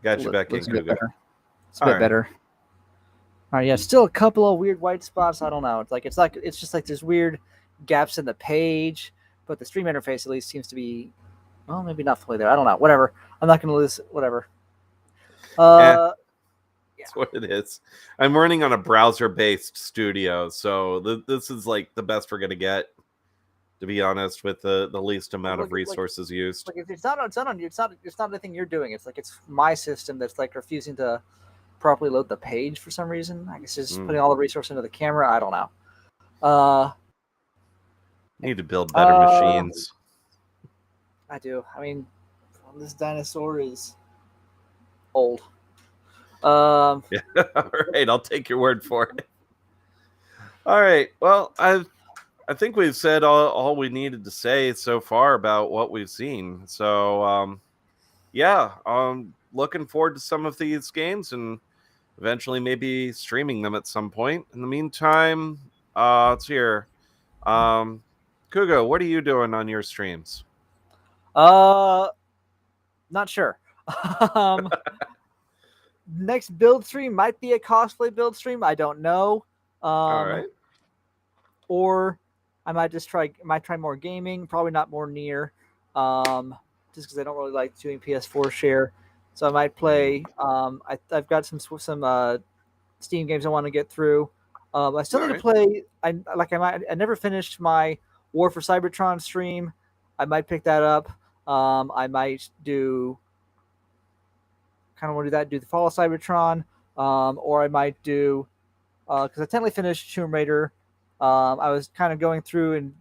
Got you back in, Cougar. It's a bit better. All right. Yeah. Still a couple of weird white spots. I don't know. It's just like there's weird gaps in the page, but the stream interface at least seems to be, well, maybe not fully there. I don't know. Whatever. I'm not going to lose. Whatever. Yeah. That's what it is. I'm running on a browser-based studio, so this is like the best we're gonna get, to be honest, with the least amount of resources used. It's not anything you're doing. It's like it's my system that's like refusing to properly load the page for some reason. I guess it's just putting all the resource into the camera. I don't know. Need to build better machines. I do. I mean, this dinosaur is old. Yeah. All right, I'll take your word for it. All right. Well, I think we've said all we needed to say so far about what we've seen. So yeah, looking forward to some of these games and eventually maybe streaming them at some point. In the meantime, let's hear. Kugo, what are you doing on your streams? Not sure. Next build stream might be a cosplay build stream. I don't know. All right. Or I might just try more gaming. Probably not more near. Just because I don't really like doing PS4 share. So I might play. I've got some Steam games I want to get through. I still need to play. I never finished my War for Cybertron stream. I might pick that up. I might do. Kind of want to do that. Do the Fall of Cybertron, or I might do because I technically finished Tomb Raider. I was kind of going through and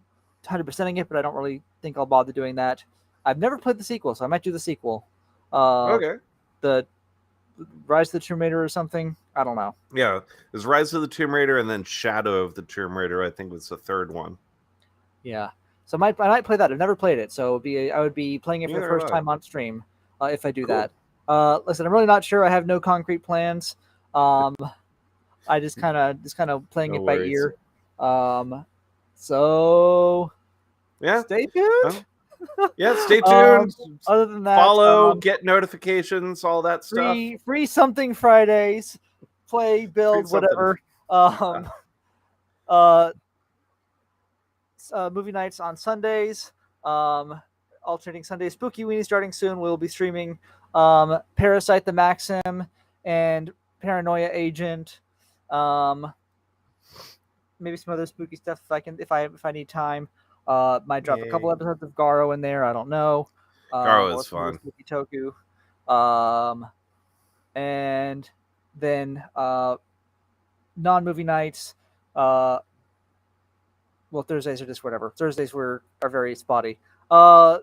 100%ing it, but I don't really think I'll bother doing that. I've never played the sequel, so I might do the sequel. Okay. The Rise of the Tomb Raider or something. I don't know. Yeah, there's Rise of the Tomb Raider and then Shadow of the Tomb Raider. I think was the third one. Yeah, so I might play that. I've never played it, so I would be playing it for the first time on stream if I do that. Listen, I'm really not sure. I have no concrete plans. I just kind of playing it by ear. So yeah, stay tuned. Yeah, stay tuned. Other than that, follow, get notifications, all that stuff. Free something Fridays, play, build, whatever. Movie nights on Sundays. Alternating Sundays. Spooky Weenie starting soon. We'll be streaming Parasite the Maxim and Paranoia Agent. Maybe some other spooky stuff if I need time. Might drop a couple episodes of Garo in there. I don't know. Garo is fun. Spooky Toku. And then non-movie nights. Well, Thursdays are just whatever. Thursdays are very spotty. How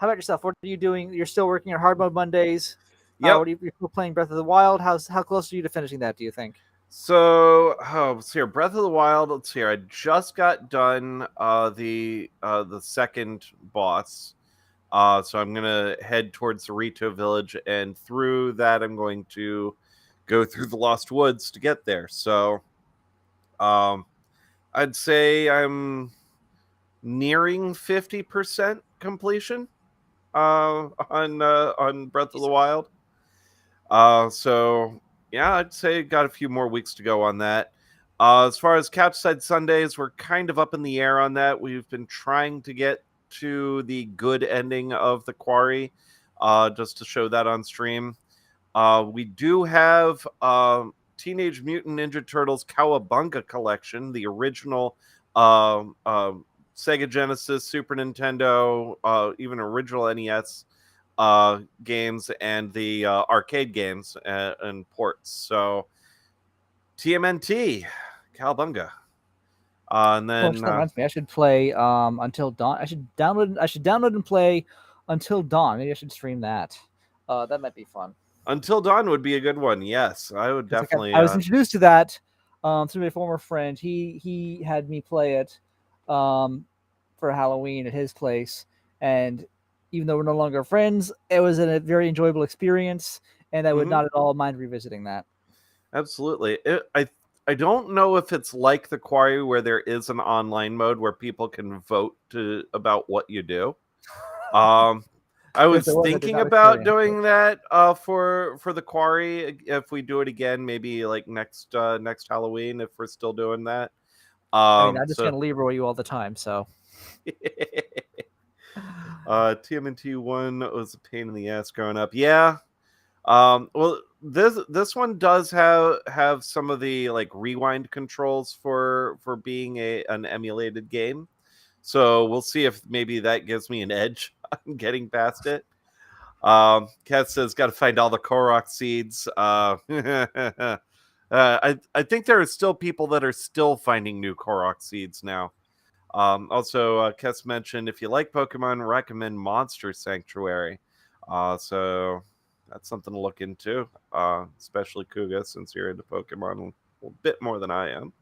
about yourself? What are you doing? You're still working on hard mode Mondays. Yeah. You're still playing Breath of the Wild. How close are you to finishing that, do you think? So, let's see here. Breath of the Wild. Let's see here. I just got done the second boss. So I'm gonna head towards the Rito village, and through that, I'm going to go through the Lost Woods to get there. So, I'd say I'm nearing 50% completion on Breath of the Wild. So yeah, I'd say got a few more weeks to go on that. As far as Couchside Sundays, we're kind of up in the air on that. We've been trying to get to the good ending of The Quarry, just to show that on stream. We do have Teenage Mutant Ninja Turtles Cowabunga Collection, the original Sega Genesis, Super Nintendo, even original NES games, and the arcade games and ports. So TMNT, Cowabunga. And then that reminds me, I should play Until Dawn. I should download and play Until Dawn. Maybe I should stream that. That might be fun. Until Dawn would be a good one. Yes, I would definitely. I was introduced to that through my former friend. He had me play it for Halloween at his place, and even though we're no longer friends, it was a very enjoyable experience, and I would not at all mind revisiting that. Absolutely. I don't know if it's like The Quarry where there is an online mode where people can vote about what you do. I was thinking about doing that for The Quarry if we do it again, maybe like next Halloween if we're still doing that. I'm just gonna Leroy you all the time, so. TMNT 1 was a pain in the ass growing up. Yeah. Well, this one does have some of the like rewind controls for being an emulated game. So we'll see if maybe that gives me an edge on getting past it. Kat says, got to find all the Korok seeds. I think there are still people that are still finding new Korok seeds now. Also, Kes mentioned, if you like Pokemon, recommend Monster Sanctuary. So that's something to look into, especially Kuga, since you're into Pokemon a bit more than I am.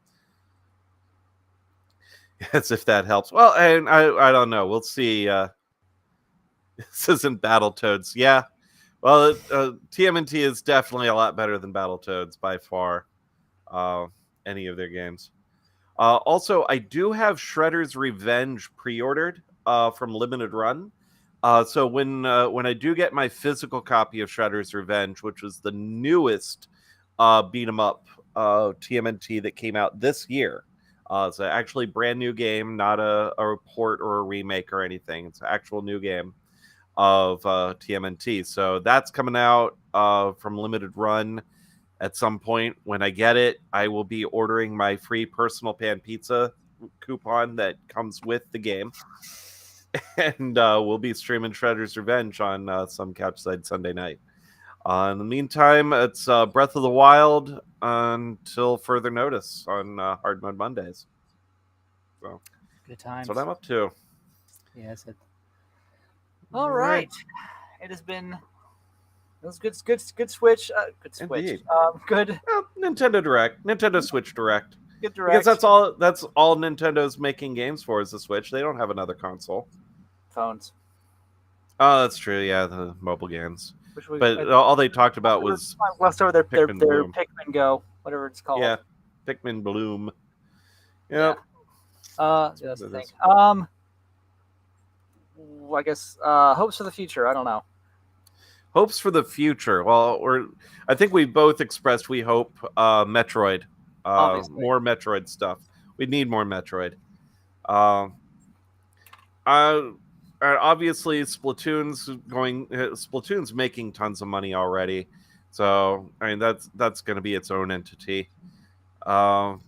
As if that helps. Well, and I don't know. We'll see. This isn't Battletoads. Yeah. Well, TMNT is definitely a lot better than Battletoads by far. Any of their games. Also, I do have Shredder's Revenge pre-ordered from Limited Run. So when I do get my physical copy of Shredder's Revenge, which was the newest beat 'em up TMNT that came out this year, it's an actually brand new game, not a port or a remake or anything. It's an actual new game of TMNT. So that's coming out from Limited Run. At some point when I get it, I will be ordering my free personal pan pizza coupon that comes with the game. And we'll be streaming Shredder's Revenge on some Couchside Sunday night. In the meantime, it's Breath of the Wild until further notice on Hard Mode Mondays. So good times. That's what I'm up to. Yes. All right. It has been. It was good Switch. Good Switch. Indeed. Good. Well, Nintendo Direct. Nintendo Switch Direct. Good Direct. Because that's all Nintendo's making games for is the Switch. They don't have another console. Phones. Oh, that's true. Yeah, the mobile games. But all they talked about was left over their Bloom. Pikmin Go, whatever it's called. Yeah, Pikmin Bloom. Yep. Yeah. That's the thing. I guess hopes for the future. I don't know. Hopes for the future. Well, I think we both expressed we hope Metroid, more Metroid stuff. We need more Metroid. Obviously, Splatoon's making tons of money already, so I mean that's going to be its own entity. And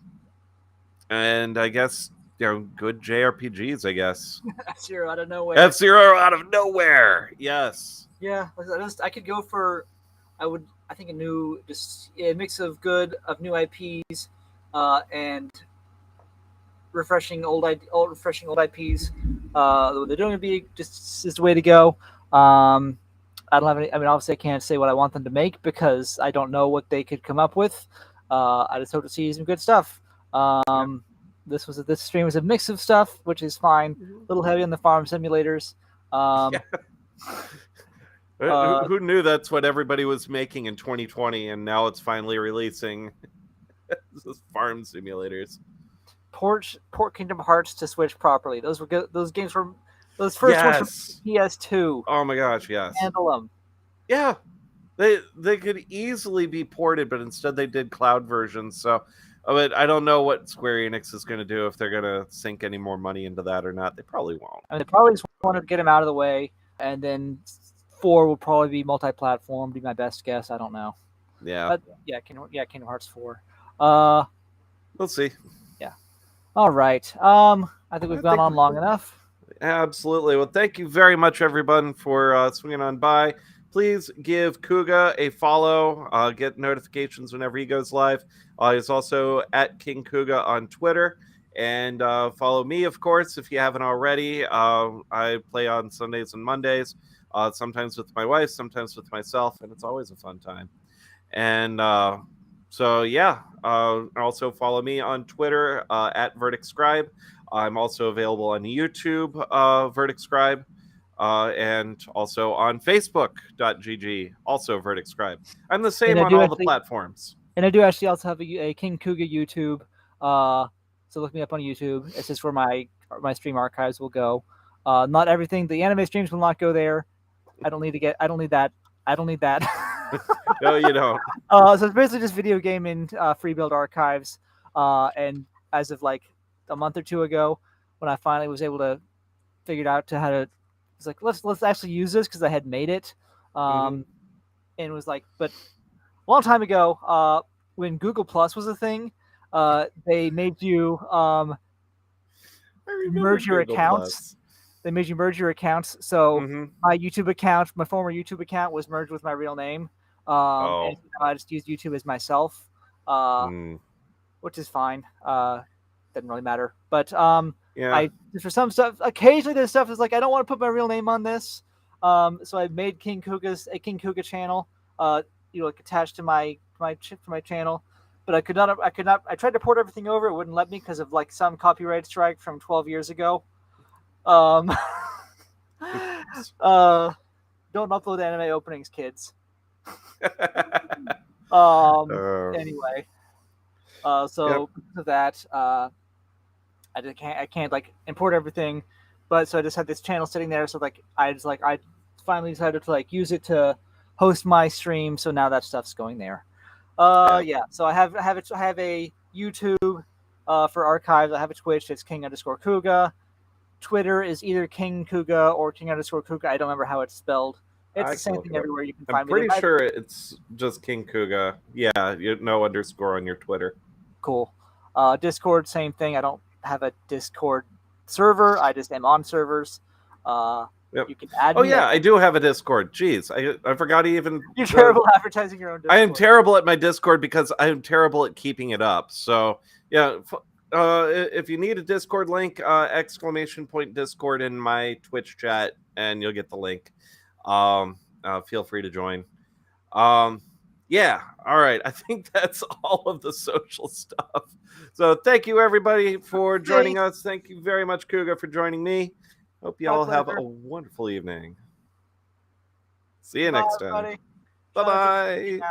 I guess good JRPGs. I guess F-Zero out of nowhere. F-Zero out of nowhere. Yes. Yeah, I could go for, I think a mix of new IPs, and refreshing old IPs. They're doing to be just is the way to go. I don't have any. I mean, obviously, I can't say what I want them to make because I don't know what they could come up with. I just hope to see some good stuff. This stream was a mix of stuff, which is fine. A little heavy on the farm simulators. Who knew that's what everybody was making in 2020, and now it's finally releasing farm simulators. Port Kingdom Hearts to Switch properly. Those were good. Those games were those first ones from PS2. Oh my gosh, yes. Handle them. Yeah, they could easily be ported, but instead they did cloud versions. So, but I don't know what Square Enix is going to do if they're going to sink any more money into that or not. They probably won't. I mean, they probably just want to get them out of the way, and then 4 will probably be multi-platform. Be my best guess. I don't know. Yeah. Kingdom Hearts 4. We'll see. Yeah. All right. I think we've gone on long enough. Absolutely. Well, thank you very much, everyone, for swinging on by. Please give Kuga a follow. Get notifications whenever he goes live. He's also at King Kuga on Twitter. And follow me, of course, if you haven't already. I play on Sundays and Mondays, sometimes with my wife, sometimes with myself, and it's always a fun time. And also follow me on Twitter at VertixScribe. I'm also available on YouTube, VertixScribe, and also on Facebook.gg, also VertixScribe. I'm the same on all the platforms. And I do actually also have a King Kuga YouTube. So look me up on YouTube. It's just where my stream archives will go. Not everything. The anime streams will not go there. I don't need that. No, you don't. So it's basically just video game and free build archives. And as of like a month or 2 ago, when I finally was able to figure out how to, it's like let's actually use this because I had made it, and it was like, but a long time ago, when Google Plus was a thing, they made you merge your accounts. They made you merge your accounts. So my YouTube account, my former YouTube account, was merged with my real name. And I just used YouTube as myself, which is fine. Doesn't really matter. But for some stuff, occasionally there's stuff that's like I don't want to put my real name on this. So I made a King Kuga channel, attached to my channel. But I could not. I tried to port everything over. It wouldn't let me because of like some copyright strike from 12 years ago. Don't upload anime openings, kids. Anyway, so because of that, I can't like import everything, but so I just had this channel sitting there. So like I finally decided to like use it to host my stream. So now that stuff's going there. Yeah. So I have a YouTube for archives. I have a Twitch. It's King_Kuga. Twitter is either King Kuga or King_Kuga. I don't remember how it's spelled. It's the same thing everywhere you can find me. I'm pretty sure it's just King Kuga. Yeah, no underscore on your Twitter. Cool. Discord, same thing. I don't have a Discord server. I just am on servers. You can add me. I do have a Discord. Jeez, I forgot even. You're terrible advertising your own Discord. I am terrible at my Discord because I am terrible at keeping it up. So, yeah, if you need a Discord link, ! Discord in my Twitch chat, and you'll get the link. Feel free to join. Yeah, all right. I think that's all of the social stuff. So thank you, everybody, for joining us. Thank you very much, Kuga, for joining me. Hope you all have a wonderful evening. See you next time. Bye-bye.